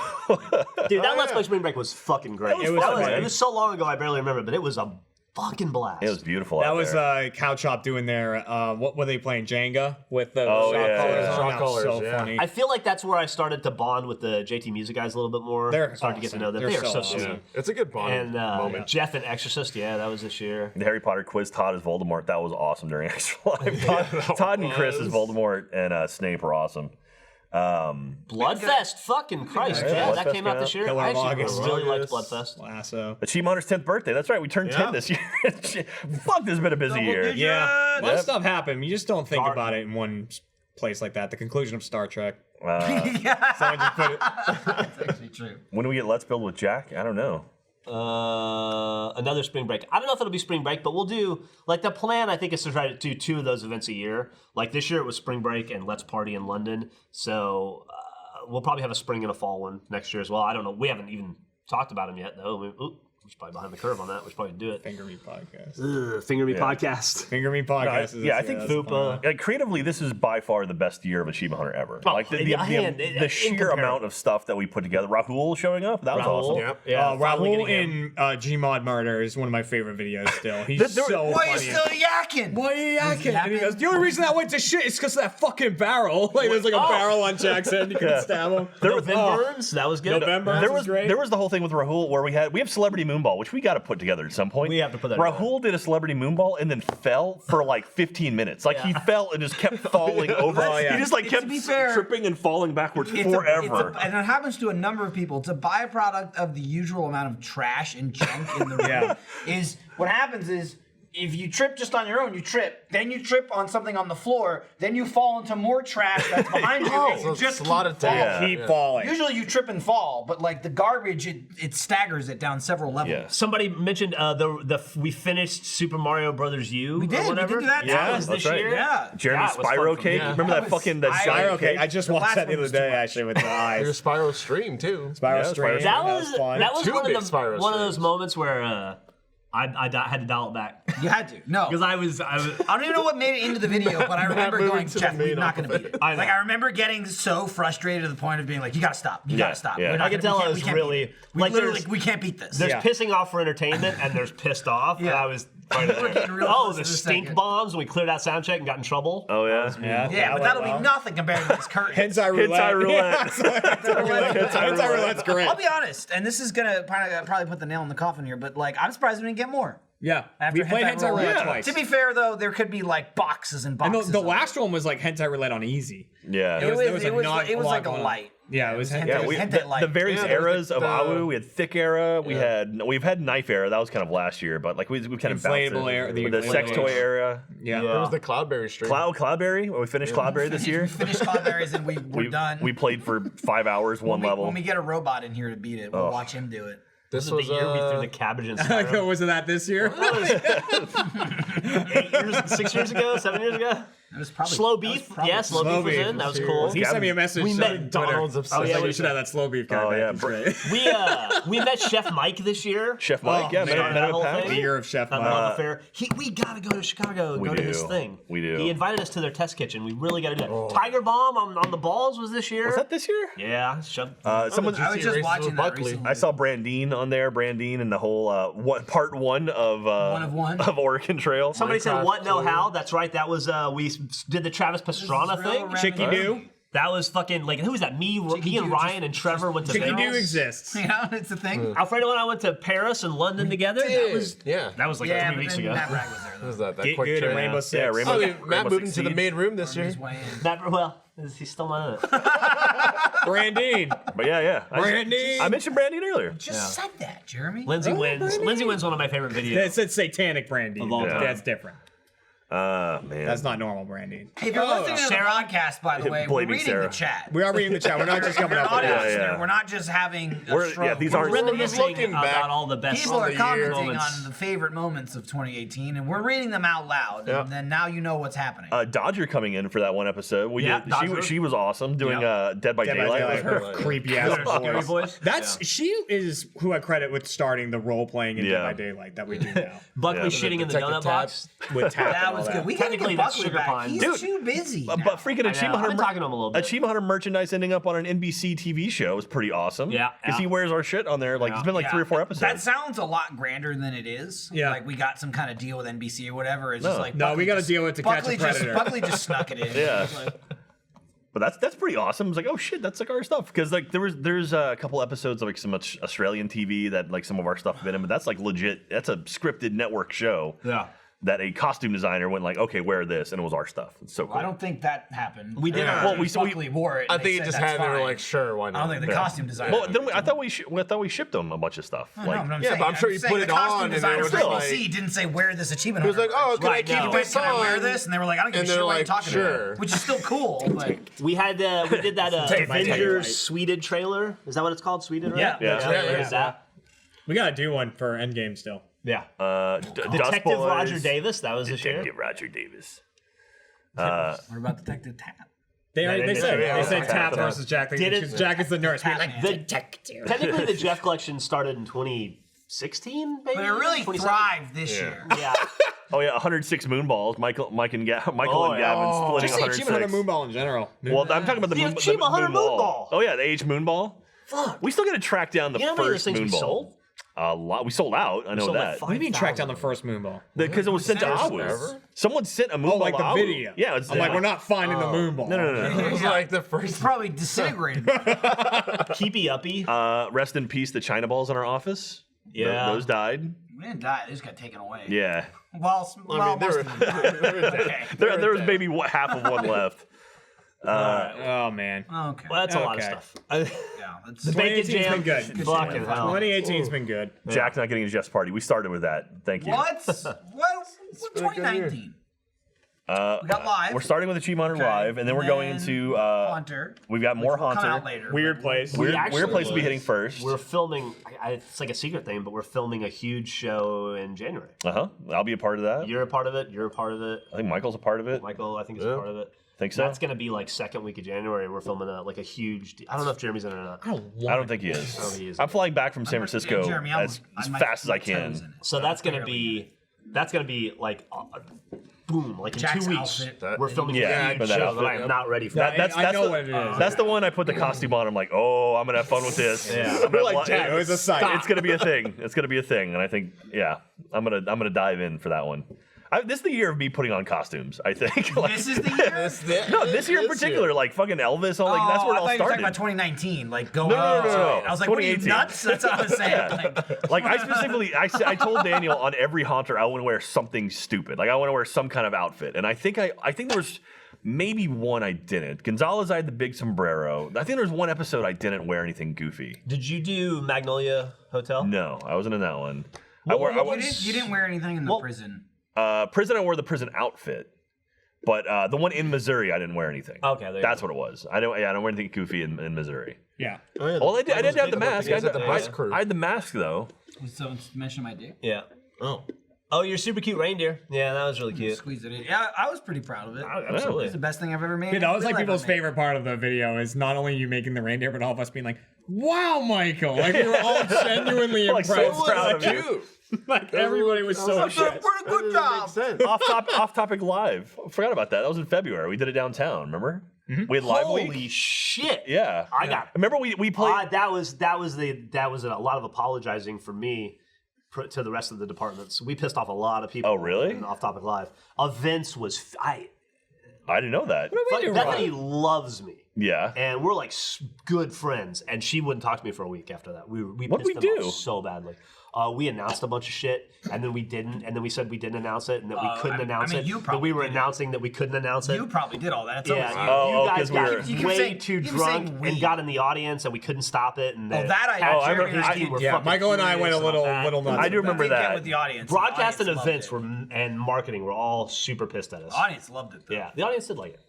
Dude, that Let's Play Spring Break was fucking great. It was fun, man. It was so long ago I barely remember, but it was a fucking blast. It was beautiful. That out was there. Cow Chop doing their what were they playing, Jenga with the Oh, shot yeah, colors yeah. on? Shot That was colors, so yeah. funny. I feel like that's where I started to bond with the JT Music guys a little bit more. They're started to get to know them. awesome. They are They're so so sweet. awesome. It's a good bond And moment. Jeff and Exorcist, yeah, that was this year. The Harry Potter quiz Todd as Voldemort. That was awesome during Extra Life. Todd and Chris as Voldemort and Snape were awesome. Bloodfest, fucking Christ, yeah, that Bloodfest came out this year. Killer I of actually August. really liked Bloodfest. Lasso. Achievement Hunter's 10th birthday. That's right. We turned 10 this year. Fuck, this has been a busy year. Yeah, a lot Yep. of stuff happened. You just don't think Dark. about it in one place like that. The conclusion of Star Trek. Yeah. Someone just put it. That's actually true. When do we get Let's Build with Jack? I don't know. Another spring break. I don't know if it'll be spring break, but we'll do like the plan. I think is to try to do 2 of those events a year. Like this year, it was spring break and Let's Party in London. So we'll probably have a spring and a fall one next year as well. I don't know. We haven't even talked about them yet, though. We're probably behind the curve on that. We should probably do it. Finger Me podcast. Finger Me podcast. Finger Me podcast. I think Fupa. Like creatively, this is by far the best year of Achievement Hunter ever. Oh, like the in sheer comparison. amount of stuff that we put together. Rahul showing up, that was Rahul. awesome. Yep. Yeah, finally Rahul getting him. in Gmod Murder is one of my favorite videos still. He's so Why are you funny. still yakking? Why are you yakking? And he yapping? goes, the only reason I went to shit is because of that fucking barrel. Like, there's like a barrel on Jack's head. You couldn't stab him. November's, that was good. November. There was was great. there was the whole thing with Rahul where we have Celebrity Moonball, which we got to put together at some point. We have to put that Rahul did a Celebrity Moonball and then fell for like 15 minutes. Like he fell and just kept falling over. Oh, yeah. He just like To kept be fair, tripping and falling backwards It's forever. and it happens to a number of people. It's a byproduct of the usual amount of trash and junk in the room. Yeah. Is what happens is if you trip just on your own, you trip. Then you trip on something on the floor. Then you fall into more trash that's behind you. and you So just it's a lot keep of falling. time. Keep falling. Usually you trip and fall, but like the garbage, it staggers it down several levels. Yeah. Somebody mentioned we finished Super Mario Brothers U. We did. Or We whatever. did do that. Yeah, too. was That's this right. year. Yeah. Jeremy That was fun Spyro for cake. me. Remember that fucking Spyro giant Okay, cake? I just The watched last that the one other was too day much. actually with the eyes. Your Spyro stream too. Spyro Yeah, Stream. Spyro That was fun. that was Two one big of the Spyro one of those streams. moments where I had to dial it back You had to. No. because I was I don't even know what made it into the video, but I remember moving going, to the Jeff, we're main not going to off beat of it. I know. Like, I remember getting so frustrated to the point of being like, you got to stop. You got to stop. yeah. We're not I could gonna- tell we I was can't really- beat it. We like, literally, there's- we can't beat this. there's Yeah. pissing off for entertainment and there's pissed off. And Yeah. I was right there. getting real Oh, close the to the stink second. bombs when we cleared out sound check and got in trouble. Oh yeah. yeah, but that'll be nothing compared to this curtain. Hentai roulette. Hentai roulette. Hentai roulette's great. I'll be honest, and this is gonna probably put the nail in the coffin here, but like, I'm surprised we didn't get more. Yeah, After we played Hentai Roulette twice. To be fair, though, there could be like boxes and And boxes. the of last one was like Hentai Roulette on easy. Yeah. It was there was like lot a going on. light. Yeah, it was Hentai. Yeah, Hentai we, Hentai light. the various Yeah, there was eras like of the- AWU, we had thick era, we've had knife era, that was kind of last year, but like we kind of bounced Inflatable it. era, the the sex inflatable toy era. era. Yeah. There was the Cloudberry stream. Cloudberry, we finished Cloudberry this year. We finished Cloudberries and we're done. We played for 5 hours, one level. When we get a robot in here to beat it, we'll watch him do it. This This was was the year we threw the cabbage in Like, Skyrim. was it that this year? 6 years ago, 7 years ago. It was probably Slow that was beef, probably- yeah, slow beef was in. That was cool. He sent me a message. We on met Twitter. McDonald's obsessed. Oh yeah, we we should have that slow beef guy. Oh, back. yeah, He's great. We met Chef Mike this year. Chef Mike, Oh, yeah, man. met That him whole at PAX. thing. The year of Chef At Mike. Love Affair. We gotta go to Chicago, We go to his do. thing. We do. He invited us to their test kitchen. We really gotta do that. Tiger Bomb on the balls was this year. Was that this year? Yeah, Someone, I was just races watching with that Buckley. recently. I saw Brandine on there, Brandine and the whole part one of of one. of Oregon Trail. oil. Somebody said, Minecraft "What? No, flavor. how?" That's right. That was we did the Travis Pastrana thing. Chicky Doo. That was fucking like who was that? Me and Ryan and Trevor went to Chicky Vegas. Doo exists. Yeah, it's a thing. Alfredo and I went to Paris and London together. That was yeah. like Yeah, 3 weeks but ago. then Matt Bragg was there. What Though. was that? That Get quick good trip. in Rainbow Six. Yeah, Rainbow. Matt Rainbow moved Six into the Siege. main room this year. His way in. He's still not in it. Brandine. But yeah. Brandine. I mentioned Brandine earlier. Just said that, Jeremy. Lindsay wins. Lindsay wins one of my favorite videos. That said satanic Brandine. Of all time. That's different. Man. That's not normal Brandine. Hey, if you're listening to the Sarah? podcast, by the way, we're Blaming reading Sarah. the chat. We are reading the chat. We're not just If coming you're up an with audio it. yeah. listener, we're not just having a We're- stroke. yeah, these We're aren't- Reminiscing looking about back, all the best People are year. commenting moments. on the favorite moments of 2018, and we're reading them out loud. Yeah. And then now you know what's happening. Dodger coming in for that one episode. Yeah, Dodger. She was awesome doing Dead by Dead by Daylight. Daylight, her creepy ass Scary voice. Boys. That's she is who I credit with starting the role playing in Yeah. Dead by Daylight that we do now Buckley Yeah. shitting in the Detective donut box. with Tap. that and was all good. We gotta Technically, get that's Buckley Sugar back. Pine. He's Dude, too busy. But now. freaking I know. Achievement I've been Hunter, talking to him a little bit. Achievement Hunter merchandise ending up on an NBC TV show is pretty awesome. Yeah, because he yeah. wears our shit on there. Like it's been like Yeah. 3 or 4 episodes. That sounds a lot grander than it is. Yeah. Like we got some kind of deal with NBC or whatever. It's just like No, we Buckley gotta just- deal with To Catch a Buckley Predator. Buckley just snuck it in. Yeah. It's like, But that's pretty awesome. It's like, oh shit, that's like our stuff. Because like there's a couple episodes of like some much Australian TV that like some of our stuff have been in, but that's like legit. That's a scripted network show. Yeah. That a costume designer went like, okay, wear this, and it was our stuff. It's so cool. I don't think that happened. We did. Yeah. Well, we Buckley wore it. I and think they it just said had. that's They were fine. like, sure, why I not? don't think the costume designer. Well, then I thought we shipped him a bunch of stuff. No, Like, but I'm Yeah, saying, but I'm sure he saying put the it costume on and it designer was for just NBC like- didn't say wear this achievement. He was like, Hunter oh, merch. can I Right, keep no. He went, this can I wear on? this? And they were like, I don't give a And shit they're what you're like, talking sure. about. Which is still cool. But We had we did that Take my Daylight. Avengers Sweded trailer. Is that what it's called? Sweded, right? Yeah. Yeah. There's that. We gotta do one for Endgame still. Yeah. Dust Detective Boys, Roger Davis. That was this year. Detective Roger Davis. what about Detective Tap? They said yeah, they said yeah. Tap versus Jack. Did it- Jack is the nurse. We're like, Detective. Technically, the Jeff collection started in 2016, maybe. But it really 2017? thrived this year. Yeah. Oh yeah, 106 moonballs. Michael Oh, and Gavin yeah. splitting just say Achievement 106. Hunter Moonball in general. Well, I'm talking about the, The Achievement Hunter Moonball. Oh yeah, the H Moonball. Fuck. We still got to track down the You know how many of those first things we Moonball. sold? A lot. We sold out. I know sold like that. five. What do you mean track down the 5,000. first Moonball? Because it was sent to First Awu. ever? Someone sent a Moonball Oh, like to the Awu. video. Yeah, it's I'm like, we're not finding the Moonball. No. It was like the first. It's probably disintegrated. Keepy uppy. Rest in peace, the China balls in our office. Yeah. Those died. We didn't die. They just got taken away. Yeah. Well, I mean, they most were, of them died. they were dead. Okay. There was maybe half of one left. Oh man. Okay. Well, that's a lot of Okay. stuff. Yeah, that's Bacon 2018's jam. been good. Fucking hell. 2018's been good. Jack not getting a Jeff's party. We started with that. Thank you. what? What's 2019? We got live. We're starting with Achievement Hunter Okay. Live, and then we're going Then into Hunter. We've got more Which will come Haunter. out later. Weird place. Weird actually place to be was- hitting first. We're filming. It's like a secret thing, but we're filming a huge show in January. I'll be a part of that. You're a part of it. You're a part of it. I think Michael's a part of it. Michael, I think, is a part of it. Think so? That's gonna be like second week of January. We're filming a huge. I don't know if Jeremy's in it or not. I don't think he is. Oh, he is. I'm flying back from San Francisco Jeremy, as fast as I can. So that's gonna be like boom, like in Jack's 2 weeks. outfit. We're filming Yeah, a huge for that show that I outfit. am not ready for. I know what it is. That's the one I put the costume on. I'm like, oh, I'm gonna have fun with this. Yeah. I'm gonna like, Jack, it was a sight. It's gonna be a thing. It's gonna be a thing, and I think, yeah, I'm gonna dive in for that one. This is the year of me putting on costumes. I think. Like, This is the year? no, this year in particular, like fucking Elvis. All like that's where it I all thought you were talking started. about 2019, like going No. into it. I was like, what are you 2018. nuts? That's what I was saying. Like I specifically, I told Daniel on every Haunter I want to wear something stupid. Like I want to wear some kind of outfit, and I think there was maybe one I didn't. Gonzalez, I had the big sombrero. I think there was one episode I didn't wear anything goofy. Did you do Magnolia Hotel? No, I wasn't in that one. You didn't wear anything in the prison. Prison, I wore the prison outfit, but the one in Missouri, I didn't wear anything. Okay, there you that's go. what it was. I don't wear anything goofy in Missouri. Yeah. Well, I did have the mask. I Guys at the bus had, crew. I had the mask though. So mention my dick. Yeah. Oh, your super cute reindeer. Yeah, that was really cute. Squeeze it in. Yeah, I was pretty proud of it. Absolutely. It's the best thing I've ever made. Dude, that was like Real life people's I've made. favorite part of the video is not only you making the reindeer, but all of us being like, "Wow, Michael!" Like we were all genuinely Like, so impressed. proud of you. Cute. Like everybody was so I did a impressed. pretty good job. Off topic live. Forgot about that. That was in February. We did it downtown. Remember? We had live Holy week. shit! Yeah. I got. Remember we played. That was a lot of apologizing for me to the rest of the departments. We pissed off a lot of people. Oh, really? In Off Topic Live. Vince was I didn't know that. Bethany loves me. Yeah. And we're like good friends, and she wouldn't talk to me for a week after that. We What'd pissed we them do? off so badly. We announced a bunch of shit, and then we didn't, and then we said we didn't announce it, and that we couldn't announce it. you But probably we were did it. announcing that we couldn't announce it. You probably did all that. It's Yeah, always you guys 'cause we were- got You keep way saying- too you keep drunk saying we. and got in the audience, and we couldn't stop it. And Oh, that I- Pat oh, I Jarrett remember- and his team were Yeah, fucking Michael and I went a furious about that. little nuts. I do remember Did get that. with the audience. Broadcast and The audience events loved and marketing were all super pissed at us. it. The audience loved it. Though. Yeah, the audience did like it.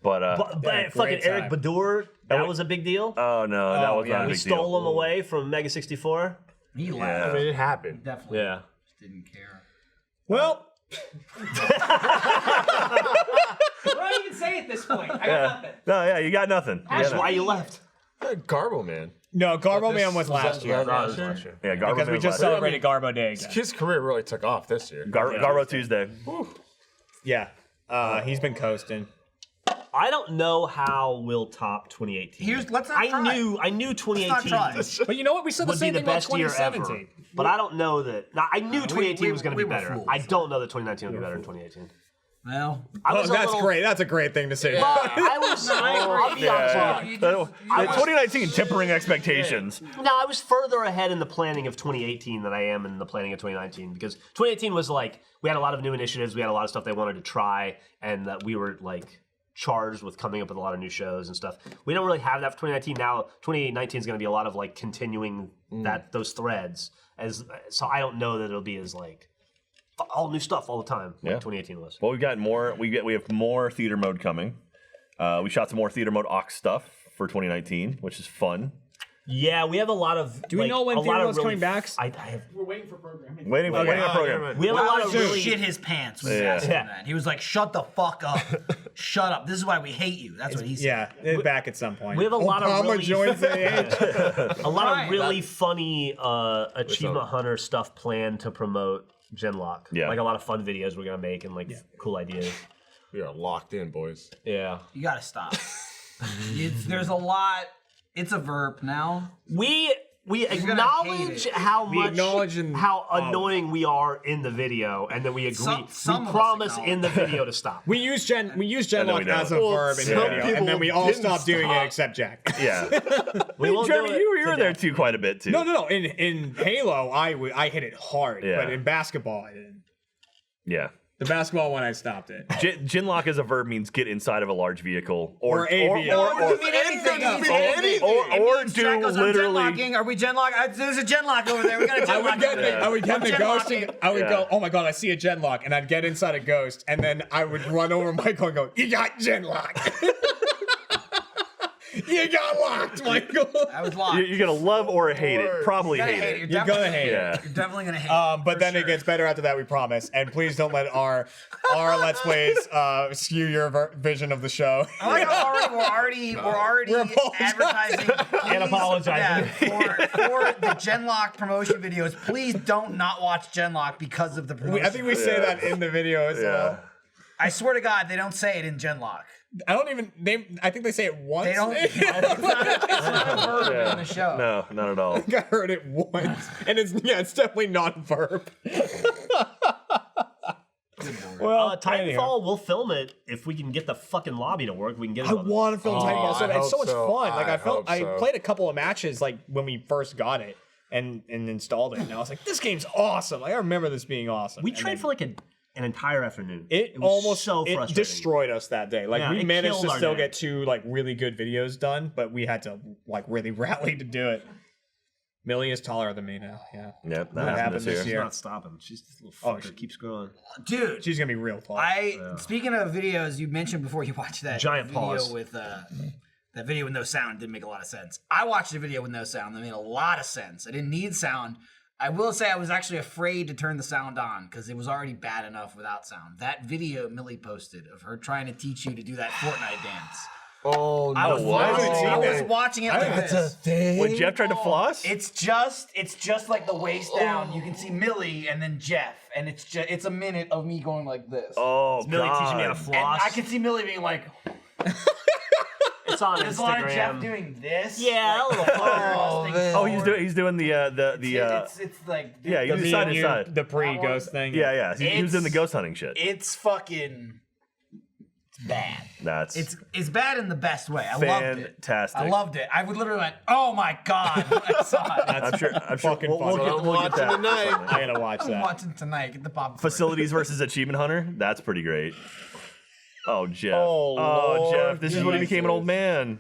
But But Yeah, fucking great Eric time. Badur, that was a big deal. oh no, that was not a We big deal. stole him away from Mega 64. He I laughed. mean, it happened. Definitely. Yeah. Didn't care. Well, What do I even say at this point? I got nothing. No, yeah, you got nothing. That's Yeah, why you left. Garbo Man. no, Garbo Man was last year. Last year. yeah, Garbo Because we Man just was- celebrated Garbo Day again. His career really took off this year. Garbo Tuesday. Yeah. He's been coasting. I don't know how we'll top 2018. Let's not I try. knew Let's 2018 not try. But you know what? We said the would be same the thing about best year ever. 2017. But I don't know that. Now, I knew 2018 was going to we be were better. fools. I don't know that 2019 will be better than 2018. Well, I Oh, was a that's little- great. That's a great thing to say. I was. I'll be honest with you. Yeah. 2019 tempering expectations. No, I was further ahead in the planning of 2018 than I am in the planning of 2019 because 2018 was like we had a lot of new initiatives, we had a lot of stuff they wanted to try, and that we were like charged with coming up with a lot of new shows and stuff. We don't really have that for 2019 now. 2019 is going to be a lot of like continuing those threads. So I don't know that it'll be as like all new stuff all the time like Yeah. 2018 was. Well, we've got more. We have more theater mode coming. We shot some more theater mode Ox stuff for 2019, which is fun. Yeah, we have a lot of. Do we know when theater mode's coming back? We're waiting for programming. Waiting for program. We have a lot of Will really. shit his pants when he Yeah. asked him Yeah. that. He was like, "Shut the fuck up, shut up. This is why we hate you." That's what he said. Yeah, it's back at some point. We have a lot of Obama really- joins the age. A lot Right. of really funny Achievement Hunter stuff planned to promote Genlock. Yeah. Like a lot of fun videos we're gonna make and like cool ideas. We are locked in, boys. Yeah. You gotta stop. There's a lot. It's a verb now. We gonna acknowledge hate it. how We much acknowledge and- how annoying we are in the video, and then we agree. Some of we us promise acknowledge. in the video to stop. We use then we Genlock don't. as a verb in the some video, and people then we all didn't stop doing it stop. except Jack. Yeah. We won't Jeremy, do it you were today. there too quite a bit too. No. In Halo, I hit it hard, Yeah. but in basketball, I didn't. Yeah. The basketball one, I stopped it. Genlock as a verb means get inside of a large vehicle Or a vehicle. Or do literally. Are we Genlock? There's a Genlock over there. We got a I would Genlock get over the, there. I would get I'm the ghost. Genlocking. I would Yeah. go, oh my god, I see a Genlock, and I'd get inside a ghost, and then I would run over Michael and go, you got Genlock. You got locked, Michael. I was locked. You're gonna love or hate it. Probably You're gonna hate it. You're gonna hate Yeah. it. You're definitely gonna hate it. But for then sure. it gets better after that, we promise. And please don't let our Let's Plays skew your vision of the show. I like how we're already We're apologizing. advertising And apologizing. for the Genlock promotion videos. Please don't not watch Genlock because of the promotion. I think we say that in the video as well. I swear to God, they don't say it in Genlock. I don't even. I think they say it once. They don't. It's not a verb Yeah. in the show. No, not at all. I think I heard it once, and it's definitely non-verb. Well, Titanfall, we'll film it if we can get the fucking lobby to work. We can get it. I on. want to film Titanfall so I bad. It's so hope much so. fun. Like I hope so. played a couple of matches like when we first got it and installed it, and I was like, this game's awesome. Like I remember this being awesome. We And trained then for like an entire afternoon. It was almost so it frustrating. destroyed us that day. Like Yeah, we it managed killed to our still day. get 2 like really good videos done, but we had to like really rally to do it. Millie is taller than me now. Yeah. Yep, What that happened this She's year? not stopping. She's this little fucker. she- Keeps growing. Dude, She's gonna be real tall. speaking of videos, you mentioned before you watched that Giant video paws. with that video with no sound didn't make a lot of sense. I watched a video with no sound that made a lot of sense. I didn't need sound. I will say I was actually afraid to turn the sound on because it was already bad enough without sound. That video Millie posted of her trying to teach you to do that Fortnite dance. Oh no! I was watching it like this. When Jeff tried to floss? It's just like the waist down. You can see Millie and then Jeff, and it's a minute of me going like this. Oh, Millie God. teaching me how to And floss. I can see Millie being like, it's on There's a lot of Jeff Instagram. doing this. Yeah, a little Oh, he's doing the It's like yeah, The he's me side and to you, side. the pre-ghost thing. Yeah. He was in the ghost hunting shit. It's fucking. It's bad. That's It's bad in the best way. I loved it. fantastic. I loved it. I would literally went, "Oh my god!" when I saw it. I'm sure. fucking We'll fun. get, we'll get that. tonight. I gotta watch I'm that. watching tonight. Get the popcorn. Facilities versus Achievement Hunter. That's pretty great. Oh, Jeff. Oh, Lord Jeff. This is when he became an old man.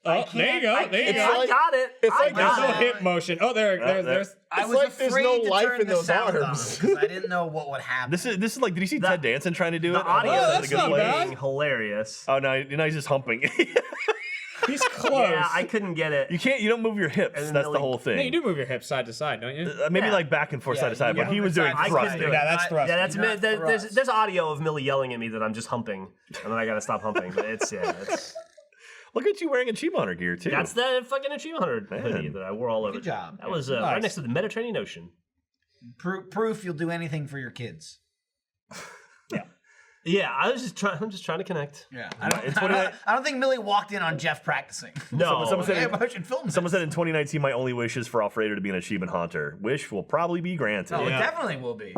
Oh, there you go. There you go. I got it. It's I like There's got no it. hip motion. Oh, there's. I It's was like there's afraid no to life turn in the those sound arms. because I didn't know what would happen. This is like. Did you see Ted Danson trying to do The it? audio Oh, is that's not bad. hilarious. Oh no! Now he's just humping. He's close. Yeah, I couldn't get it. You don't move your hips. And then That's they're the like- whole thing. No, you do move your hips side to side, don't you? Maybe Yeah. like back and forth, Yeah, side to side, you but he move was it doing side to side. thrusting. Yeah, that's thrust. Yeah, that's Not thrust. there's audio of Millie yelling at me that I'm just humping, and then I gotta stop humping. But it's Look at you wearing Achievement Hunter gear too. that's the fucking Achievement Hunter hoodie Man. that I wore all over. Good job. That was Nice. right next to the Mediterranean Ocean. Proof you'll do anything for your kids. Yeah, I'm just trying to connect. Yeah. It's I don't think Millie walked in on Jeff practicing. No, Someone said- Hey, I should film Someone this. said in 2019, my only wish is for Alfredo to be an Achievement Hunter. Wish will probably be granted. Oh, Yeah. it definitely will be.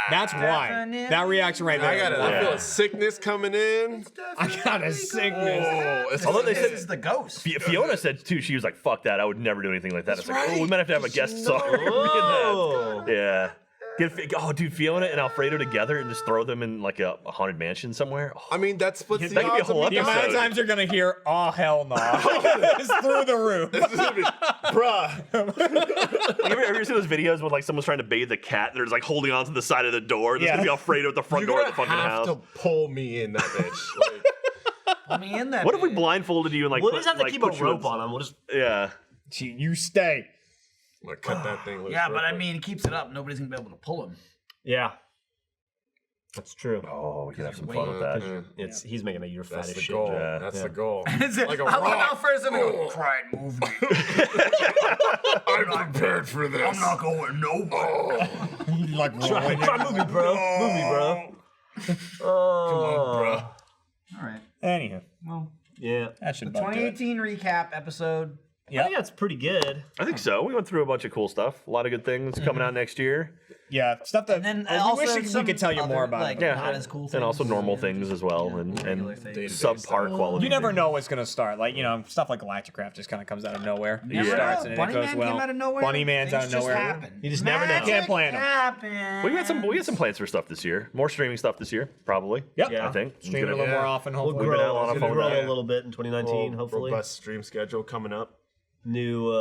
That's why. Definitely. That reaction right there. I feel Yeah. a sickness coming in. I got a sickness. Oh, it's Although they This said is the ghost. Fiona said too, she was like, "Fuck that! I would never do anything like that." It's like, right. oh, we might have a guest star. Whoa. Yeah. Dude, Fiona and Alfredo together and just throw them in like a haunted mansion somewhere. Oh, I mean, that's what's the That could be a odds of whole me The amount of episode. times you're gonna hear, "Oh hell no!" It's through the roof. Bruh. Like, ever seen those videos when like someone's trying to bathe the cat and they're just like holding on to the side of the door? There's Yeah. gonna be Alfredo at the front door of the You're fucking gonna have house. to pull me in that bitch. Like, Put me in that. What if we bitch. blindfolded you and like We'll put, just have to like, keep a put you rope in- on him. We'll just Yeah. You stay. I'm gonna cut that thing loose. Yeah, real but I quick. mean, it keeps it up. Nobody's gonna be able to pull him. yeah. That's true. Oh, we can have some fun with that. It's he's making a you're fat That's as the shit. goal. Yeah. That's the goal. Is it? Like a I love rock. how first I'm going, try and move me. I'm prepared for this. I'm not going nowhere. Like Try move me, bro. Move me, bro. Come on, bro. All right. Anyhow, Well, Yeah. that should the about do it. 2018 recap episode. I think that's pretty good. I think so. We went through a bunch of cool stuff. A lot of good things coming out next year. Yeah, stuff that And then we also wish we some could tell you other, more about. like, it. Yeah. not as cool things. And also normal Yeah. things as well, regular and things. subpar quality. You never things. know what's gonna start. Like stuff like Galacticraft just kind of comes out of nowhere. It Never starts know. and Bunny it goes Man well. came out of nowhere. Bunny Man's Things out of just nowhere. happen. You just never know. Magic Can't plan 'em. happen. We had some plans for stuff this year. More streaming stuff this year, probably. Yep. Yeah. I think. Stream it a Gonna- little more often. We'll Hopefully. been out grow, on our phone grow now. a little bit in 2019, hopefully. Robust stream schedule coming up. New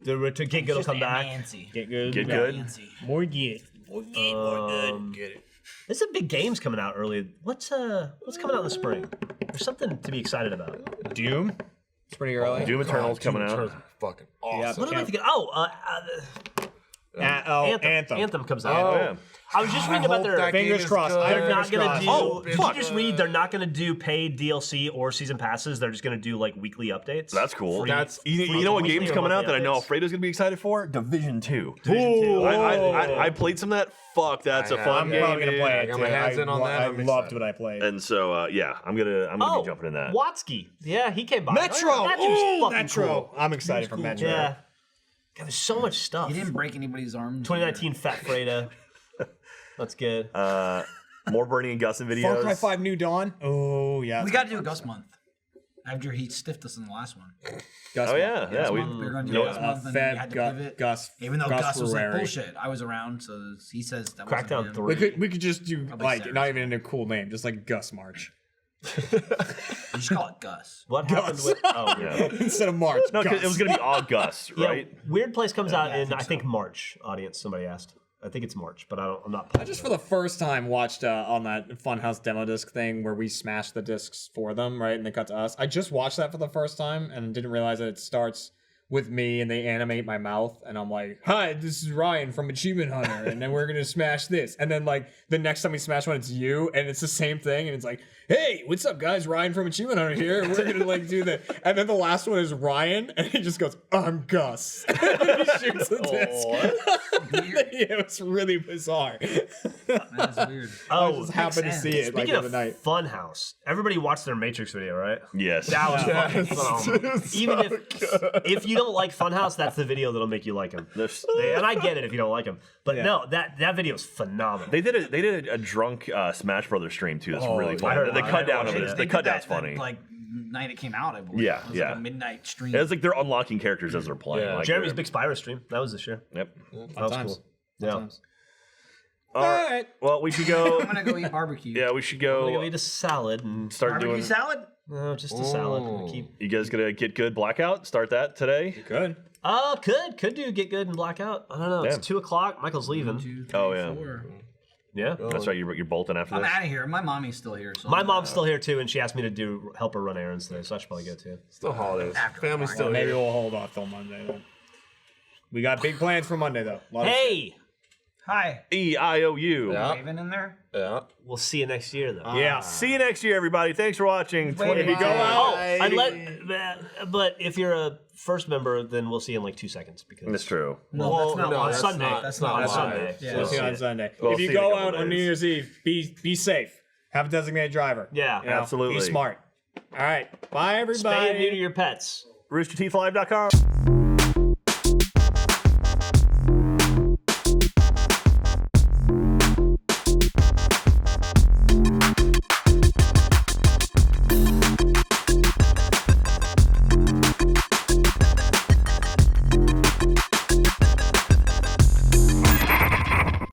the return Get Good will Just come back. Nancy. Get good. Get good. Nancy. More good. More good. Get it. There's some big games coming out early. What's coming out in the spring? There's something to be excited about. Doom. It's pretty early. Doom Eternal's God, coming Doom out. Eternal's fucking awesome. What am I Can't- thinking? Oh, Anthem. Anthem comes out. Oh, yeah. I was just reading about hope their. that game Fingers is crossed. good. They're not gonna do. Oh, did fuck. you just read? They're not gonna do paid DLC or season passes. They're just gonna do like weekly updates. That's cool. Free- You know what weekly game's or coming out monthly that I know updates? Alfredo's gonna be excited for? Division 2. Division 2. I played some of that. Fuck, that's a fun I'm game. probably gonna dude. play I it. got my too. hands in on that. I I'm loved excited. what I played. And so yeah, I'm gonna be jumping in that. Watsky. Yeah, he came by. Metro. Oh, yeah, that dude's Ooh, fucking Metro. cool. I'm excited for Metro. Yeah. God, there's so much stuff. He didn't break anybody's arms. 2019 Fat Freda. That's good. More Bernie and Gussin videos. Far Cry 5 New Dawn. Oh yeah. We got to do a Ghost month. After he stiffed us in the last one. Gus Oh yeah, yeah. Ghost We, month, we were going to do no, Ghost month, and we Fed had to Gus. pivot. Gus. Even though Gus Gus was like Ferrari. bullshit, I was around, so he says that Crackdown wasn't him. 3. We could just do like Saturday. not even in a cool name, just like Gus March You should call it Gus. What happened Gus. with? Oh, yeah. instead of March. no, 'cause Gus. it was gonna be all Gus, right? Yeah, Weird Place comes out in I think March. Audience, somebody asked. I think it's March, but I'm not. I just for the first time watched on that Funhouse demo disc thing where we smashed the discs for them, right? And they cut to us. I just watched that for the first time and didn't realize that it starts with me and they animate my mouth and I'm like, hi, this is Ryan from Achievement Hunter, and then we're gonna smash this. And then like the next time we smash one, it's you, and it's the same thing, and it's like, hey, what's up guys? Ryan from Achievement Hunter here. And we're gonna like do that. And then the last one is Ryan, and he just goes, I'm Gus. And he shoots the disc. Yeah, it was really bizarre. That's weird. I just happened to see it like Speaking the of other night. Funhouse, everybody watched their Matrix video, right? Yes. That was fucking phenomenal. It's Even so if you don't like Funhouse, that's the video that'll make you like him. And I get it if you don't like him, but no, that video is phenomenal. They did a drunk Smash Brothers stream too. That's really I funny. heard The about cut it. down of They it. The did cut that down's funny. Like night it came out, I believe. Yeah, It was yeah. like a midnight stream. It's like they're unlocking characters as they're playing. Yeah. Like Jeremy's Big Spyro stream. That was this year. Yep. That was cool. Yeah. All right. Well, we should go. I'm gonna go eat barbecue. Yeah, we should We're gonna go go eat a salad and start Barbecue doing. salad? no, just a salad. You guys gonna get good blackout? Start that today. Good. Could do get good and blackout. I don't know. It's Damn. 2:00. Michael's leaving. 2, 3, Oh, yeah. 4. Yeah. That's right. You're bolting after I'm this. out of here. My mommy's still here. So My mom's still here too, and she asked me to help her run errands today, so I should probably go too. Still holidays. After Family's work. still Maybe here. we'll hold off till Monday then. We got big plans for Monday though. A lot of shit. Hey, Hi. EIOU. Yeah. Raven in there? Yeah. we'll see you next year though. Yeah. See you next year, everybody. Thanks for watching. Wait, 20 if you go out- But if you're a first member, then we'll see you in like 2 seconds because That's true. No, that's not no, live. on Sunday. That's not on live. Sunday. Yeah. We'll see you on Sunday. We'll if you see in a go couple out on New days. Year's Eve, be safe. Have a designated driver. Yeah. You know, Absolutely. Be smart. All right. Bye, everybody. Spay and neuter your pets. RoosterTeethLive.com.